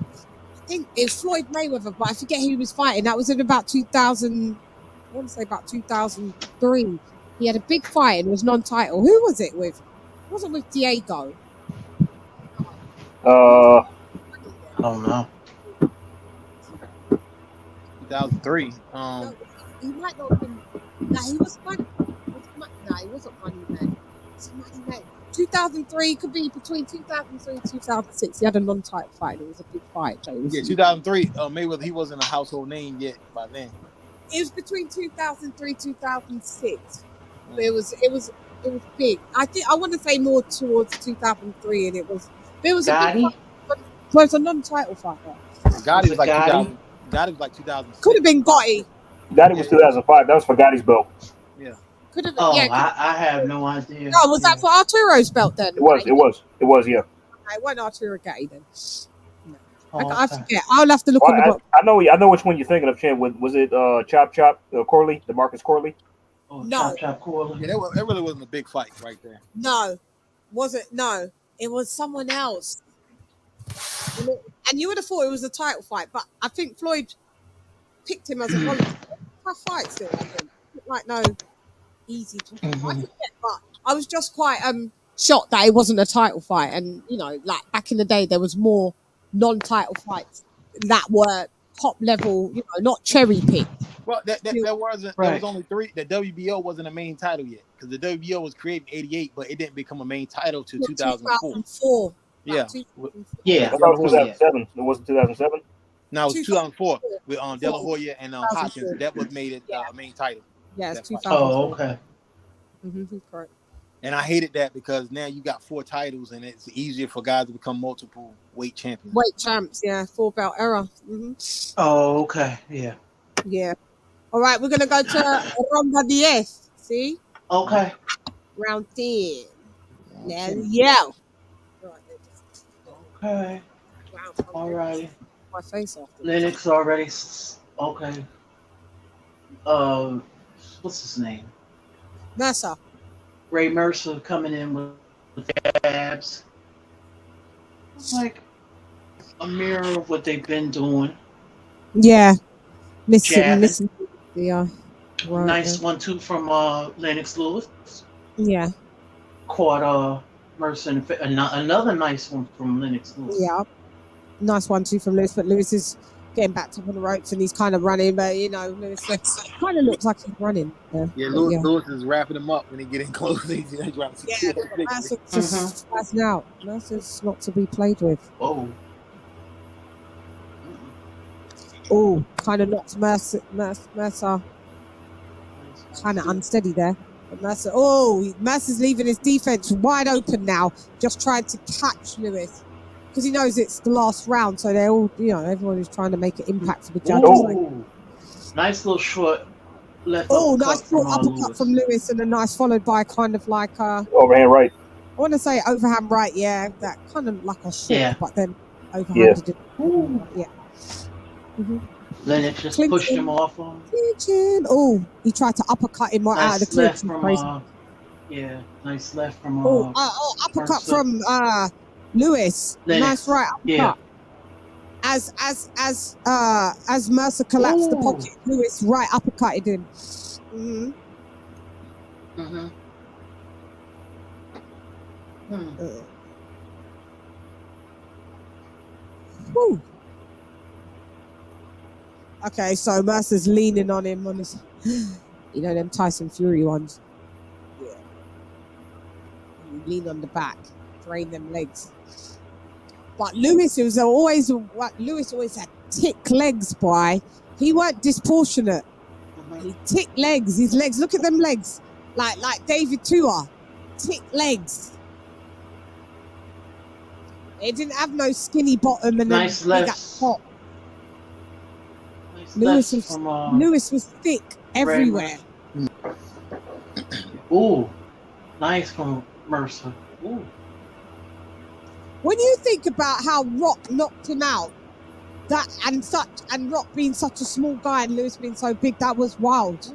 think it was Floyd Mayweather, but I forget who he was fighting. That was in about 2000. I want to say about 2003. He had a big fight and it was non-title. Who was it with? It wasn't with Diego. I don't know. 2003. No, he might not have been. No, he was funny. No, he wasn't Money Man. It's Money Man. 2003 could be between 2003 and 2006. He had a non-title fight. It was a big fight. Yeah, 2003. Mayweather, he wasn't a household name yet by then. It was between 2003 2006. But it was big. I want to say more towards 2003, and it was a big fight. It was a non-title fight. Gotti was like 2000. Gotti was like 2006. Could have been Gotti. Gotti was 2005. That was for Gotti's belt. Yeah. Could have. Oh, yeah, I have no idea. Oh, was that for Arturo's belt then? It was. Yeah. I went Arturo Gotti then. Oh, I forget. I'll have to look on the book. I know which one you're thinking of, Chan. Was it Chop Corley, DeMarcus Corley? Oh, no. Chop Corley. Yeah, that really wasn't a big fight right there. No, was it? No, it was someone else. And you would have thought it was a title fight, but I think Floyd picked him as a tough fight still. I think like no easy to I forget, but I was just quite shocked that it wasn't a title fight. And like back in the day, there was more non-title fights that were top level, not cherry picked. Well, there wasn't. Right. There was only 3. The WBO wasn't a main title yet because the WBO was created in '88, but it didn't become a main title till 2004. Yeah. Yeah. That was 2007. It wasn't 2007. No, it was 2004 with De La Hoya and Hopkins. That was made it a main title. Yeah, it's 2004. Oh, okay. Correct. And I hated that because now you got 4 titles and it's easier for guys to become multiple weight champions. Weight champs, yeah, 4-belt era. Oh, okay, yeah. Yeah. All right, we're gonna go to Ronda 10. See? Okay. Round 10. Now, yeah. Okay. All right. My face off. Lennox already. Okay. What's his name? Mercer. Ray Mercer coming in with abs. It's like a mirror of what they've been doing. Yeah. Listen. Yeah. Right, nice 1-2 from Lennox Lewis. Yeah. Caught Mercer and another nice one from Lennox Lewis. Yeah. Nice 1-2 from Lewis, but Lewis is getting back up on the ropes and he's kind of running, but Lewis kind of looks like he's running. Lewis is wrapping him up when he get in close. He's Mercer's just passing out. Mercer's not to be played with. Oh, kind of knocks Mercer kind of unsteady there. But Mercer's leaving his defense wide open now, just trying to catch Lewis. Because he knows it's the last round, so they're all, everyone is trying to make an impact for the judges. Nice little short left. Nice short uppercut from Lewis, and a nice followed by kind of like overhand right. I want to say overhand right, yeah, that kind of like a shot, but then overhanded it. Yeah. Lennox just pushed him off on. Oh, he tried to uppercut him right out of the clinch. Nice left from. Uppercut from Lewis. Lennox. Nice right uppercut. Yeah. As Mercer collapsed the pocket, Lewis right uppercutted him. Okay, so Mercer's leaning on him on his, you know, them Tyson Fury ones. Yeah. You lean on the back, drain them legs. But Lewis had thick legs, boy. He weren't disproportionate. He thick legs. His legs. Look at them legs. Like David Tua. Thick legs. It didn't have no skinny bottom and nice then big at the top. Lewis was thick everywhere. Ooh, nice from Mercer. Ooh. When you think about how Rock knocked him out, and Rock being such a small guy and Lewis being so big, that was wild.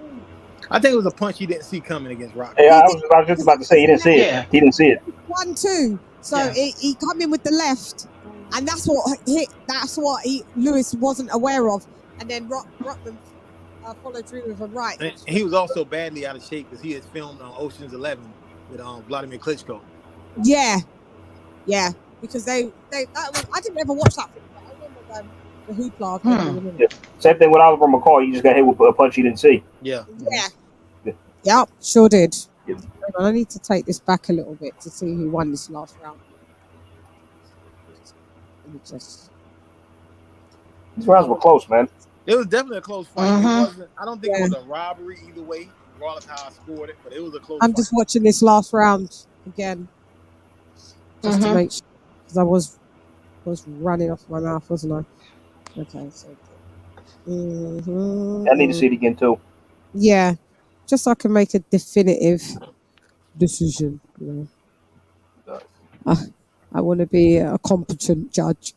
I think it was a punch he didn't see coming against Rock. Yeah, I was just about to say he didn't see it. Yeah. He didn't see it. 1-2. So he come in with the left, and that's what hit. That's what Lewis wasn't aware of, and then Rockman followed through with a right. And he was also badly out of shape because he had filmed on Ocean's 11 with Vladimir Klitschko. Yeah, because I didn't ever watch that film. I remember the hoopla. Yeah. Same thing with Oliver McCall. You just got hit with a punch you didn't see. Yeah. Yep, sure did. Yeah. I need to take this back a little bit to see who won this last round. These rounds were close, man. It was definitely a close fight. I don't think it was a robbery either way, regardless of how I scored it, but it was a close fight. Just watching this last round again. Just to make sure, because I was running off my mouth, wasn't I? Okay, so I need to see it again too. Yeah, just so I can make a definitive decision. You know, I want to be a competent judge.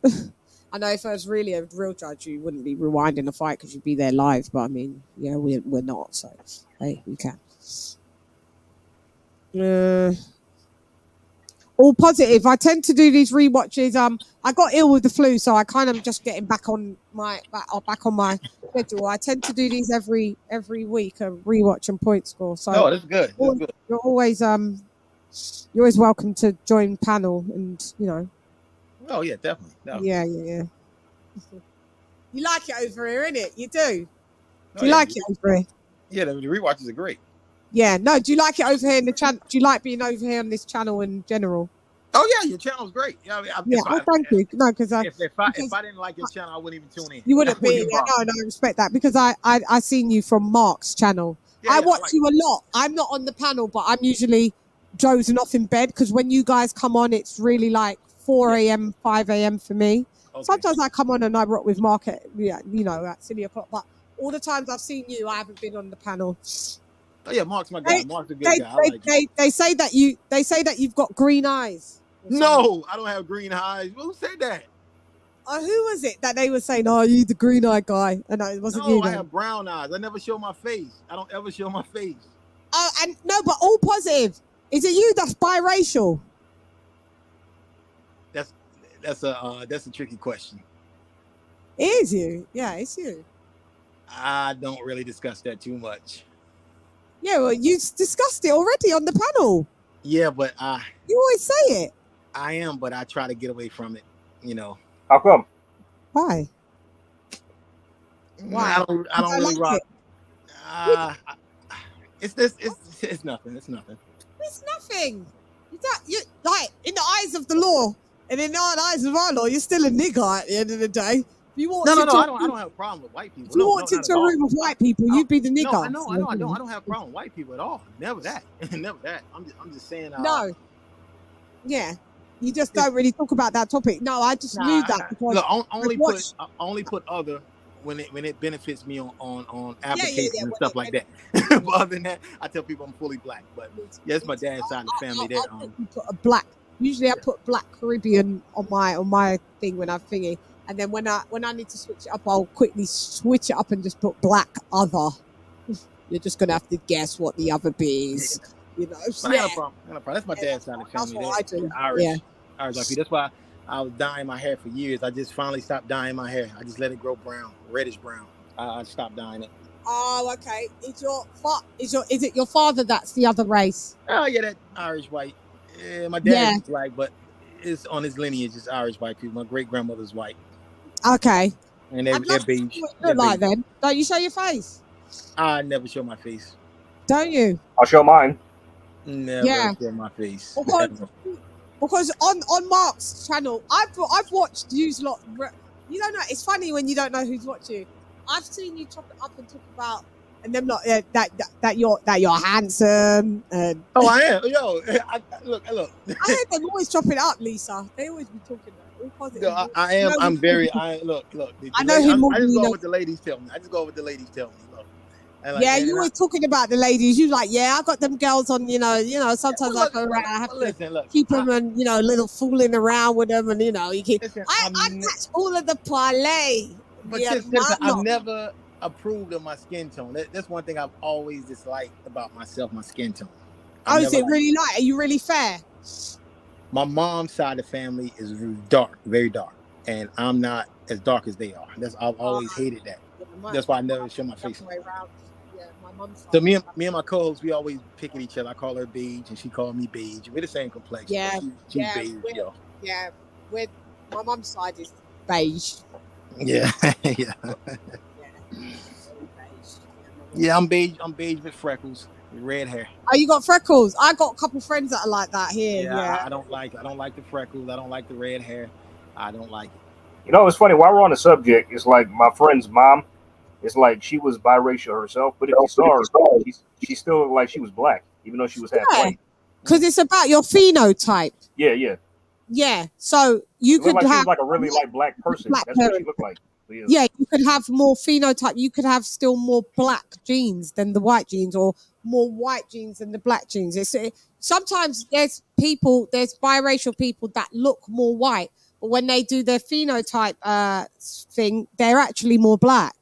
I know if I was really a real judge, you wouldn't be rewinding a fight because you'd be there live. But I mean, yeah, we're not, so hey, we can. All positive. I tend to do these rewatches. I got ill with the flu, so I kind of just getting back on my schedule. I tend to do these every week, a rewatch and point score. So that's good. That's good. You're always welcome to join panel, and you know. Oh yeah, definitely. No. Yeah. You like it over here, innit? You do. Do you like it over here? Yeah, the rewatches are great. Yeah, no. Do you like it over here in the channel? Do you like being over here on this channel in general? Oh yeah, your channel's great. Yeah, thank you. No, because if I didn't like your channel, I wouldn't even tune in. You wouldn't be. No, I respect that because I seen you from Mark's channel. I watch you a lot. I'm not on the panel, but I'm usually dozing off in bed because when you guys come on, it's really like 4 a.m., 5 a.m. for me. Okay. Sometimes I come on and I rock with Mark at, at 3 o'clock. But all the times I've seen you, I haven't been on the panel. Oh yeah, Mark's my guy. Mark's a good guy. They say that you've got green eyes. No, I don't have green eyes. Who said that? Who was it that they were saying, "Oh, you the green eye guy"? And it wasn't you. No, I have brown eyes. I never show my face. I don't ever show my face. Oh, and no, but all positive. Is it you that's biracial? That's a tricky question. It is you. Yeah, it's you. I don't really discuss that too much. Yeah, well, you discussed it already on the panel. Yeah, but you always say it. I am, but I try to get away from it. You know. How come? Why? I don't really rock. It's nothing. It's nothing. It's nothing. You like in the eyes of the law, and in the eyes of our law, you're still a nigger at the end of the day. No. I don't have a problem with white people. If you walked into a room with white people, you'd be the nigger. No, I know. I don't have a problem with white people at all. Never that. Never that. I'm just saying. No. Yeah. You just don't really talk about that topic. No, I just knew that because only put other when it benefits me on applications and stuff like that. But other than that, I tell people I'm fully black. But it's my dad's side of the family. Put a black. Usually, I put Black Caribbean on my thing when I'm thingy, and then when I need to switch it up, I'll quickly switch it up and just put Black Other. You're just gonna have to guess what the other B is. You know, I got a problem. That's my dad's side of the family. That's what I do. Irish. That's why I was dyeing my hair for years. I just finally stopped dyeing my hair. I just let it grow brown, reddish brown. I stopped dyeing it. Oh, okay. Is it your father that's the other race? Oh yeah, that Irish white. Yeah, my dad is black, but it's on his lineage. It's Irish white people. My great grandmother's white. Okay. And they're beige. Look like then. Don't you show your face? I never show my face. Don't you? I'll show mine. Never show my face. Because on Mark's channel, I've watched you lot. You don't know. It's funny when you don't know who's watching. I've seen you chop it up and talk about, and them not that you're handsome. And oh, I am. Yo, look. I heard them always chop it up, Lisa. They always be talking. No, I am. I'm very. Look. I know him. I just go with what the ladies tell me. Look. Like, you were talking about the ladies. You like, I got them girls on. Sometimes I go around. I have to keep them and little fooling around with them, and you keep. I catch all of the parlay. But I've never approved of my skin tone. That's one thing I've always disliked about myself. My skin tone. Oh, is it really light? Are you really fair? My mom's side of the family is dark, very dark, and I'm not as dark as they are. I've always hated that. That's why I never show my face. So me and my co-host, we always pick at each other. I call her beige, and she called me beige. We're the same complexion. Yeah, she's beige, yo. Yeah, with my mom's side is beige. Yeah, yeah. Yeah, I'm beige. I'm beige with freckles, with red hair. Oh, you got freckles? I got a couple friends that are like that here. Yeah. I don't like the freckles. I don't like the red hair. I don't like it. It's funny. While we're on the subject, it's like my friend's mom. It's like she was biracial herself, but if you saw her, she still looked like she was black, even though she was half white. Because it's about your phenotype. Yeah. Yeah. So you could have she was like a really black person. That's what she looked like. Yeah, you could have more phenotype. You could have still more black genes than the white genes, or more white genes than the black genes. Sometimes there's biracial people that look more white, but when they do their phenotype thing, they're actually more black.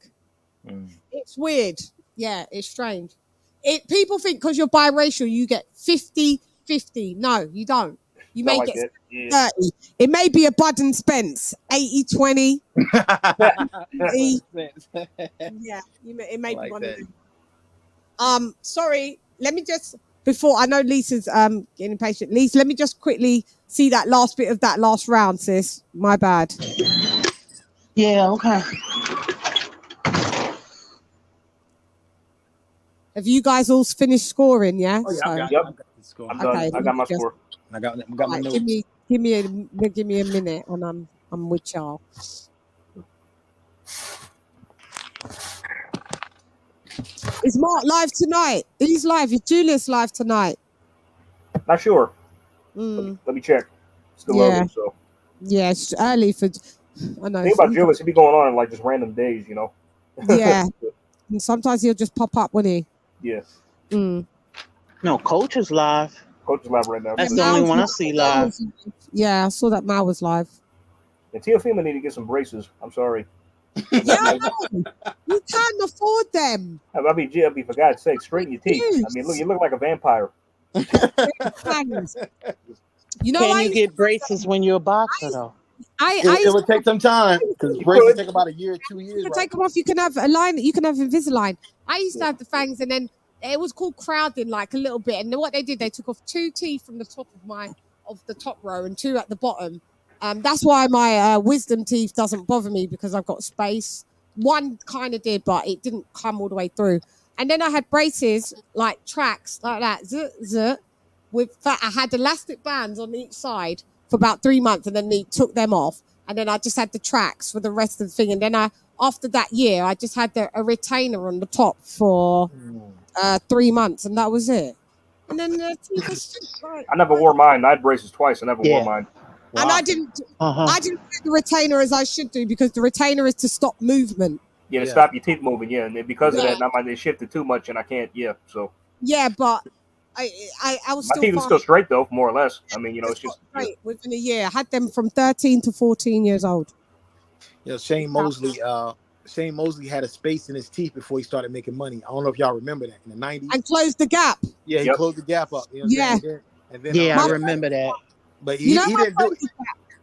It's weird. Yeah, it's strange. People think because you're biracial, you get 50-50. No, you don't. You may get 30. It may be a Bud and Spence, 80-20. Yeah, it may be one of them. Sorry, let me just, before, I know Lisa's getting impatient. Lisa, let me just quickly see that last bit of that last round, sis. My bad. Yeah, okay. Have you guys all finished scoring? Yeah. Oh, yeah, I got the score. I'm done. I got my score. I got my notes. Give me a minute, and I'm with y'all. Is Mark live tonight? He's live. Is Julius live tonight? Not sure. Let me check. Still early, so. Yeah, it's early for. I know. The thing about Julius, he'd be going on like just random days, Yeah. And sometimes he'll just pop up, won't he? Yeah. No, Coach is live. Coach is live right now. That's the only one I see live. Yeah, I saw that Mal was live. And Teofima need to get some braces. I'm sorry. Yeah, you can't afford them. I mean, for God's sake, straighten your teeth. I mean, look, you look like a vampire. Can you get braces when you're a boxer, though? It would take some time because braces take about a year, 2 years. You can take them off. You can have a line. You can have Invisalign. I used to have the fangs, and then it was called crowding, like a little bit. And then what they did, they took off 2 teeth from the top of the top row and 2 at the bottom. That's why my wisdom teeth doesn't bother me, because I've got space. One kind of did, but it didn't come all the way through. And then I had braces, like tracks, like that, I had elastic bands on each side for about 3 months, and then they took them off. And then I just had the tracks for the rest of the thing. And then after that year, I just had a retainer on the top for 3 months, and that was it. And then I never wore mine. I had braces twice. I never wore mine. Wow. And I didn't do the retainer as I should do, because the retainer is to stop movement. Yeah, to stop your teeth moving. Yeah, and because of that, now they shifted too much, and I can't. Yeah, so. Yeah, but I was still. My teeth are still straight though, more or less. I mean, it's just straight within a year. I had them from 13 to 14 years old. Yeah, Shane Mosley. Shane Mosley had a space in his teeth before he started making money. I don't know if y'all remember that in the 90s. And closed the gap. Yeah, he closed the gap up. You know what I'm saying? And then, I remember that. But he didn't do it.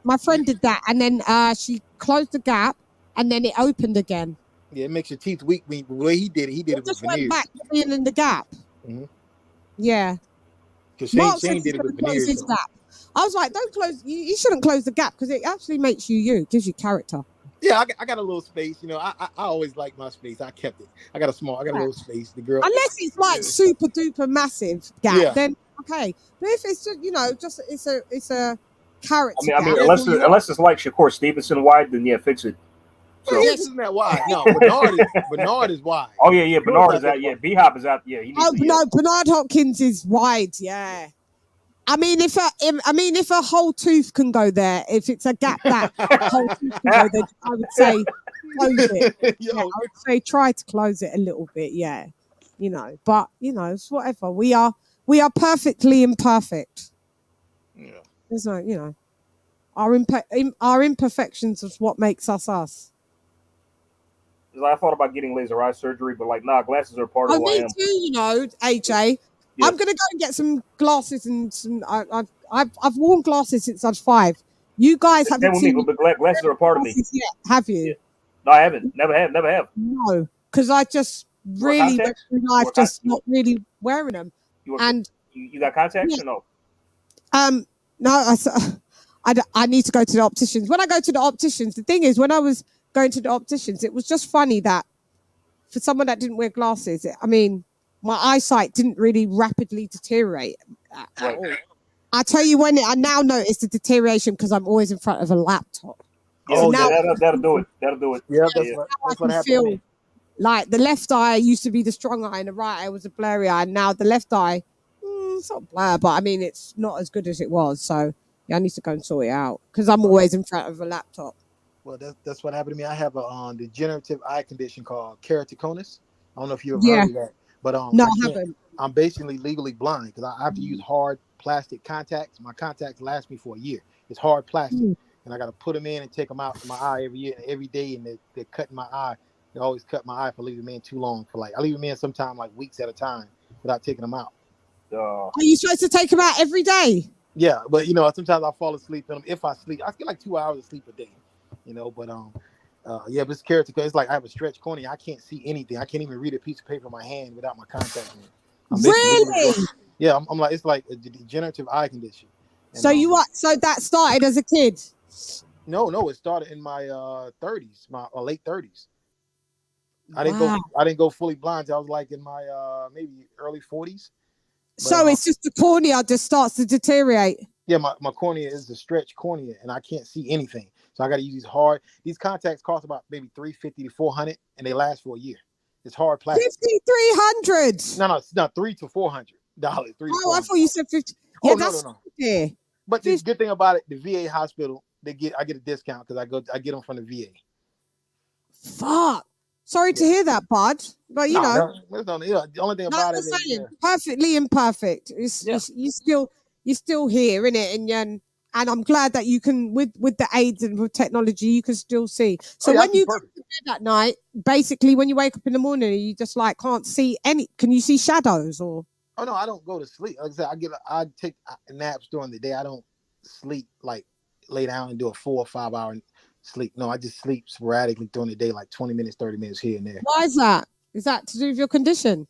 My friend did that, and then she closed the gap, and then it opened again. Yeah, it makes your teeth weak. The way he did it with just veneers. Went back to being in the gap. Mm-hmm. Yeah. Because Shane did it with veneers. I was like, don't close. You shouldn't close the gap, because it actually makes you. It gives you character. Yeah, I got a little space. You know, I always like my space. I kept it. I got a little space. The girl, unless it's like super duper massive gap, then okay. But if it's just, just it's a character I mean, unless it's like Shakur Stevenson wide, then yeah, fix it. So his isn't that wide. No, Bernard is wide. Oh yeah, Bernard is out. Yeah, B-Hop is out. Yeah, Bernard Hopkins is wide. Yeah. I mean, if a whole tooth can go there, if it's a gap that whole tooth can go there, I would say close it. Yeah, I would say try to close it a little bit. Yeah, but it's whatever. We are perfectly imperfect. Yeah, there's no, our imperfections is what makes us us. I thought about getting laser eye surgery, but glasses are part of who I am. Me too, AJ. Yes. I'm gonna go and get some glasses and some. I've worn glasses since I was 5. You guys haven't seen me, but glasses are a part of me. Yet, have you? Yeah. No, I haven't. Never have. No, because I just really went through life just not really wearing them. You got contacts or no? No. I need to go to the opticians. When I go to the opticians, the thing is, when I was going to the opticians, it was just funny that for someone that didn't wear glasses, my eyesight didn't really rapidly deteriorate at all. I tell you when I now notice the deterioration because I'm always in front of a laptop. Oh, so that'll do it. That'll do it. Yeah, that's what happened to me. Like the left eye used to be the strong eye and the right eye was a blurry eye. And now the left eye, it's not blur, but it's not as good as it was. So yeah, I need to go and sort it out because I'm always in front of a laptop. Well, that's what happened to me. I have a degenerative eye condition called keratoconus. I don't know if you've heard of that. But no, I haven't. I'm basically legally blind because I have to use hard plastic contacts. My contacts last me for a year. It's hard plastic, and I got to put them in and take them out of my eye every day, and they're cutting my eye. They always cut my eye if I leave them in too long. I leave them in sometimes weeks at a time without taking them out. Are you supposed to take them out every day? Yeah, but sometimes I fall asleep in them. If I sleep, I get 2 hours of sleep a day. But it's keratoconus. It's like I have a stretched cornea. I can't see anything. I can't even read a piece of paper in my hand without my contacts in. Really? Yeah, I'm like, it's like a degenerative eye condition. And, so that started as a kid? No, it started in my 30s, my late 30s. I didn't go fully blind till I was in my maybe early 40s. But, so it's just the cornea just starts to deteriorate. Yeah, my cornea is a stretched cornea, and I can't see anything. So I got to use these contacts cost about maybe $350 to $400, and they last for a year. It's hard plastic. $5,300. No, $300 to $400. I thought you said 50. Yeah, no. Yeah. But the good thing about it, the VA hospital, I get a discount because I get them from the VA. Fuck. Sorry to hear that, bud. But the only thing about it is perfectly imperfect. You're still here, innit? And I'm glad that you can, with the aids and with technology, you can still see. So when you go to bed at night, basically when you wake up in the morning, you just can't see any. Can you see shadows or? Oh no, I don't go to sleep. Like I said, I take naps during the day. I don't sleep lay down and do a 4 or 5 hour sleep. No, I just sleep sporadically during the day, 20 minutes, 30 minutes here and there. Why is that? Is that to do with your condition?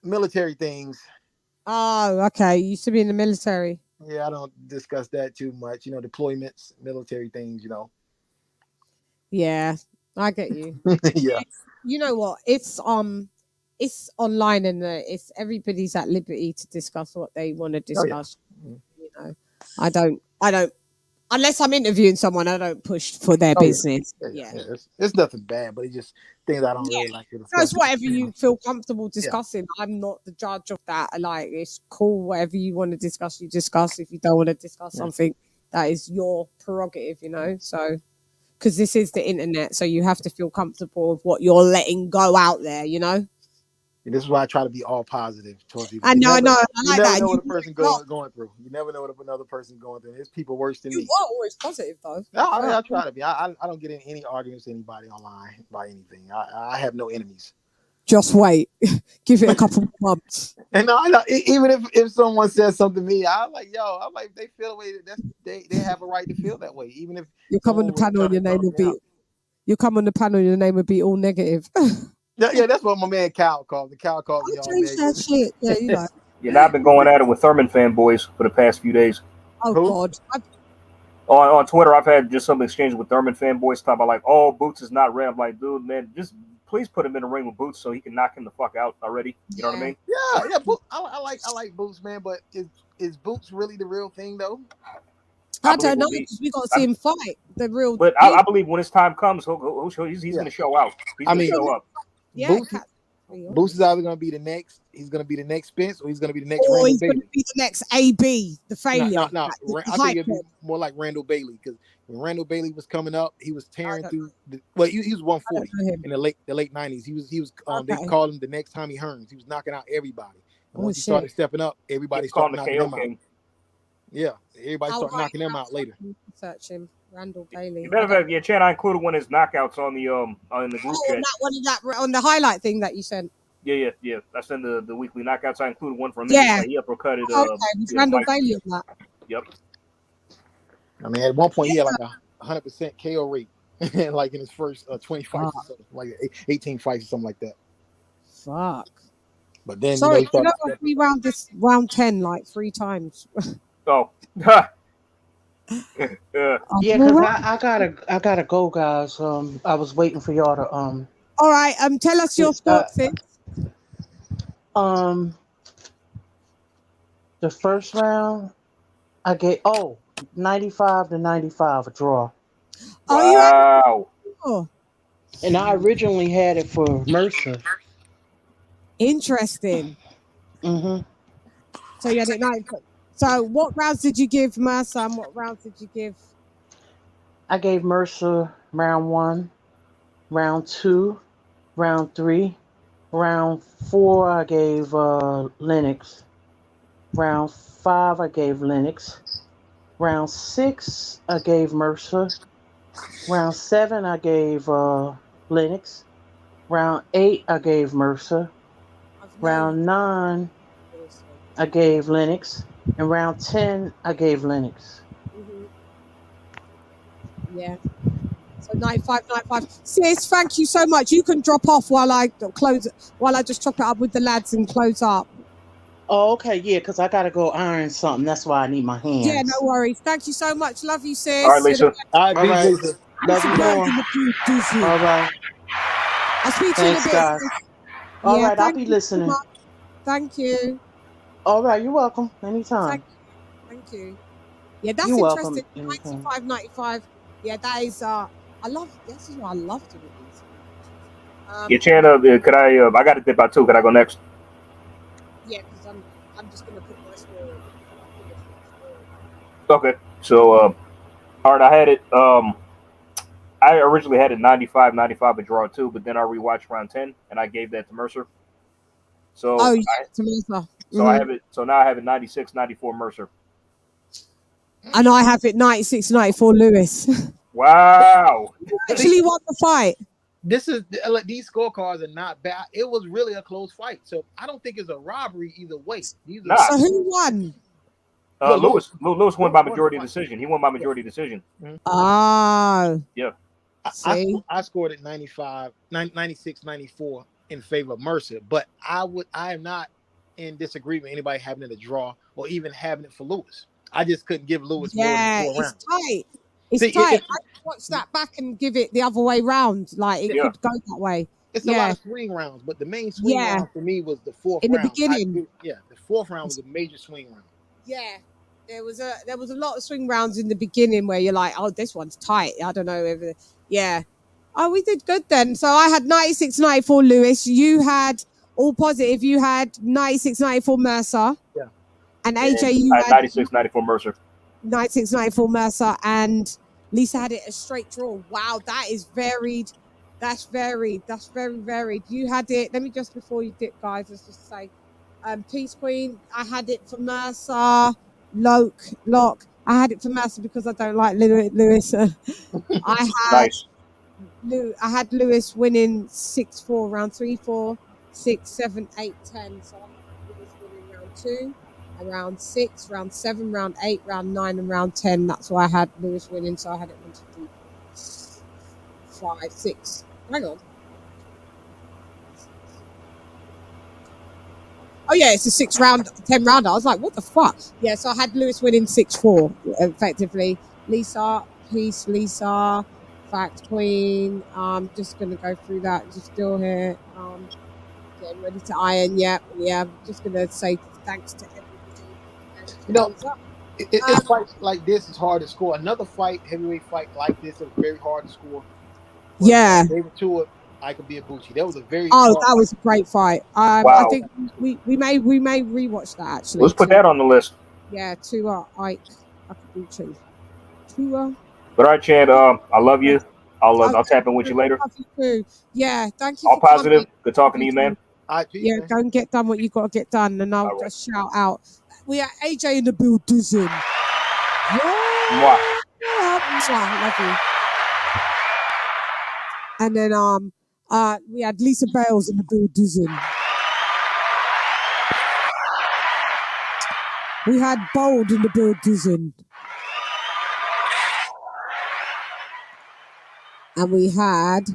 Military things. Oh, okay. You used to be in the military. Yeah, I don't discuss that too much. Deployments, military things, Yeah, I get you. Yeah. You know what? It's online and it's everybody's at liberty to discuss what they want to discuss. Oh, yeah. I don't unless I'm interviewing someone, I don't push for their business. Yeah. It's nothing bad, but it's just things I don't really like to discuss. It's whatever you feel comfortable discussing. Yeah. I'm not the judge of that. It's cool. Whatever you want to discuss, you discuss. If you don't want to discuss something, that is your prerogative, So, because this is the internet, so you have to feel comfortable with what you're letting go out there, And this is why I try to be all positive towards people. I know. I like that. You never know what a person going through. You never know what another person's going through. There's people worse than me. You are always positive, though. I try to be. I don't get in any arguments with anybody online by anything. I have no enemies. Just wait. Give it a couple of months. And I know, even if someone says something to me, I'm like, they feel the way they have a right to feel that way. Even if you come on the panel and your name will be, you come on the panel and your name will be all negative. Yeah, that's what my man Cal called me. Cal called me all negative. That shit. Yeah, Yeah, I've been going at it with Thurman fanboys for the past few days. Oh, God. On Twitter, I've had just some exchange with Thurman fanboys talking about like, oh, Boots is not red. I'm like, dude, man, just please put him in the ring with Boots so he can knock him the fuck out already. You know what I mean? Yeah. I like Boots, man, but is Boots really the real thing though? I don't know because we got to see him fight the real. But I believe when his time comes, he's going to show out. He's going to show up. Yeah, Boots is either going to be the next. He's going to be the next Spence, or he's going to be the next. Or Randall he's Bailey. going to be the next AB, the failure. No. I think it'd be more like Randall Bailey because when Randall Bailey was coming up, he was tearing through. He was 140 in the late '90s. He was. They called him the next Tommy Hearns. He was knocking out everybody. And once he started stepping up, everybody started knocking him out. Yeah, everybody started knocking him out later. Search him. Randall Bailey. Matter of fact, yeah, Chan, I included one of his knockouts on the group chat. On the highlight thing that you sent. Yeah. I sent the weekly knockouts. I included one from him. Yeah, he uppercutted. Randall Bailey on that. Yep. I mean, at one point he had like 100% KO rate, like in his first 20 fights, or something, like 18 fights or something like that. Fuck. But then we round this round 10 like 3 times. Oh. Yeah, because I gotta go, guys. I was waiting for y'all to All right, tell us your thoughts. The first round, I gave 95-95, a draw. Wow. And I originally had it for Mercer. Interesting. Mm-hmm. So you had it 9. So what rounds did you give Mercer and what rounds did you give? I gave Mercer round 1, round 2, round 3, round 4 I gave Lennox, round 5 I gave Lennox, round 6 I gave Mercer, round 7 I gave Lennox, round 8 I gave Mercer, round 9 I gave Lennox, and round 10 I gave Lennox. Yeah. So 95. Sis, thank you so much. You can drop off while I just chop it up with the lads and close up. Oh, okay, yeah, because I gotta go iron something. That's why I need my hands. Yeah, no worries. Thank you so much. Love you, sis. All right, Lisa. All right. Lisa. Love you more. All right. I'll speak to you in a bit. Guys. All right, I'll be listening. Thank you. All right, you're welcome. Anytime. Thank you. Yeah, that's you're interesting. welcome. 95. Yeah, that is. I love doing these. Yeah, Chan, could I got to dip out too. Could I go next? Yeah, because I'm just gonna put my score. Okay, so all right, I had it. I originally had it 95 a draw too, but then I rewatched round 10 and I gave that to Mercer. So to Mercer. So I have it. So now I have it 96-94 Mercer. And I have it 96-94 Lewis. Wow! Actually won the fight. These scorecards are not bad. It was really a close fight, so I don't think it's a robbery either way. So who won? Lewis won by majority decision. He won by majority decision. Yeah. I scored at 96-94 in favor of Mercer, but I am not in disagreement with anybody having it a draw or even having it for Lewis. I just couldn't give Lewis more than 4 rounds. It's tight. I watched that back and give it the other way round. Like it could go that way. It's a lot of swing rounds, but the main swing round for me was the 4th round. In the beginning. The 4th round was a major swing round. Yeah. There was a lot of swing rounds in the beginning where you're like, oh, this one's tight. I don't know if Oh, we did good then. So I had 96-94 Lewis. You had all positive. You had 96-94 Mercer. Yeah. And AJ, you had 96-94 Mercer. 96-94 Mercer, and Lisa had it a straight draw. Wow, that is varied. That's very varied. You had it. Let me just before you dip, guys. Let's just say, Peace Queen. I had it for Mercer. Lock. I had it for Mercer because I don't like Lewis. I had Lewis winning 6-4 round 3, 4, 6, 7, 8, 10. So I had Lewis winning round 2. Round 6, round 7, round 8, round 9, and round 10. That's why I had Lewis winning. So I had it 1, 2, 3, 5, 6. Hang on. Oh yeah, it's a 6 round, 10 round. I was like, what the fuck? Yeah, so I had Lewis winning 6-4 effectively. Lisa, peace, Lisa. Fact Queen. Just gonna go through that. Just still here. Getting ready to iron. Yeah. Just gonna say thanks to everybody. And it's fights like this is hard to score. Another heavyweight fight like this, it was very hard to score. Was David Stewart, Ibuchi. That was a very hard that was a great fight. Wow. I think we may rewatch that actually. Let's put that on the list. Yeah, to Ike Ibuchi. To But all right, Chad. I love you. I'll tap in with you later. Love you too. Yeah, thank you. All positive. Good talking to you, man. Yeah, go and get done what you got to get done, and I'll just shout out. We are AJ in the building. Yeah. Love you. And then we had Lisa Bales in the building. We had Bold in the building. And we had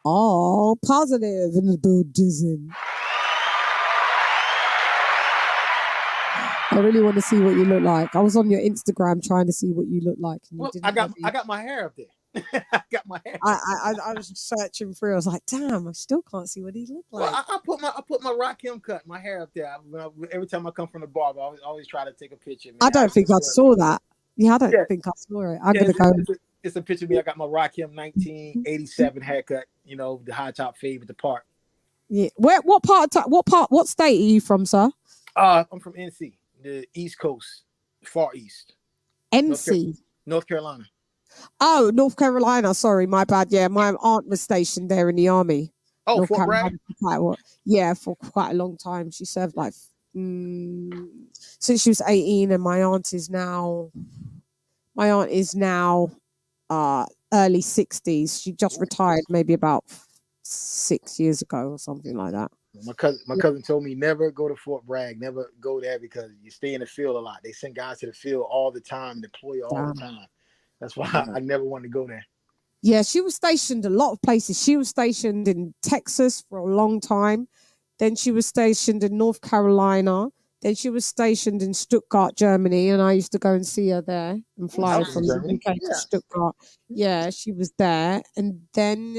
all positive in the building. I really want to see what you look like. I was on your Instagram trying to see what you look like. And I got my hair up there. I got my hair. I was searching through. I was like, damn, I still can't see what he looked like. Well, I put my Rakim cut, my hair up there. Every time I come from the barber, I always try to take a picture. Man. I don't think I saw that. Yeah, I don't think I saw it. I'm gonna go. It's a picture of me. I got my Rakim 1987 haircut. You know, the high top fade with the part. Yeah. What state are you from, sir? I'm from NC, the East Coast, far east. NC. North Carolina. Oh, North Carolina. Sorry, my bad. Yeah, my aunt was stationed there in the army. Oh, Fort Bragg? Yeah, for quite a long time. She served like since she was 18, and my aunt is now early 60s. She just retired maybe about 6 years ago or something like that. My cousin told me never go to Fort Bragg, never go there because you stay in the field a lot. They send guys to the field all the time, deploy all the time. That's why I never wanted to go there. Yeah, she was stationed a lot of places. She was stationed in Texas for a long time. Then she was stationed in North Carolina. Then she was stationed in Stuttgart, Germany, and I used to go and see her there and fly from the UK to Stuttgart. Yeah, she was there. And then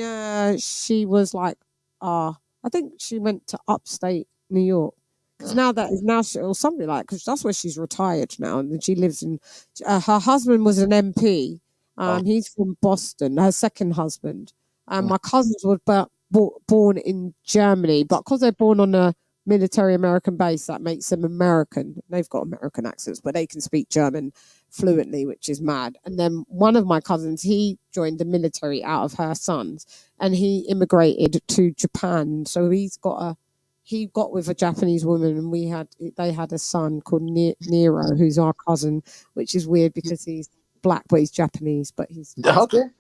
she was like, I think she went to upstate New York. Because because that's where she's retired now. And then she lives in, her husband was an MP. He's from Boston, her second husband. My cousins were born in Germany, but because they're born on a military American base, that makes them American. They've got American accents, but they can speak German fluently, which is mad. And then one of my cousins, he joined the military out of her sons, and he immigrated to Japan. So he got with a Japanese woman, and they had a son called Nero, who's our cousin, which is weird because he's black, but he's Japanese, but he's Blasian.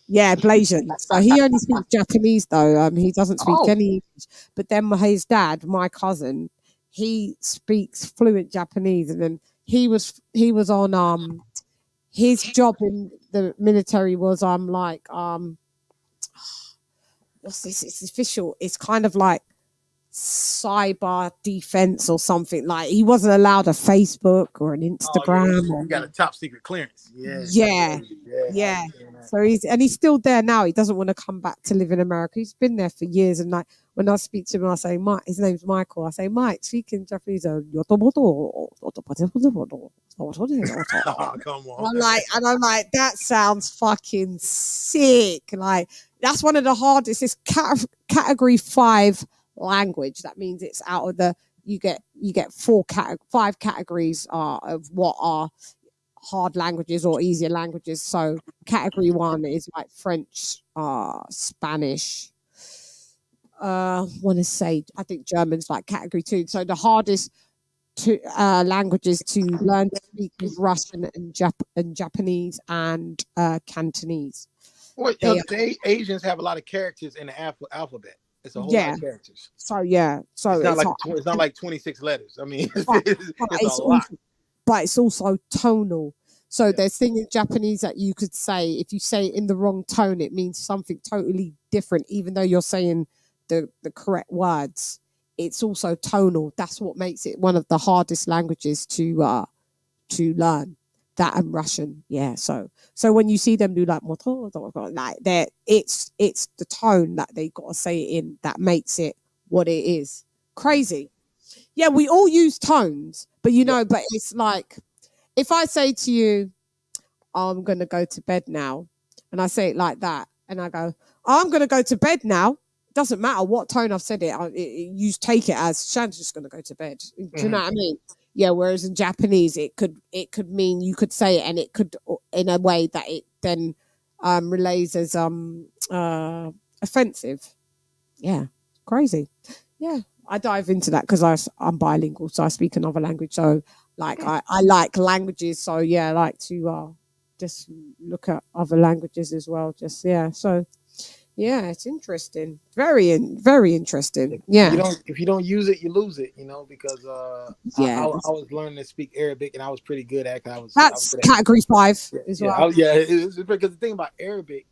Yeah, Blasian. So he only speaks Japanese though. He doesn't speak any English. But then his dad, my cousin, he speaks fluent Japanese, and then he was on his job in the military was what's this? It's official. It's kind of like cyber defense or something. Like he wasn't allowed a Facebook or an Instagram. You got a top secret clearance. Yeah. So he's still there now. He doesn't want to come back to live in America. He's been there for years. And like when I speak to him, I say, Mike, his name's Michael. I say, Mike, speaking Japanese. Oh, come on. I'm like, that sounds fucking sick. Like that's one of the hardest. It's category 5 language. That means it's out of you get 5 categories of what are hard languages or easier languages. So category 1 is like French, Spanish. I think German's like category 2. So the hardest languages to learn to speak is Russian and Japanese and Cantonese. Well, the Asians have a lot of characters in the alphabet. It's a whole lot of characters. So it's not like 26 letters. I mean, it's a lot. But it's also tonal. So there's things in Japanese that you could say, if you say it in the wrong tone, it means something totally different, even though you're saying the correct words. It's also tonal. That's what makes it one of the hardest languages to learn. that and Russian. Yeah. So when you see them do like motor, like it's the tone that they got to say it in that makes it what it is. Crazy. Yeah, we all use tones, but but it's like if I say to you, I'm going to go to bed now, and I say it like that, and I go, I'm going to go to bed now. Doesn't matter what tone I've said it. You take it as Shan's just going to go to bed. Do you know what I mean? Yeah. Whereas in Japanese, it could mean you could say it, and it could in a way that it then relays as offensive. Yeah, crazy. Yeah, I dive into that because I'm bilingual, so I speak another language. So like I like languages. So yeah, I like to just look at other languages as well. Just so yeah, it's interesting. Very interesting. Yeah. If you don't use it, you lose it. Because yeah, I was learning to speak Arabic, and I was pretty good at it. That's category 5 as well. It's because the thing about Arabic,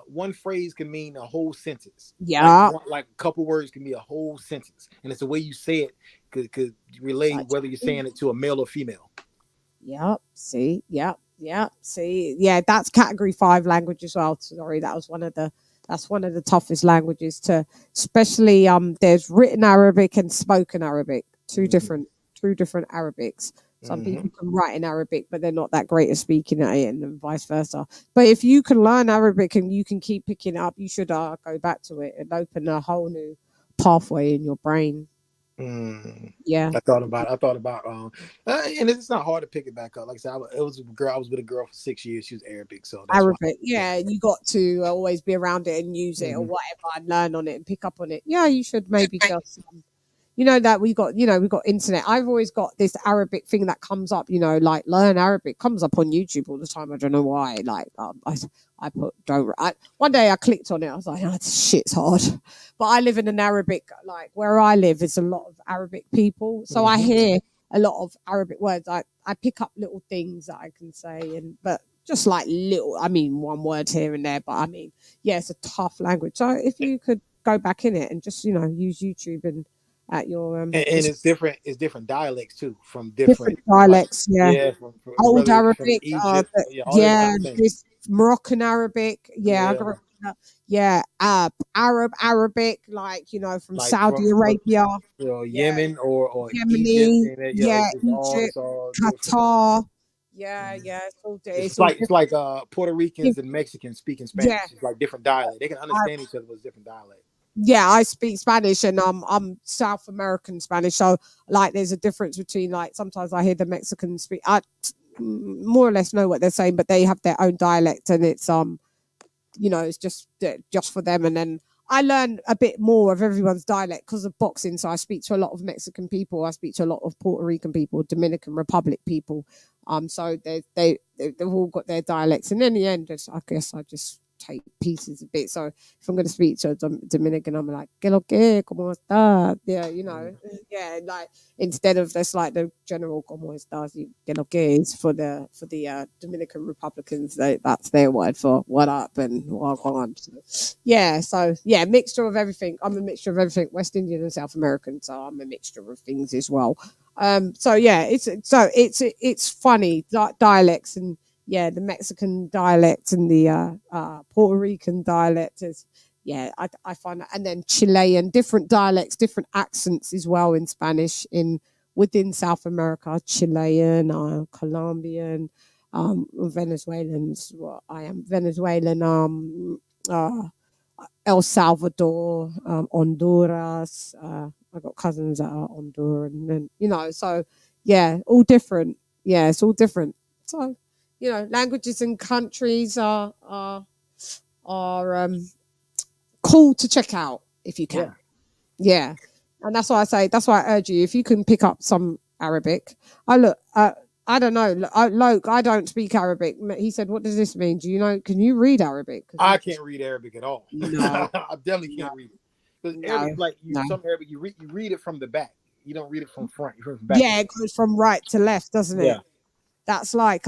one phrase can mean a whole sentence. Yeah, like a couple words can be a whole sentence, and it's the way you say it could relate whether you're saying it to a male or female. Yep. See. Yep. See. Yeah, that's category 5 language as well. Sorry, that's one of the toughest languages to, especially there's written Arabic and spoken Arabic, two different Arabics. Some people can write in Arabic, but they're not that great at speaking it, and vice versa. But if you can learn Arabic and you can keep picking it up, you should go back to it and open a whole new pathway in your brain. Yeah, I thought about and it's not hard to pick it back up. Like I said, I was with a girl for 6 years. She was Arabic, so that's Arabic. Yeah, you got to always be around it and use it or whatever, and learn on it and pick up on it. Yeah, you should maybe just that we got internet. I've always got this Arabic thing that comes up, like learn Arabic comes up on YouTube all the time. I don't know why. Like I put one day I clicked on it. I was like, oh, this shit's hard. But I live in an Arabic, like where I live, it's a lot of Arabic people. So I hear a lot of Arabic words. I pick up little things that I can say, but just like one word here and there. But I mean, yeah, it's a tough language. So if you could go back in it and just, use YouTube and at your and it's different dialects too, from different dialects, from old Arabic, from Egypt, this Moroccan Arabic, Arabic, like from like Saudi Arabia, Yemen or Yemeni, Egypt, Egypt, Qatar. It's like Puerto Ricans and Mexicans speaking Spanish. It's like different dialect. They can understand each other, but it's different dialect. Yeah, I speak Spanish, and I'm South American Spanish, so like there's a difference between, like, sometimes I hear the Mexicans speak. I more or less know what they're saying, but they have their own dialect, and it's it's just for them. And then I learn a bit more of everyone's dialect because of boxing. So I speak to a lot of Mexican people, I speak to a lot of Puerto Rican people, Dominican Republic people. So they've all got their dialects, and in the end, I guess I just take pieces a bit. So if I'm going to speak to a Dominican, I'm like, "¿Qué lo que? ¿Cómo estás?" Yeah, like instead of just like the general "¿Cómo estás?" "¿Qué lo que" is for the Dominican Republicans. That's their word for what up and what on. So mixture of everything. I'm a mixture of everything, West Indian and South American. So I'm a mixture of things as well. It's funny dialects, and the Mexican dialect and the Puerto Rican dialect is, I find that. And then Chilean, different dialects, different accents as well in Spanish within South America, Chilean, Colombian, Venezuelans. Well, I am Venezuelan, El Salvador, Honduras. I've got cousins that are Honduran, and so all different. Yeah, it's all different. So languages and countries are cool to check out if you can. Yeah. And that's why I say, that's why I urge you, if you can pick up some Arabic. I don't know. Loke, I don't speak Arabic. He said, "What does this mean? Do you know? Can you read Arabic?" I can't read Arabic at all. No. I definitely can't read it. Because Arabic, some Arabic, you read it from the back. You don't read it from front. You read it from back. Yeah, it goes from right to left, doesn't it? Yeah. That's like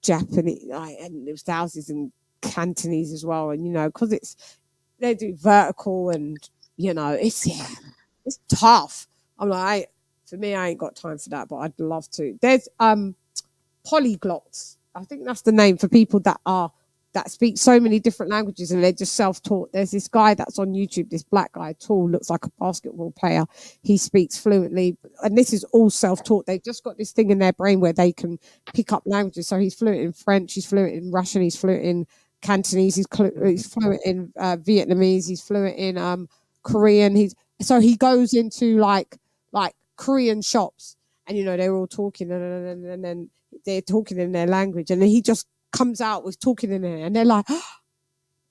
Japanese, and there's thousands in Cantonese as well, and because they do vertical, and it's tough. I'm like, for me, I ain't got time for that, but I'd love to. There's polyglots. I think that's the name for people that speak so many different languages and they're just self-taught. There's this guy that's on YouTube, this black guy, tall, looks like a basketball player. He speaks fluently, and this is all self-taught. They've just got this thing in their brain where they can pick up languages. So he's fluent in French, he's fluent in Russian, he's fluent in Cantonese, he's fluent in Vietnamese, he's fluent in Korean. So he goes into like Korean shops, and they're all talking, and then they're talking in their language, and then he just comes out with talking in it, and they're like,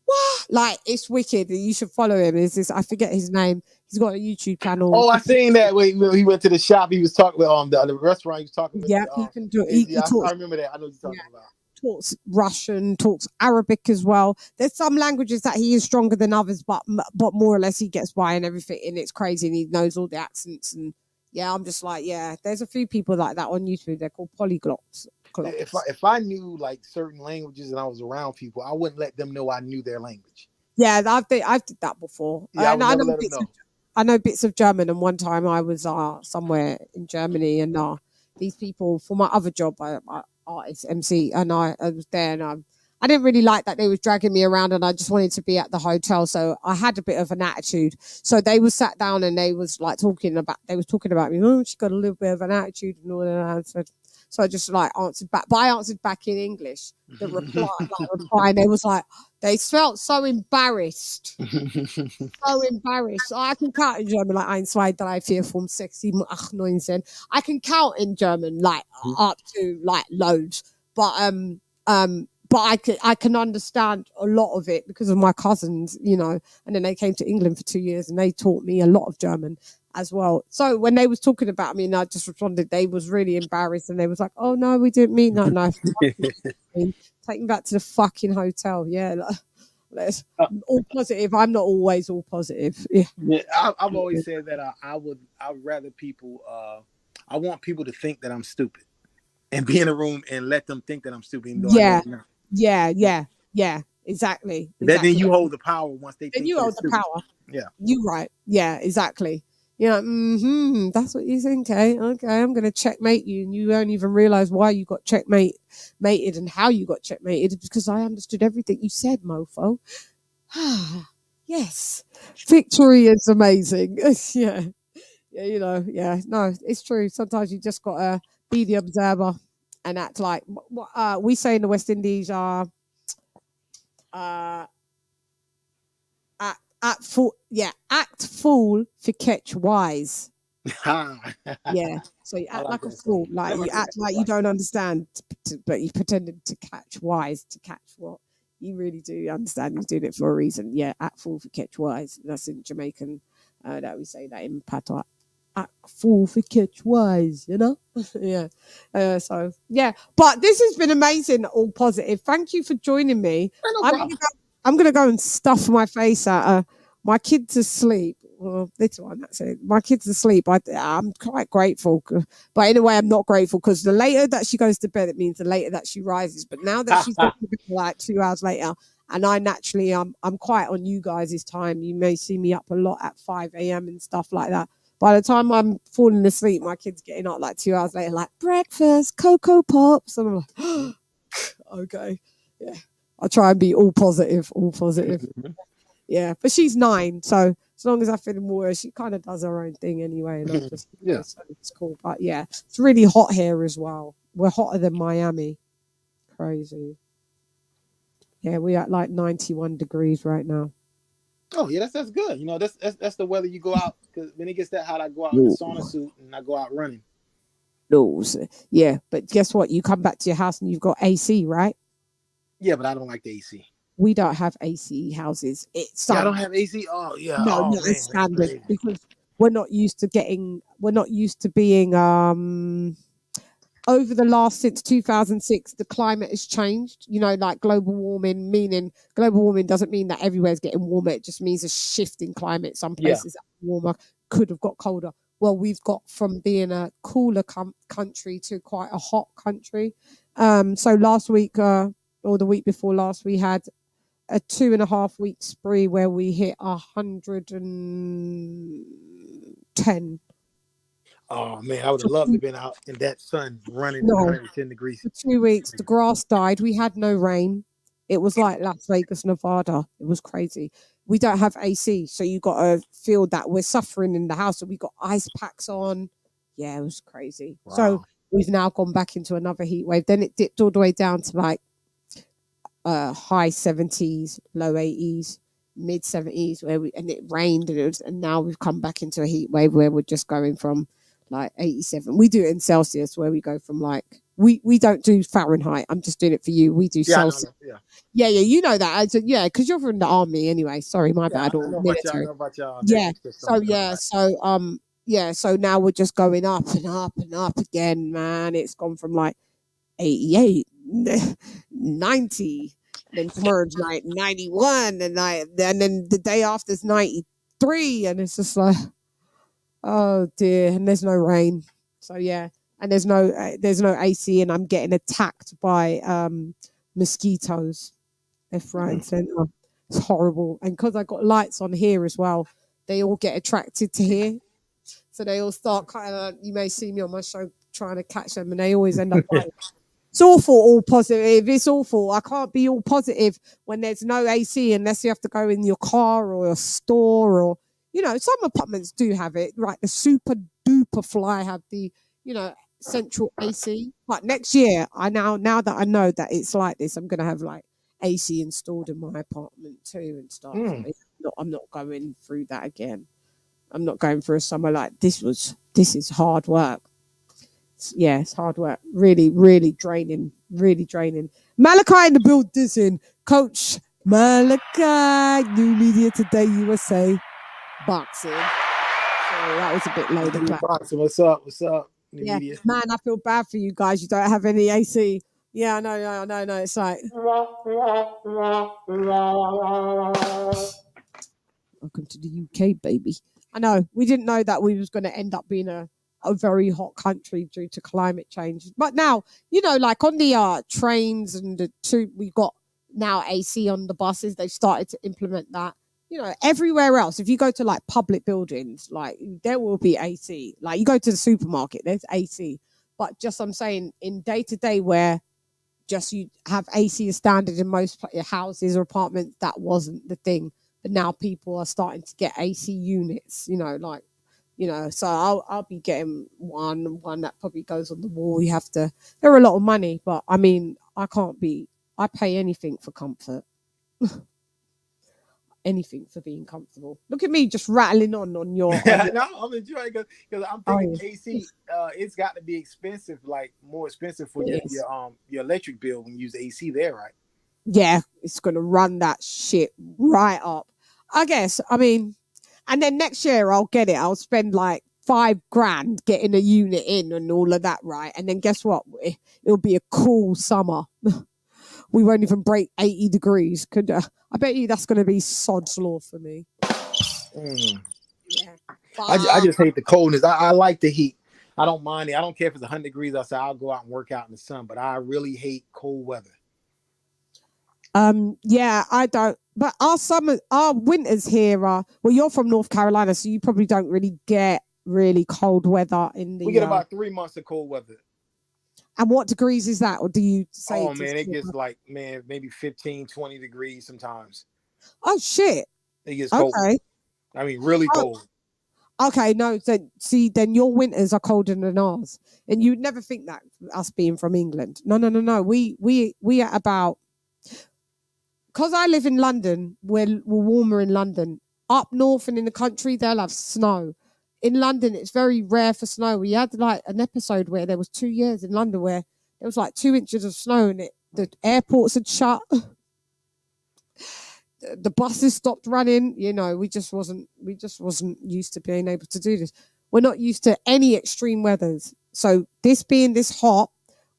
what? Like, it's wicked. You should follow him. I forget his name. He's got a YouTube channel. Oh, I seen that. Wait, he went to the shop. He was talking with the restaurant. He was talking with. Yeah, he can do it. I remember that. I know what you're talking about. Talks Russian, talks Arabic as well. There's some languages that he is stronger than others, but more or less he gets by and everything, and it's crazy, and he knows all the accents. And yeah, I'm just like, yeah, there's a few people like that on YouTube. They're called polyglots. If I knew like certain languages and I was around people, I wouldn't let them know I knew their language. Yeah, I've did that before. Yeah, I know bits of German, and one time I was somewhere in Germany, and these people for my other job, artist MC, and I was there, and I didn't really like that they was dragging me around, and I just wanted to be at the hotel, so I had a bit of an attitude. So they was sat down and they was like talking about me. Oh, she got a little bit of an attitude and all that. So I just like answered back, but I answered back in English. The reply, and they was like, they felt so embarrassed, so embarrassed. I can count in German like 1, 2, 3, 4, 5, 6, 7, 8, 9, 10. I can count in German like up to like loads, but I can understand a lot of it because of my cousins, and then they came to England for 2 years and they taught me a lot of German as well. So when they was talking about me and I just responded, they was really embarrassed and they was like, oh no, we didn't mean that. No, take me back to the fucking hotel. Yeah, let's all positive. I'm not always all positive. Yeah, I've always said that I'd rather people. I want people to think that I'm stupid, and be in a room and let them think that I'm stupid. Yeah, exactly. Then you hold the power once they think. And you hold the power. Yeah, you right. Yeah, exactly. That's what you think, eh? Okay, I'm going to checkmate you, and you won't even realize why you got checkmated and how you got checkmated, because I understood everything you said, mofo. Yes, victory is amazing. Yeah, no, it's true. Sometimes you just got to be the observer and act like what we say in the West Indies are act fool for catch wise. Yeah, so you act like a fool, like you act like you don't understand, but you pretended to catch wise to catch what you really do understand. You're doing it for a reason. Yeah, act fool for catch wise. That's in Jamaican. That we say that in Patois. Act fool for catch wise, yeah. So yeah, but this has been amazing, all positive. Thank you for joining me. I'm gonna go and stuff my face at her. My kid's asleep. Well, this one, that's it. My kid's asleep. I'm quite grateful, but in a way, I'm not grateful because the later that she goes to bed, it means the later that she rises. But now that she's like 2 hours later, and I naturally, I'm quite on you guys' time. You may see me up a lot at 5 a.m. and stuff like that. By the time I'm falling asleep, my kid's getting up like 2 hours later, like breakfast, Cocoa Pops. And I'm like, okay, yeah. I try and be all positive. Yeah, but she's 9, so as long as I feed water, she kind of does her own thing anyway. And I just, so it's cool. But yeah, it's really hot here as well. We're hotter than Miami. Crazy. Yeah, we're at like 91 degrees right now. Oh yeah, that's good. That's the weather you go out, because when it gets that hot, I go out in the sauna suit and I go out running. Yeah, but guess what? You come back to your house and you've got AC, right? Yeah, but I don't like the AC. We don't have AC houses. I don't have AC. Oh yeah. No, it's standard because we're not used to being over the last since 2006, the climate has changed. Like global warming, meaning global warming doesn't mean that everywhere's getting warmer. It just means a shift in climate. Some places are warmer, could have got colder. Well, we've got from being a cooler country to quite a hot country. So last week, or the week before last, we had a 2.5 week spree where we hit 110. Oh man, I would have loved to have been out in that sun running at 110 degrees. For 2 weeks, the grass died. We had no rain. It was like Las Vegas, Nevada. It was crazy. We don't have AC, so you got to feel that we're suffering in the house. So we got ice packs on. Yeah, it was crazy. Wow. So we've now gone back into another heat wave. Then it dipped all the way down to like high 70s, low 80s, mid 70s, and it rained, and now we've come back into a heat wave where we're just going from like 87. We do it in Celsius, where we go from like we don't do Fahrenheit. I'm just doing it for you. We do Celsius. Yeah, you know that. Yeah, because you're from the army anyway. Sorry, my bad. Or military. Yeah. So now we're just going up and up and up again, man. It's gone from like 88, 90, then tomorrow's night 91, and then the day after is 93, and it's just like, oh dear. And there's no rain, so yeah, and there's no AC, and I'm getting attacked by mosquitoes left, right, and center. It's horrible, and because I got lights on here as well, they all get attracted to here, so they all start kind of. You may see me on my show trying to catch them, and they always end up biting. It's awful, all positive. It's awful. I can't be all positive when there's no AC unless you have to go in your car or a store, or, some apartments do have it. Right, the super duper fly have the, central AC. But next year, now that I know that it's like this, I'm going to have like AC installed in my apartment too and stuff. I'm not going through that again. I'm not going through a summer like this. This is hard work. Yeah, it's hard work. Really, really draining. Really draining. Malachi in the building. Coach Malachi, New Media Today USA, boxing. So that was a bit low. Boxing. What's up? New Media. Man, I feel bad for you guys. You don't have any AC. Yeah, I know. It's like. Welcome to the UK, baby. I know. We didn't know that we was going to end up being a very hot country due to climate change. But now, like on the trains and the tube, we got now AC on the buses. They've started to implement that. Everywhere else, if you go to like public buildings, like there will be AC. Like you go to the supermarket, there's AC. But just I'm saying, in day to day where just you have AC as standard in most houses or apartments, that wasn't the thing. But now people are starting to get AC units, so I'll be getting one that probably goes on the wall. They're a lot of money, but I mean, I pay anything for comfort. Anything for being comfortable. Look at me just rattling on your. No, I'm enjoying because I'm thinking AC. It's got to be expensive, like more expensive for your electric bill when you use AC there, right? Yeah, it's gonna run that shit right up. I guess. I mean, and then next year I'll get it. I'll spend like $5,000 getting a unit in and all of that, right? And then guess what? It'll be a cool summer. We won't even break 80 degrees. I bet you that's going to be sod's law for me. Yeah. I just hate the coldness. I like the heat. I don't mind it. I don't care if it's 100 degrees outside. I'll go out and work out in the sun, but I really hate cold weather. Yeah, I don't. But our winters here well, you're from North Carolina, so you probably don't really get really cold weather in the. We get about 3 months of cold weather. And what degrees is that? Or do you say? Oh man, it gets like maybe 15, 20 degrees sometimes. Oh shit! It gets cold. Okay. I mean, really cold. Okay, no. Then your winters are colder than ours, and you'd never think that us being from England. No. We are about. Because I live in London, we're warmer in London. Up north and in the country, they'll have snow. In London, it's very rare for snow. We had like an episode where there was 2 years in London where there was like 2 inches of snow and the airports had shut. The buses stopped running. We just wasn't used to being able to do this. We're not used to any extreme weathers. So this being this hot,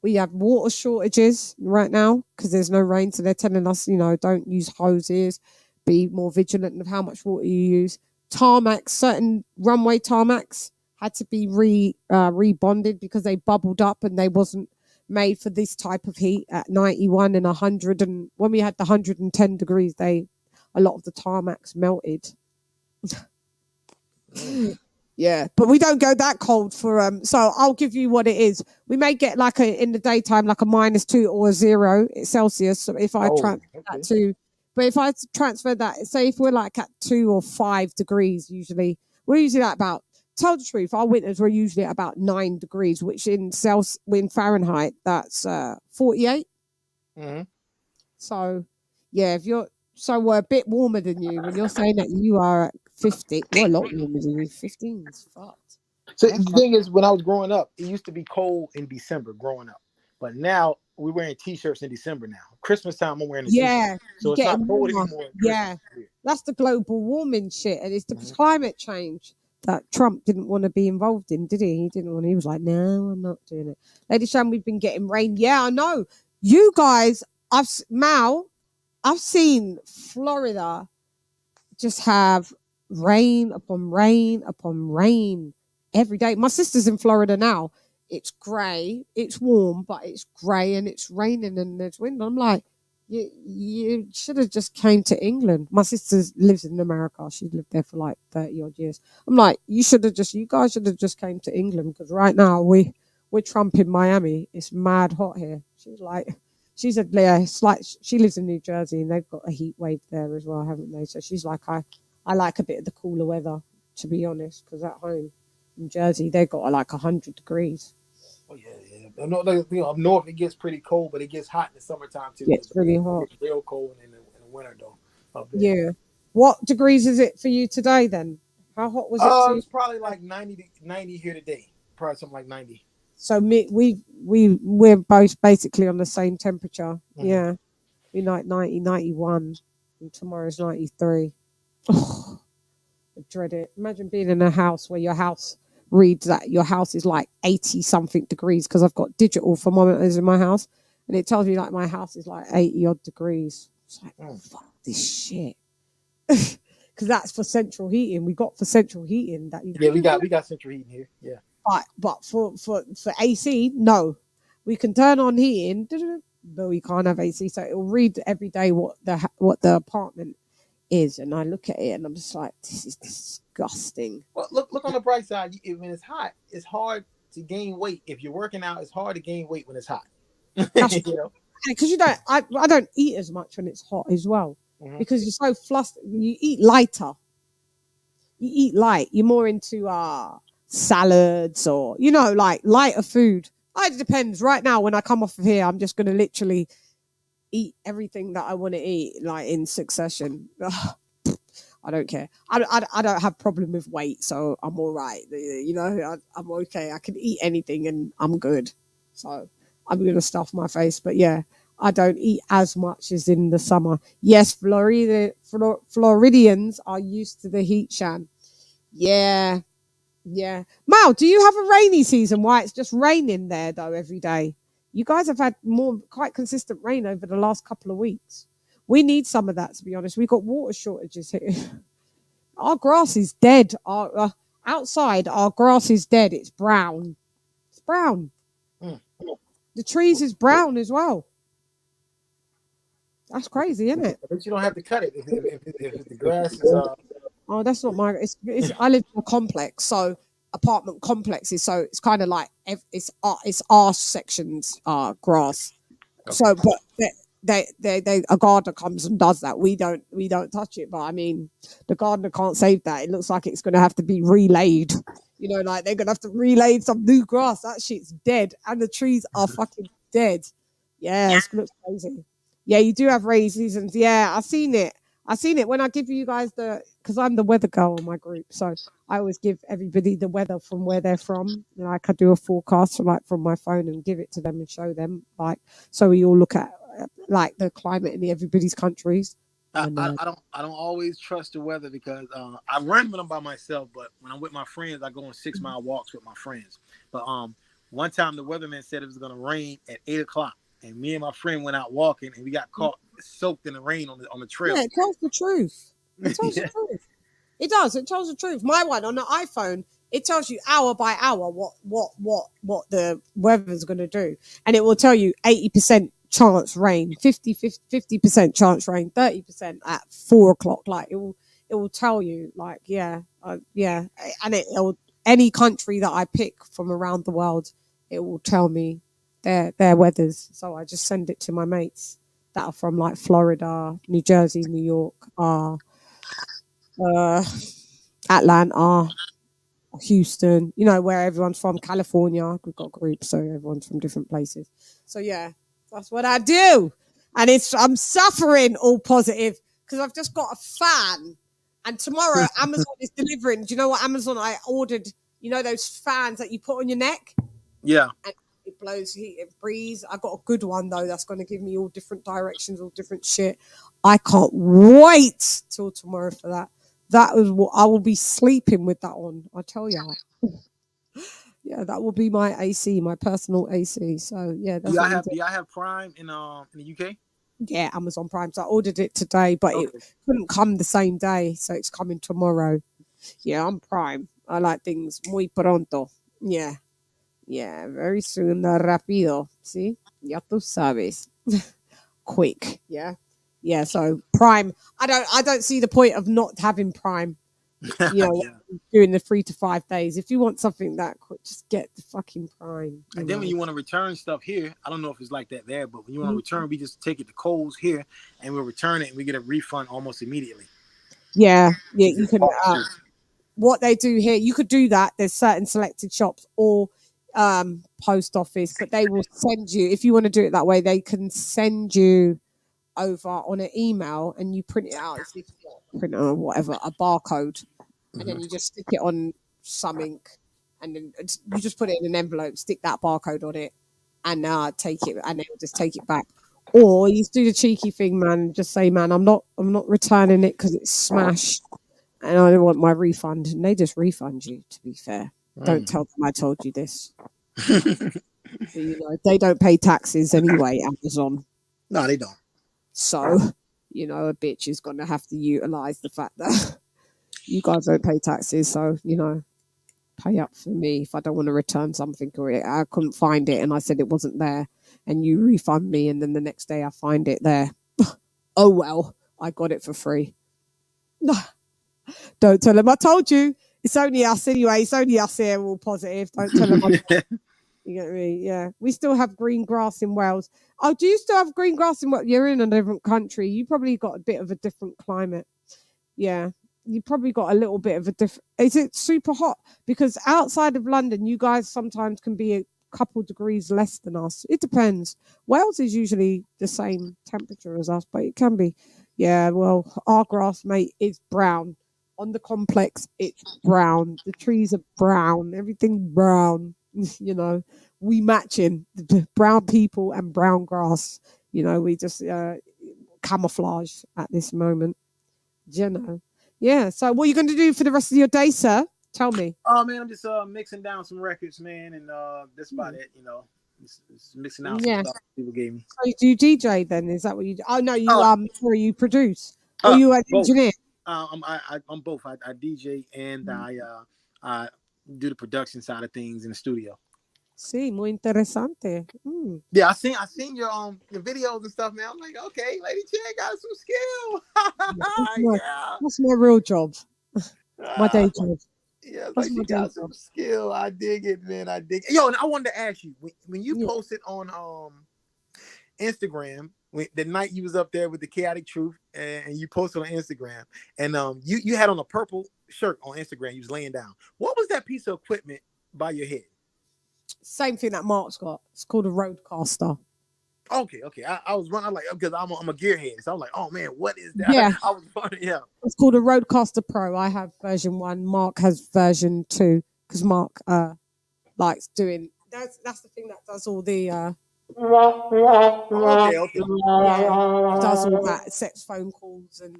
we have water shortages right now because there's no rain. So they're telling us, don't use hoses, be more vigilant of how much water you use. Tarmacs, certain runway tarmacs had to be rebonded because they bubbled up and they wasn't made for this type of heat at 91 and 100. And when we had the 110 degrees, a lot of the tarmacs melted. Yeah, but we don't go that cold for so I'll give you what it is. We may get like in the daytime like a -2 or a 0 Celsius. So if I transfer that to, but if I transfer that, say if we're like at 2 or 5 degrees, usually we're usually at about. Tell the truth, our winters were usually at about 9 degrees, which in Fahrenheit that's 48. Mm-hmm. So yeah, if you're we're a bit warmer than you. When you're saying that you are at 50, we're a lot warmer than you. 15 is fucked. So the thing is, when I was growing up, it used to be cold in December growing up. But now we're wearing T-shirts in December now. Christmas time, I'm wearing a T-shirt. So it's not cold anymore. Yeah, that's the global warming shit. And it's the climate change that Trump didn't want to be involved in, did he? He didn't want. He was like, no, I'm not doing it. LadyChann, we've been getting rain. Yeah, I know. You guys, I've seen Florida just have rain upon rain upon rain every day. My sister's in Florida now. It's grey, it's warm, but it's grey and it's raining and there's wind. I'm like, you should have just came to England. My sister lives in America. She lived there for like 30 odd years. I'm like, you guys should have just came to England, because right now we're Trump in Miami. It's mad hot here. She said, yeah, it's like she lives in New Jersey and they've got a heat wave there as well, haven't they? So she's like, I like a bit of the cooler weather, to be honest, because at home in Jersey they've got like 100 degrees. Oh yeah. Up north it gets pretty cold, but it gets hot in the summertime too. Yeah, it's really hot. It's real cold in the winter though. Yeah. What degrees is it for you today then? How hot was it? It's probably like 90 here today. Probably something like 90. So we're both basically on the same temperature. Mm-hmm. Yeah. We're like 90, 91, and tomorrow's 93. Oh, I dread it. Imagine being in a house where your house reads that your house is like 80 something degrees, because I've got digital thermometers in my house and it tells me like my house is like 80 odd degrees. It's like, fuck this shit. Because that's for central heating. We got for central heating that. We got central heating here. Yeah. But for AC, no. We can turn on heating, but we can't have AC. So it'll read every day what the apartment is, and I look at it and I'm just like, this is disgusting. Well, look on the bright side. When it's hot, it's hard to gain weight. If you're working out, it's hard to gain weight when it's hot. Because I don't eat as much when it's hot as well, because you're so flustered. You eat lighter. You eat light. You're more into salads or like lighter food. It depends. Right now, when I come off of here, I'm just going to literally eat everything that I want to eat, like in succession. I don't care. I don't have problem with weight, so I'm all right. I'm okay. I can eat anything and I'm good. So I'm going to stuff my face. But yeah, I don't eat as much as in the summer. Yes, Floridians are used to the heat, CHANN. Yeah. Yeah. Mal, do you have a rainy season? Why it's just raining there though every day? You guys have had quite consistent rain over the last couple of weeks. We need some of that, to be honest. We've got water shortages here. Our grass is dead. Outside, our grass is dead. It's brown. It's brown. The trees is brown as well. That's crazy, isn't it? But you don't have to cut it if the grass is. Oh, that's not my. I live in a complex, so apartment complexes. So it's kind of like it's our sections grass. Okay. So, but a gardener comes and does that. We don't touch it. But I mean, the gardener can't save that. It looks like it's going to have to be relayed. Like they're going to have to relay some new grass. That shit's dead, and the trees are fucking dead. Yeah, it looks crazy. Yeah, you do have rainy seasons. Yeah, I've seen it. When I give you guys because I'm the weather girl in my group, so I always give everybody the weather from where they're from. Like I do a forecast from my phone and give it to them and show them, like, so we all look at like the climate in everybody's countries. I don't always trust the weather, because I run when I'm by myself, but when I'm with my friends, I go on 6-mile walks with my friends. But one time the weatherman said it was going to rain at 8:00, and me and my friend went out walking, and we got caught soaked in the rain on the trail. Yeah, it tells the truth. It tells the truth. It does. It tells the truth. My one on the iPhone, it tells you hour by hour what the weather's going to do, and it will tell you 80% chance rain, 50% chance rain, 30% at 4:00. Like it will tell you, like and any country that I pick from around the world, it will tell me their weathers. So I just send it to my mates that are from like Florida, New Jersey, New York, Atlanta, Houston, you know, where everyone's from, California. We've got groups, so everyone's from different places. So yeah, that's what I do. And I'm suffering all positive because I've just got a fan. And tomorrow Amazon is delivering. Do you know what Amazon I ordered? You know those fans that you put on your neck? Yeah. And it blows heat, it breeze. I got a good one though that's going to give me all different directions, all different shit. I can't wait till tomorrow for that. That is what I will be sleeping with that on. I tell you. Yeah, that will be my AC, my personal AC. So yeah, that's do y'all have Prime in the UK? Yeah, Amazon Prime. So I ordered it today, but it couldn't come the same day, so it's coming tomorrow. Yeah, I'm Prime. I like things muy pronto. Yeah. Yeah, very soon, rápido. See? Ya tú sabes. Quick. Yeah. Yeah, so Prime. I don't see the point of not having Prime. You know, during the 3 to 5 days. If you want something that quick, just get the fucking Prime. And then when you want to return stuff here, I don't know if it's like that there, but when you want to return, we just take it to Kohl's here and we'll return it and we get a refund almost immediately. Yeah, you can. What they do here, you could do that. There's certain selected shops or post office, but they will send you, if you want to do it that way, they can send you over on an email and you print it out as if printer or whatever, a barcode, and then you just stick it on some ink, and then you just put it in an envelope, stick that barcode on it, and take it, and they'll just take it back. Or you do the cheeky thing, man, just say, man, I'm not returning it because it's smashed and I don't want my refund. And they just refund you, to be fair. Don't tell them I told you this. You know, they don't pay taxes anyway, Amazon. No, they don't. So, you know, a bitch is going to have to utilize the fact that you guys don't pay taxes. So, you know, pay up for me if I don't want to return something or I couldn't find it and I said it wasn't there and you refund me and then the next day I find it there. Oh, well, I got it for free. Don't tell them I told you. It's only us anyway. It's only us here, all positive. Don't tell them. You get me? Yeah. We still have green grass in Wales. Oh, do you still have green grass in Wales? You're in a different country. You probably got a bit of a different climate. Yeah. You probably got a little bit of a different. Is it super hot? Because outside of London, you guys sometimes can be a couple degrees less than us. It depends. Wales is usually the same temperature as us, but it can be. Yeah. Well, our grass, mate, is brown. On the complex, it's brown. The trees are brown. Everything brown. You know, we matching brown people and brown grass. You know, we just camouflage at this moment. You know, yeah. So, what are you going to do for the rest of your day, sir? Tell me. Oh man, I'm just mixing down some records, man, and that's about it. You know, just mixing out some stuff people gave me. So you do DJ then? Is that what you do? Oh no, you sorry, you produce. Or you an engineer? I'm both. I DJ and I do the production side of things in the studio. Sí, muy interesante. Yeah, I seen your videos and stuff, man. I'm like, okay, LadyChann got some skill. That's my real job. My day job. Yeah, like she got some skill. I dig it, man. I dig it. Yo, and I wanted to ask you when you posted on Instagram the night you was up there with the Chaotic Truth, and you posted on Instagram, and you had on a purple shirt on Instagram. You was laying down. What was that piece of equipment by your head? Same thing that Mark's got. It's called a Roadcaster. Okay. I was running like because I'm a gearhead, so I'm like, oh man, what is that? Yeah, I was wondering. Yeah, it's called a Roadcaster Pro. I have version 1. Mark has version 2 because Mark likes doing. That's the thing that does all the. Okay. Yeah, does all that. Sets phone calls and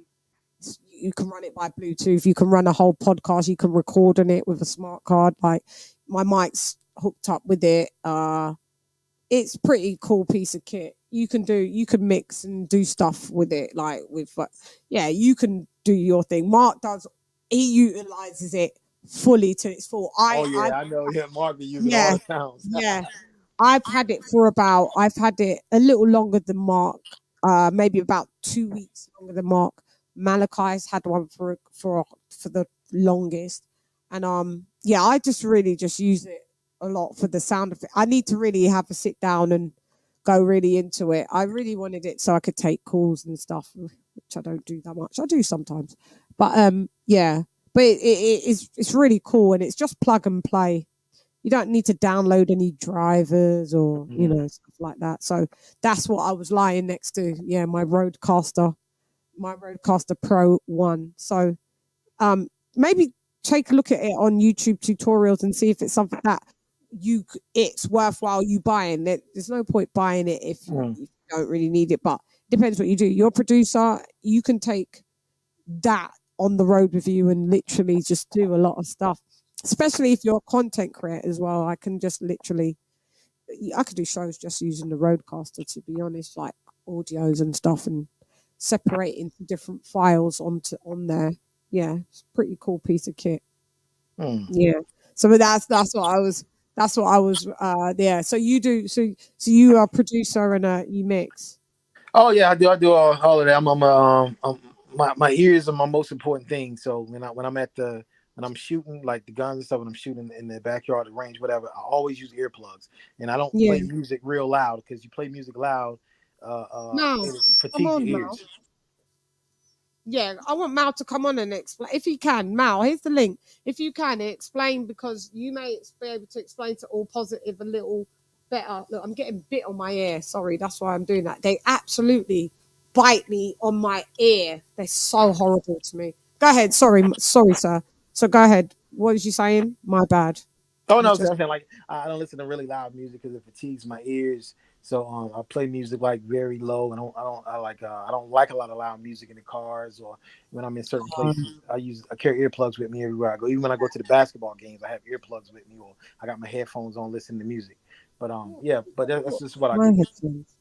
you can run it by Bluetooth. You can run a whole podcast. You can record on it with a smart card. Like my mic's hooked up with it. It's a pretty cool piece of kit. You can mix and do stuff with it. Like you can do your thing. Mark he utilizes it fully to its full. I know. Yeah, Mark be using all the sounds. Yeah. I've had it a little longer than Mark, maybe about 2 weeks longer than Mark. Malachi's had one for the longest, and yeah, I just really just use it a lot for the sound of it. I need to really have a sit down and go really into it. I really wanted it so I could take calls and stuff, which I don't do that much. I do sometimes, but yeah. But it's really cool, and it's just plug and play. You don't need to download any drivers or stuff like that. So that's what I was lying next to. Yeah, my Rodecaster Pro 1. So maybe take a look at it on YouTube tutorials and see if it's something that it's worthwhile you buying. There's no point buying it if you don't really need it, but it depends what you do. You're a producer, you can take that on the road with you and literally just do a lot of stuff, especially if you're a content creator as well. I could do shows just using the Rodecaster, to be honest, like audios and stuff, and separate into different files on there. Yeah, it's a pretty cool piece of kit. Yeah. So that's what I was yeah. So you do so you are a producer and you mix. Oh yeah, I do all of that. My ears are my most important thing. So when I'm shooting like the guns and stuff, when I'm shooting in the backyard, the range, whatever, I always use earplugs, and I don't play music real loud, because you play music loud, it fatigues your ears. Mal. Yeah, I want Mal to come on and explain if he can. Mal, here's the link. If you can explain, because you may be able to explain to All Positive a little better. Look, I'm getting bit on my ear. Sorry, that's why I'm doing that. They absolutely bite me on my ear. They're so horrible to me. Go ahead. Sorry, sir. So go ahead. What was you saying? My bad. Oh no, I'm saying like I don't listen to really loud music because it fatigues my ears. So I play music like very low, and I don't like a lot of loud music in the cars or when I'm in certain places. I carry earplugs with me everywhere I go. Even when I go to the basketball games, I have earplugs with me, or I got my headphones on listening to music. But yeah, but that's just what I do. Headphones.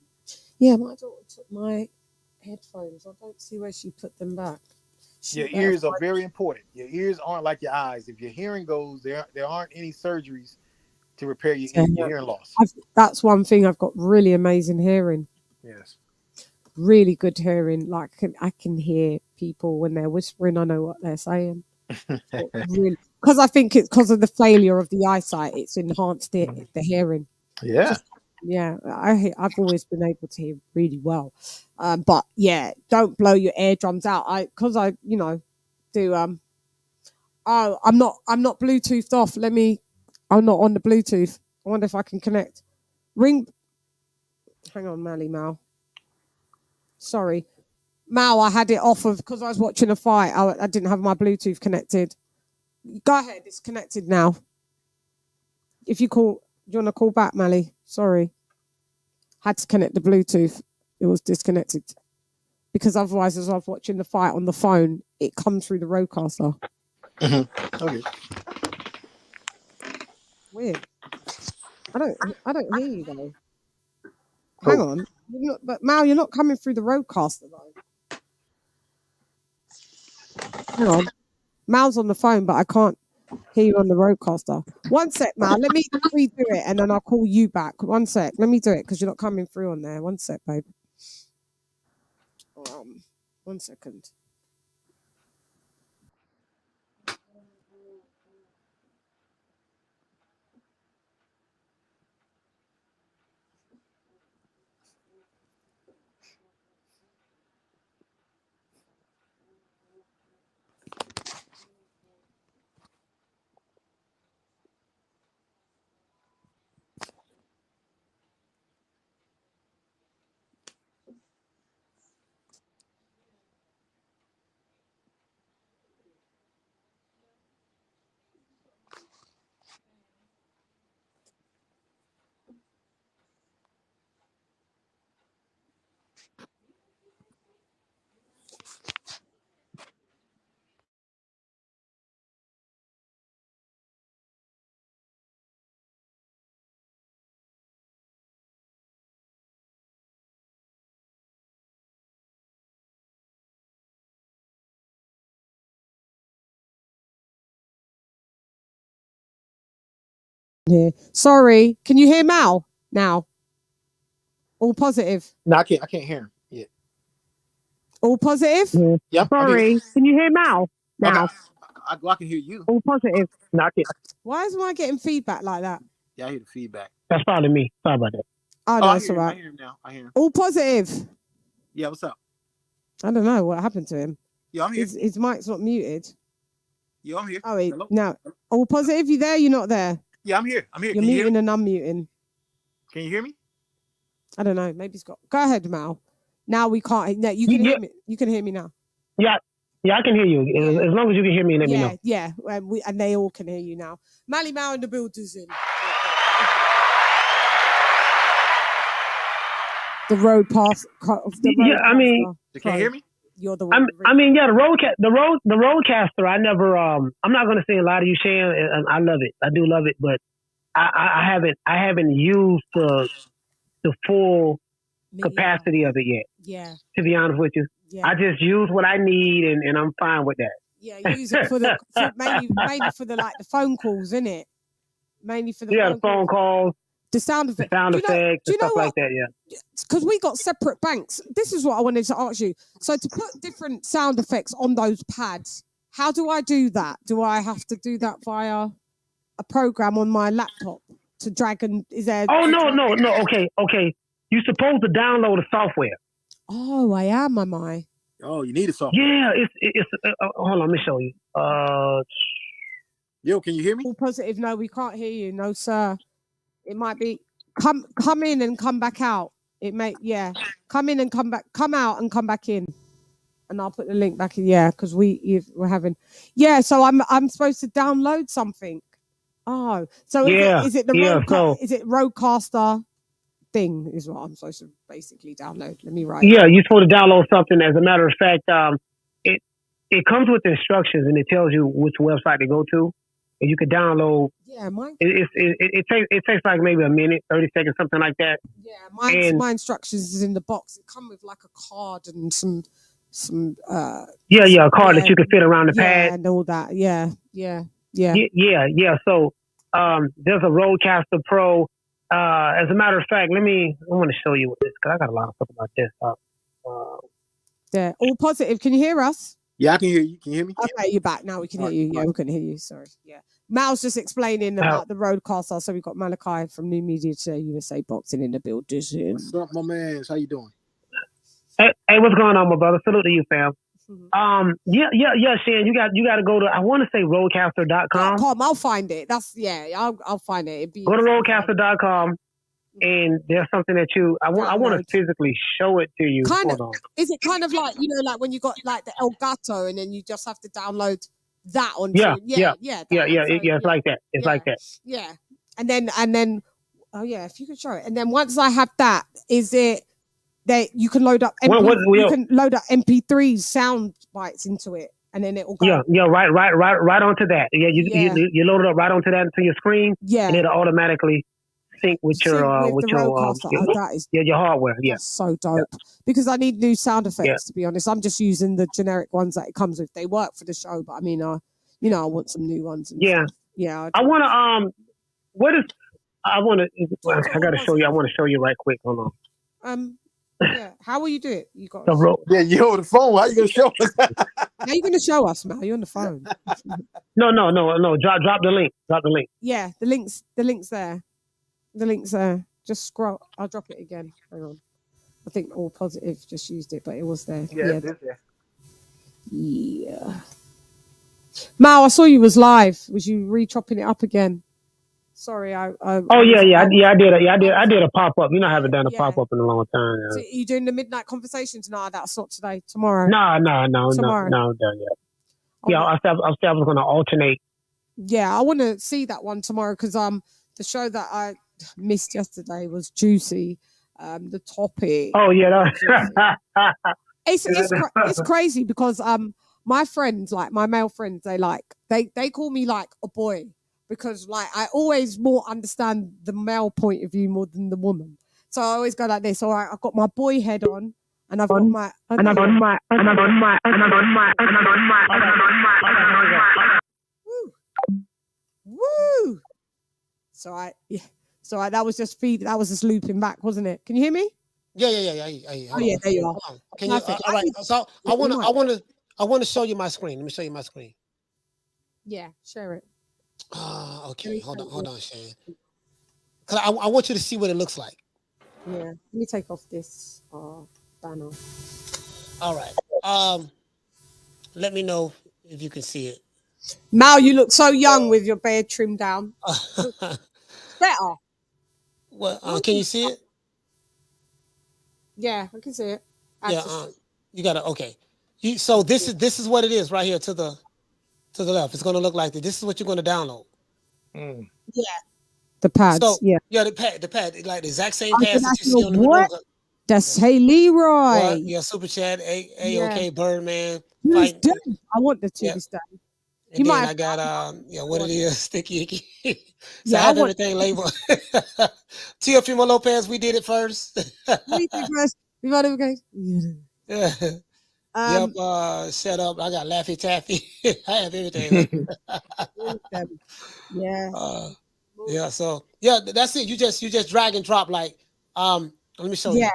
Yeah, my daughter took my headphones. I don't see where she put them back. Your ears are very important. Your ears aren't like your eyes. If your hearing goes, there aren't any surgeries to repair your hearing loss. That's one thing. I've got really amazing hearing. Yes. Really good hearing. Like I can hear people when they're whispering. I know what they're saying. Really, because I think it's because of the failure of the eyesight. It's enhanced the hearing. Yeah. Yeah, I've always been able to hear really well, but yeah, don't blow your eardrums out. I do. Oh, I'm not Bluetoothed off. I'm not on the Bluetooth. I wonder if I can connect. Hang on, Mal. Sorry, Mal. I had it off of because I was watching a fight. I didn't have my Bluetooth connected. Go ahead, it's connected now. If you call, do you want to call back, Mally? Sorry. Had to connect the Bluetooth. It was disconnected. Because otherwise, as I was watching the fight on the phone, it comes through the Rodecaster. Okay. Weird. I don't hear you though. Hang on. But Mal, you're not coming through the Rodecaster though. Hang on. Mal's on the phone, but I can't hear you on the Rodecaster. One sec, Mal. Let me redo it and then I'll call you back. One sec. Let me do it because you're not coming through on there. One sec, babe. 1 second. Here. Sorry. Can you hear Mal now? All positive. No, I can't hear him yet. All positive? Yep. Sorry. Can you hear Mal now? Okay. I can hear you. All positive. Knock it. Why is I getting feedback like that? Yeah, I hear the feedback. That's probably me. Sorry about that. Oh, no, it's all right. I hear him now. I hear him. All positive. Yeah, what's up? I don't know what happened to him. Yeah, I'm here. His mic's not muted. Yeah, I'm here. Oh, wait. Now, all positive? You there? You're not there? Yeah, I'm here. I'm here. You're muting and unmuting. Can you hear me? I don't know. Maybe it's got. Go ahead, Mal. Now we can't. No, you can hear me. You can hear me now. Yeah, I can hear you. As long as you can hear me, let me know. Yeah, and they all can hear you now. Mally Mal in the building's in. The road pass. I mean, can you hear me? You're the one. The roadcaster. I never. I'm not going to say a lot of you, Shan. And I love it. I do love it, but I haven't used the full capacity of it yet. Yeah. To be honest with you, I just use what I need, and I'm fine with that. Yeah, use it for mainly for the phone calls, isn't it? Mainly for the phone calls. The sound effects. Stuff like that, yeah. Because we got separate banks. This is what I wanted to ask you. So to put different sound effects on those pads, how do I do that? Do I have to do that via a program on my laptop to drag and is there? Oh no. Okay. You're supposed to download the software. Oh, I am I? Oh, you need a software. Yeah, it's hold on, let me show you. Yo, can you hear me? All positive. No, we can't hear you. No, sir. It might be come in and come back out. It may come in and come back, come out and come back in, and I'll put the link back in. Yeah, because we're having So I'm supposed to download something. Oh, so is it the is it Rodecaster thing? Is what I'm supposed to basically download. Let me write. Yeah, you're supposed to download something. As a matter of fact, it comes with instructions and it tells you which website to go to. And you could download. Yeah, mine. It takes like maybe a minute, 30 seconds, something like that. Yeah, my instructions is in the box. It comes with like a card and some. A card that you can fit around the pad and all that. Yeah. So there's a Rodecaster Pro. As a matter of fact, I want to show you what this because I got a lot of stuff about this. All positive. Can you hear us? Yeah, I can hear you. Can you hear me? Okay, you're back now. We can hear you. Yeah, we can hear you. Sorry. Yeah. Mal's just explaining about the Rodecaster. So we've got Malachi from New Media Today USA Boxing in the building. What's up, my man? How you doing? Hey, what's going on, my brother? Salute to you, fam. Mm-hmm. Shan, you got to go to, I want to say rodecaster.com. I'll find it. I'll find it. Go to rodecaster.com. And there's something that I want to physically show it to you. Is it kind of like, like when you got like the Elgato and then you just have to download that on? It's like that. It's like that. Yeah. And then, if you could show it. And then once I have that, is it that you can load up MP3 sound bites into it and then it will go. Right onto that. Yeah, you load it up right onto that into your screen. Yeah. And it'll automatically sync with your hardware. Yeah, that's so dope. Because I need new sound effects. To be honest, I'm just using the generic ones that it comes with. They work for the show, but I mean, I want some new ones. Stuff. I want to. I got to show you. I want to show you right quick. Hold on. How will you do it? You got you over the phone. How you gonna show us? How you gonna show us, man? You're on the phone. No. Drop the link. Drop the link. Yeah, the link's there. The link's there. Just scroll. I'll drop it again. Hang on. I think All Positive just used it, but it was there. Yeah, it is there. Yeah. Mal, I saw you was live. Was you re-chopping it up again? Sorry, I did. I did a pop up. I haven't done a pop up in a long time. So you doing the midnight conversations? No, that's not today. Tomorrow. No, done yet. I said I was going to alternate. Yeah, I want to see that one tomorrow because the show that I missed yesterday was juicy. The topic. Oh yeah, it's crazy because my friends, like my male friends, they call me like a boy because like I always more understand the male point of view more than the woman. So I always go like this. All right, I've got my boy head on, and I've got my woo. So that was just that was just looping back, wasn't it? Can you hear me? Yeah. Oh yeah, there you are. Can you? All right. So I want to show you my screen. Let me show you my screen. Yeah, share it. Okay. Hold on, Shan. Cause I want you to see what it looks like. Yeah. Let me take off this banner. All right. Let me know if you can see it. Mal, you look so young with your beard trimmed down. Better. Well, can you see it? Yeah, I can see it. You gotta So this is what it is right here to the left. It's gonna look like this. This is what you're gonna download. Yeah. The pads. So yeah, the pad, like the exact same pads that you see on the what? That's Hey Leroy. What? Yeah, Super Chat, A-OK, Birdman. I want the two this day. And then I got what it is, Sticky Icky. So I have everything labeled. Teofimo Lopez, we did it first. We did first. We got it okay. Yeah. Shut up. I got Laffy Taffy. I have everything. Yeah. So that's it. You just drag and drop like let me show you.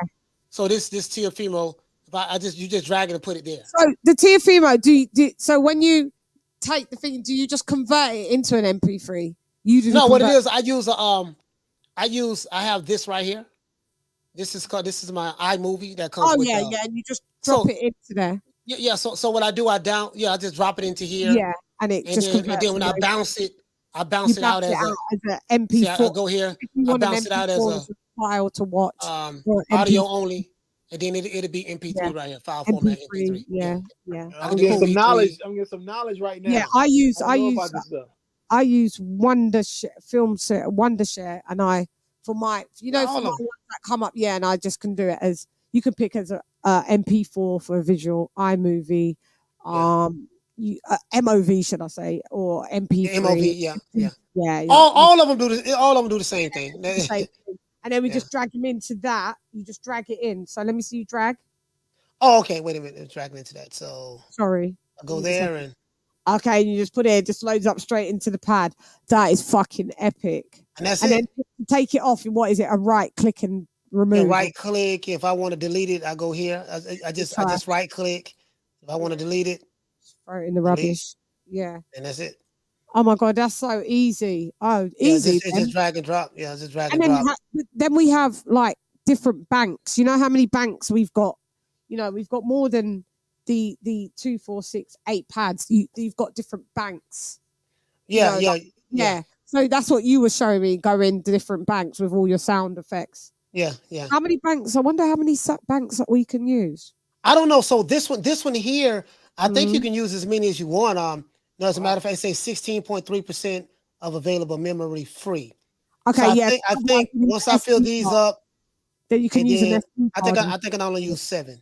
So this Teofimo, you just drag it and put it there. So the Teofimo, so when you take the thing, do you just convert it into an MP3? What it is, I have this right here. This is my iMovie that comes with and you just drop it into there. Yeah. So what I do, I just drop it into here. Yeah, and then when I bounce it out as an MP4. See, I go here, I bounce it out as a file to watch. Audio only. And then it'll be MP3 right here, file format MP3. Yeah. I'm getting some knowledge. I'm getting some knowledge right now. Yeah, I use Wondershare, and for my ones that come up, and I just can do it as you can pick as a MP4 for a visual, iMovie, MOV should I say, or MP3. MOV, yeah. All of them do this. All of them do the same thing. And then we just drag them into that. You just drag it in. So let me see you drag. Oh, okay. Wait a minute. It's dragging into that. So sorry. I'll go there and. Okay, and you just put it just loads up straight into the pad. That is fucking epic. And that's then take it off. What is it? A right click and remove. Right click. If I want to delete it, I go here. I just right click. If I want to delete it, throw it in the rubbish. Yeah. And that's it. Oh my god, that's so easy. Oh, easy. It's just drag and drop. Yeah, it's just drag and drop. Then we have like different banks. You know how many banks we've got? We've got more than the 2, 4, 6, 8 pads. You've got different banks. Yeah. So that's what you were showing me. Go in different banks with all your sound effects. Yeah. How many banks? I wonder how many banks that we can use. I don't know. So this one here, I think you can use as many as you want. As a matter of fact, say 16.3% of available memory free. Okay, so I think once I fill these up, then you can use an SD card. I think I can only use 7. I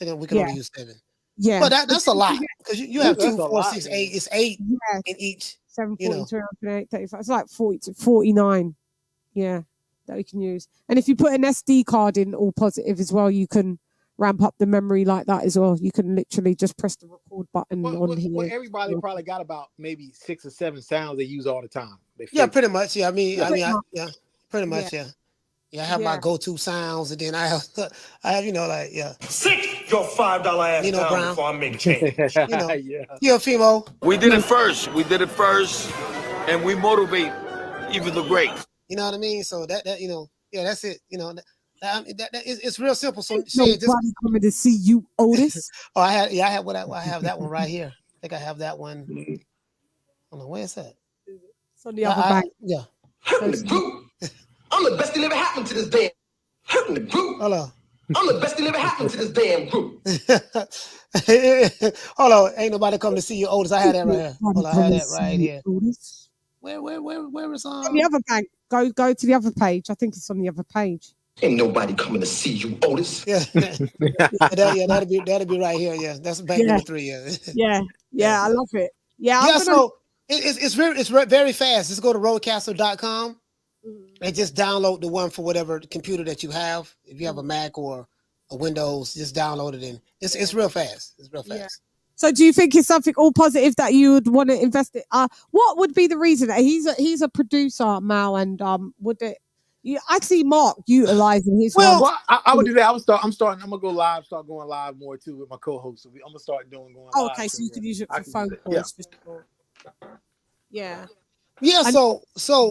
think we can only use 7. Yeah, but that's a lot because you have 2, 4, 6, 8. It's 8 in each. 7, 42, 35. It's like 40 to 49. Yeah, that we can use. And if you put an SD card in all positive as well, you can ramp up the memory like that as well. You can literally just press the record button on here. Well, everybody probably got about maybe 6 or 7 sounds they use all the time. Pretty much. Yeah, pretty much. Yeah. I have my go-to sounds, and then I have Sit your $5 ass down Brown. Before I make a change. Fimo. We did it first, and we motivate even the great. You know what I mean? So that's it. It's real simple. So nobody coming to see you, Otis. I have that one right here. I think I have that one. I don't know where is that. It's on the other back. Yeah. I'm the best thing ever happened to this damn. Hello. I'm the best thing ever happened to this damn group. Hold on, ain't nobody come to see you, Otis. I had that right here. Hold on, I had that right here. Where is on the other bank? Go to the other page. I think it's on the other page. Ain't nobody coming to see you, Otis. Yeah, that'll be right here. Yeah, that's bank number 3. Yeah. I love it. Yeah. So it's very fast. Just go to roadcaster.com and just download the one for whatever computer that you have. If you have a Mac or a Windows, just download it in. It's real fast. It's real fast. Yeah. So do you think it's something all positive that you would want to invest in? What would be the reason? He's a producer, Mal, and would it? I see Mark utilizing his. Well, I would do that. I'm gonna go live. Start going live more too with my co-host. So I'm gonna start going live. Okay, so you could use it for phone calls. Yeah. Yeah. Yeah. So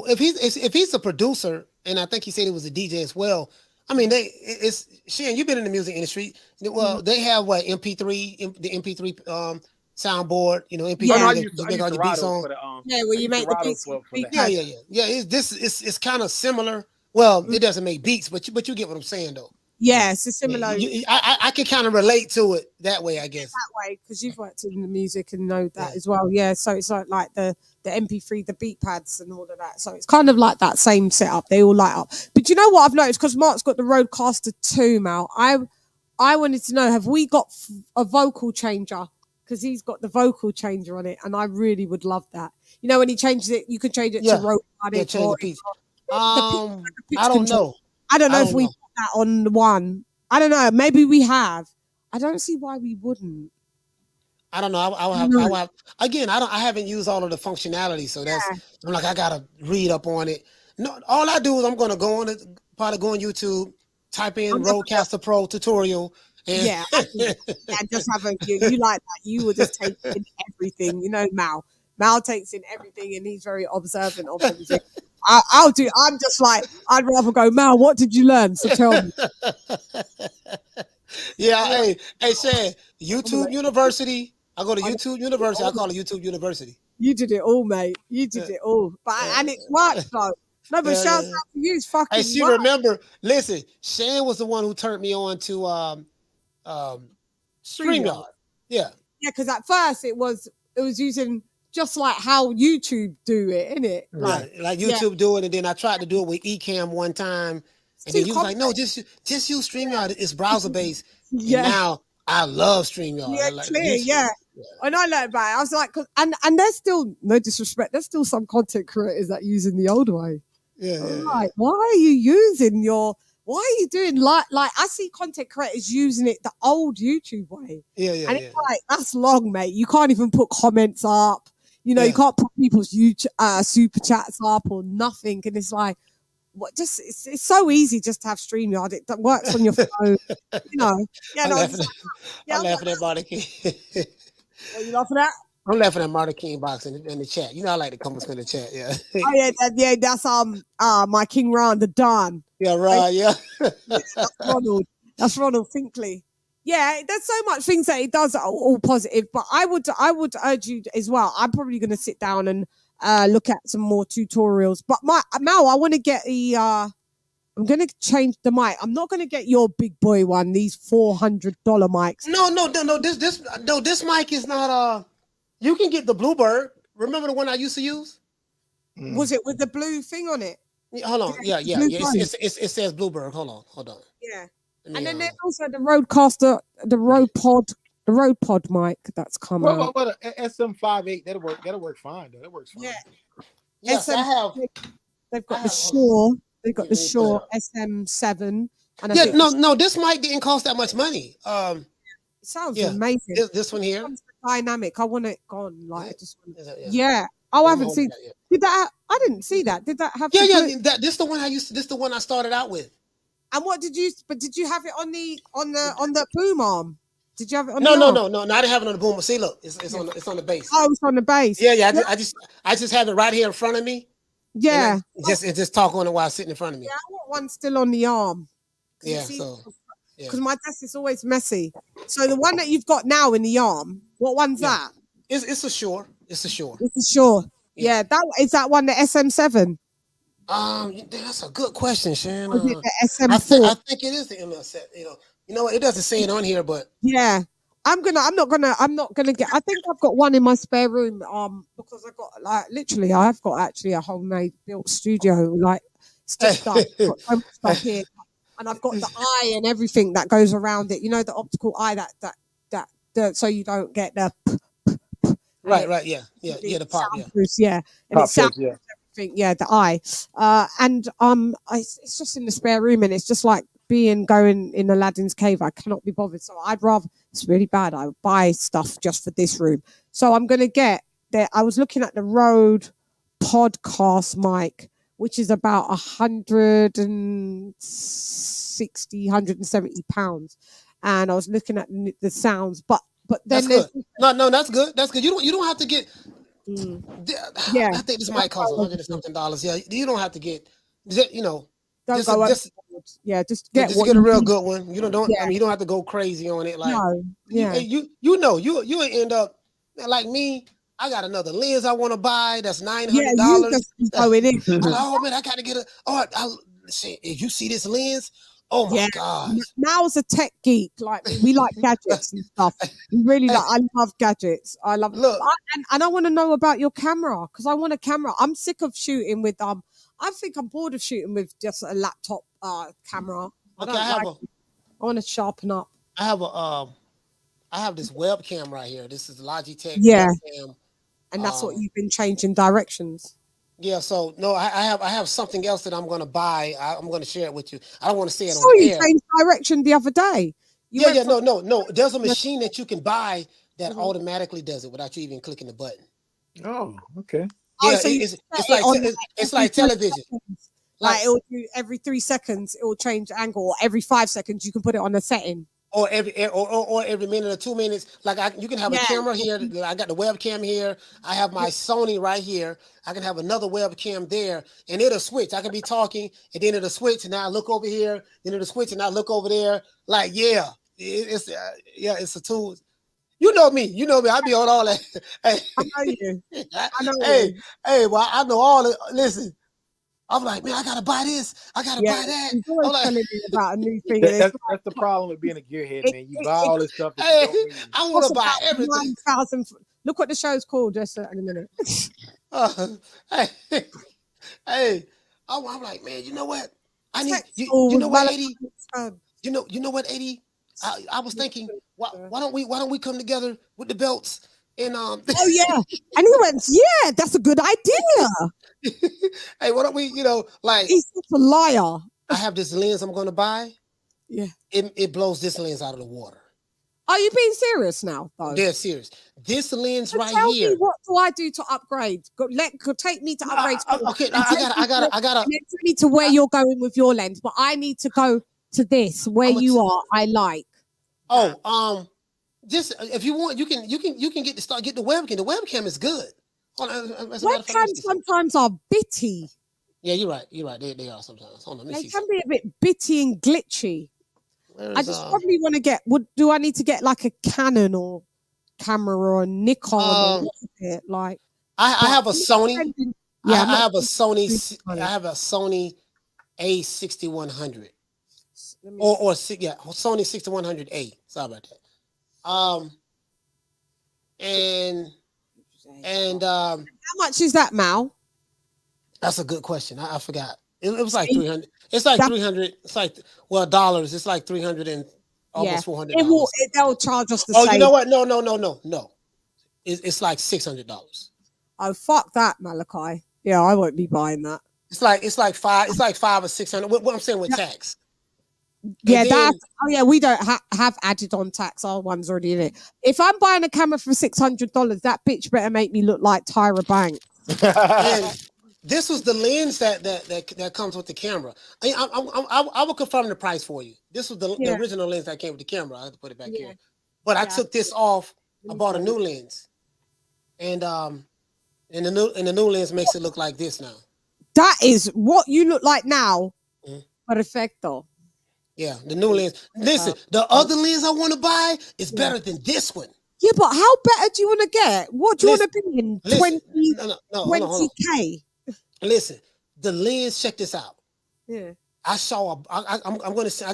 if he's a producer, and I think he said he was a DJ as well. I mean, it's Shan. You've been in the music industry. Well, they have what MP3, the MP3 soundboard. You know, MP3 yeah. that you make all your beats on. Yeah, where you make the beats for that. Yeah. It's kind of similar. Well, it doesn't make beats, but you get what I'm saying though. Yeah, it's a similar. I can kind of relate to it that way, I guess. That way, because you've worked in the music and know that as well. Yeah, so it's like the MP3, the beat pads, and all of that. So it's kind of like that same setup. They all light up. But you know what I've noticed, because Mark's got the Rodecaster 2, Mal. I wanted to know, have we got a vocal changer? Because he's got the vocal changer on it, and I really would love that. You know, when he changes it, you can change it to Rode. Change the pitch. I don't know. I don't know if we put that on the one. I don't know. Maybe we have. I don't see why we wouldn't. I don't know. I will have again. I haven't used all of the functionality, so I'm like I gotta read up on it. No, all I do is I'm gonna go on YouTube, type in Rodecaster Pro tutorial. And just have you like that. You will just take in everything. You know, Mal takes in everything, and he's very observant of everything. I'm just like, I'd rather go, Mal, what did you learn? So tell me. Yeah, hey, Shan, YouTube University. I go to YouTube University. I call it YouTube University. You did it all, mate. You did it all. But and it worked though. No, but shout out to you. It's fucking. Hey, she remember. Listen, Shan was the one who turned me on to StreamYard. Yeah. Yeah, because at first it was using just like how YouTube do it, innit? Like YouTube do it, and then I tried to do it with Ecamm one time, and then you was like, no, just use StreamYard. It's browser based. Yeah. And now I love StreamYard. Yeah, clear. And I learned about it. I was like, and there's still, no disrespect, there's still some content creators that using the old way. Yeah. Like, why are you using why are you doing like I see content creators using it the old YouTube way. Yeah. And it's like, that's long, mate. You can't even put comments up. You know, you can't put people's YouTube, super chats up or nothing. And it's like, what? Just it's so easy just to have StreamYard. It works on your phone. You know. Yeah, I'm laughing at Marty King. Are you laughing at? I'm laughing at Marty King box in the chat. You know, I like to comments in the chat. Yeah. That's my King Ron, the Don. Yeah, right. Yeah. That's Ronald Finkley. Yeah, there's so much things that it does are all positive, but I would urge you as well. I'm probably going to sit down and look at some more tutorials. But Mal, I want to get I'm going to change the mic. I'm not going to get your big boy one. These $400 mics. No. This mic is not. You can get the Bluebird. Remember the one I used to use? Was it with the blue thing on it? Hold on. Yeah. It says Bluebird. Hold on. Yeah. And then there's also the Rodecaster, the Rode Pod mic that's come out. What SM58, that'll work fine though. That works fine. Yeah. Yes, I have. They've got the Shure. They've got the Shure SM7. And no, this mic didn't cost that much money. It sounds amazing. This one here. Dynamic. I want it gone. Like I just want it. Oh, I haven't seen. Did that? I didn't see that. Did that have? This the one I used. This the one I started out with. And what did you? But did you have it on the boom arm? Did you have it on? No. I didn't have it on the boom. See, look, it's on the base. Oh, it's on the base. Yeah. I just have it right here in front of me. Yeah. Just talk on it while sitting in front of me. Yeah, I want one still on the arm. Yeah. Because my desk is always messy. So the one that you've got now in the arm, what one's that? It's a Shure. It's a Shure. It's a Shure. Yeah. That one the SM7. That's a good question, Shan. Is it the SM4? I think it is the MS7. You know what? It doesn't say it on here, but yeah, I'm not gonna get. I think I've got one in my spare room. Because I've got actually a homemade built studio. Like, it's just done. I've got so much stuff here, and I've got the eye and everything that goes around it. You know, the optical eye that so you don't get the right, yeah, the pop, yeah, and it sounds. Yeah, the eye, it's just in the spare room, and it's just like going in Aladdin's cave. I cannot be bothered, so I'd rather. It's really bad. I buy stuff just for this room, so I'm gonna get there. I was looking at the Rode podcast mic, which is about 160, 170 pounds, and I was looking at the sounds, but then that's good. No, that's good. That's good. You don't have to get. Yeah, I think this might cost $100 and something. Yeah, you don't have to get, you know, don't just, go just, yeah, just get a real good one. You know, don't yeah. I mean you don't have to go crazy on it. Like no, yeah. you end up like me. I got another lens I want to buy. That's $900. Yeah, you just go in. Oh man, I gotta get a. Oh, if you see this lens, oh my gosh. Mal's a tech geek. Like me. We like gadgets and stuff. We really like. I love gadgets. I love. Look, and I want to know about your camera because I want a camera. I'm sick of shooting with I think I'm bored of shooting with just a laptop camera. I want to sharpen up. I have this webcam right here. This is Logitech webcam. And that's what you've been changing directions. Yeah, so no, I have something else that I'm gonna buy. I'm gonna share it with you. I don't want to say it on the air. You changed direction the other day. No. There's a machine that you can buy that automatically does it without you even clicking the button. Oh, okay. Yeah, so it's like television. Like it will do every 3 seconds, it will change angle. Or every 5 seconds, you can put it on a setting. Or every minute or 2 minutes. Like you can have a camera here. I got the webcam here. I have my Sony right here. I can have another webcam there, and it'll switch. I can be talking, and then it'll switch, and now I look over here. Then it'll switch, and I look over there. Like it's a tool. You know me. I be on all that. Hey, I know you. I know you. Well, I know all the. Listen. I'm like, man, I gotta buy this. I gotta buy that. He's always telling me about a new thing. That's the problem with being a gearhead, man. You buy all this stuff. I want to buy everything. 9,000. Look what the show's called. Just in a minute. I'm like, man, you know what? I need. You know what, 80? You know what, 80? I was thinking, why don't we come together with the belts? And oh yeah, and he went, yeah, that's a good idea. Hey, why don't we, like he's such a liar. I have this lens I'm gonna buy. Yeah, it blows this lens out of the water. Are you being serious now, though? Dead serious. This lens right tell here. Me, what do I do to upgrade? Take me to upgrade. Okay, I gotta. I need to where you're going with your lens, but I need to go to this where you are. I like. Just if you want, you can get the webcam. The webcam is good. Webcams sometimes are bitty. Yeah, you're right. They are sometimes. Hold on, they can be a bit bitty and glitchy. I just probably want to get. Do I need to get like a Canon or camera or a Nikon or what is it like? I have a Sony. Yeah, I have a Sony. I have a Sony A6100. Sony 6100A. Sorry about that. How much is that, Mal? That's a good question. I forgot. It was like 300. It's like 300. It's like dollars. It's like 300 and almost $400. They'll charge us the same. Oh, you know what? No. It's like $600. Oh, fuck that, Malachi. Yeah, I won't be buying that. It's like five or 600. What I'm saying with tax. Yeah, we don't have added on tax. Our one's already in it. If I'm buying a camera for $600, that bitch better make me look like Tyra Banks. And this was the lens that comes with the camera. I will confirm the price for you. This was the original lens that came with the camera. I have to put it back here. But I took this off. I bought a new lens, and the new lens makes it look like this now. That is what you look like now. Perfecto. Yeah, the new lens. Listen, the other lens I want to buy is better than this one. Yeah, but how better do you want to get? What do you want to be in? 20K? Listen, the lens, check this out. Yeah. I saw I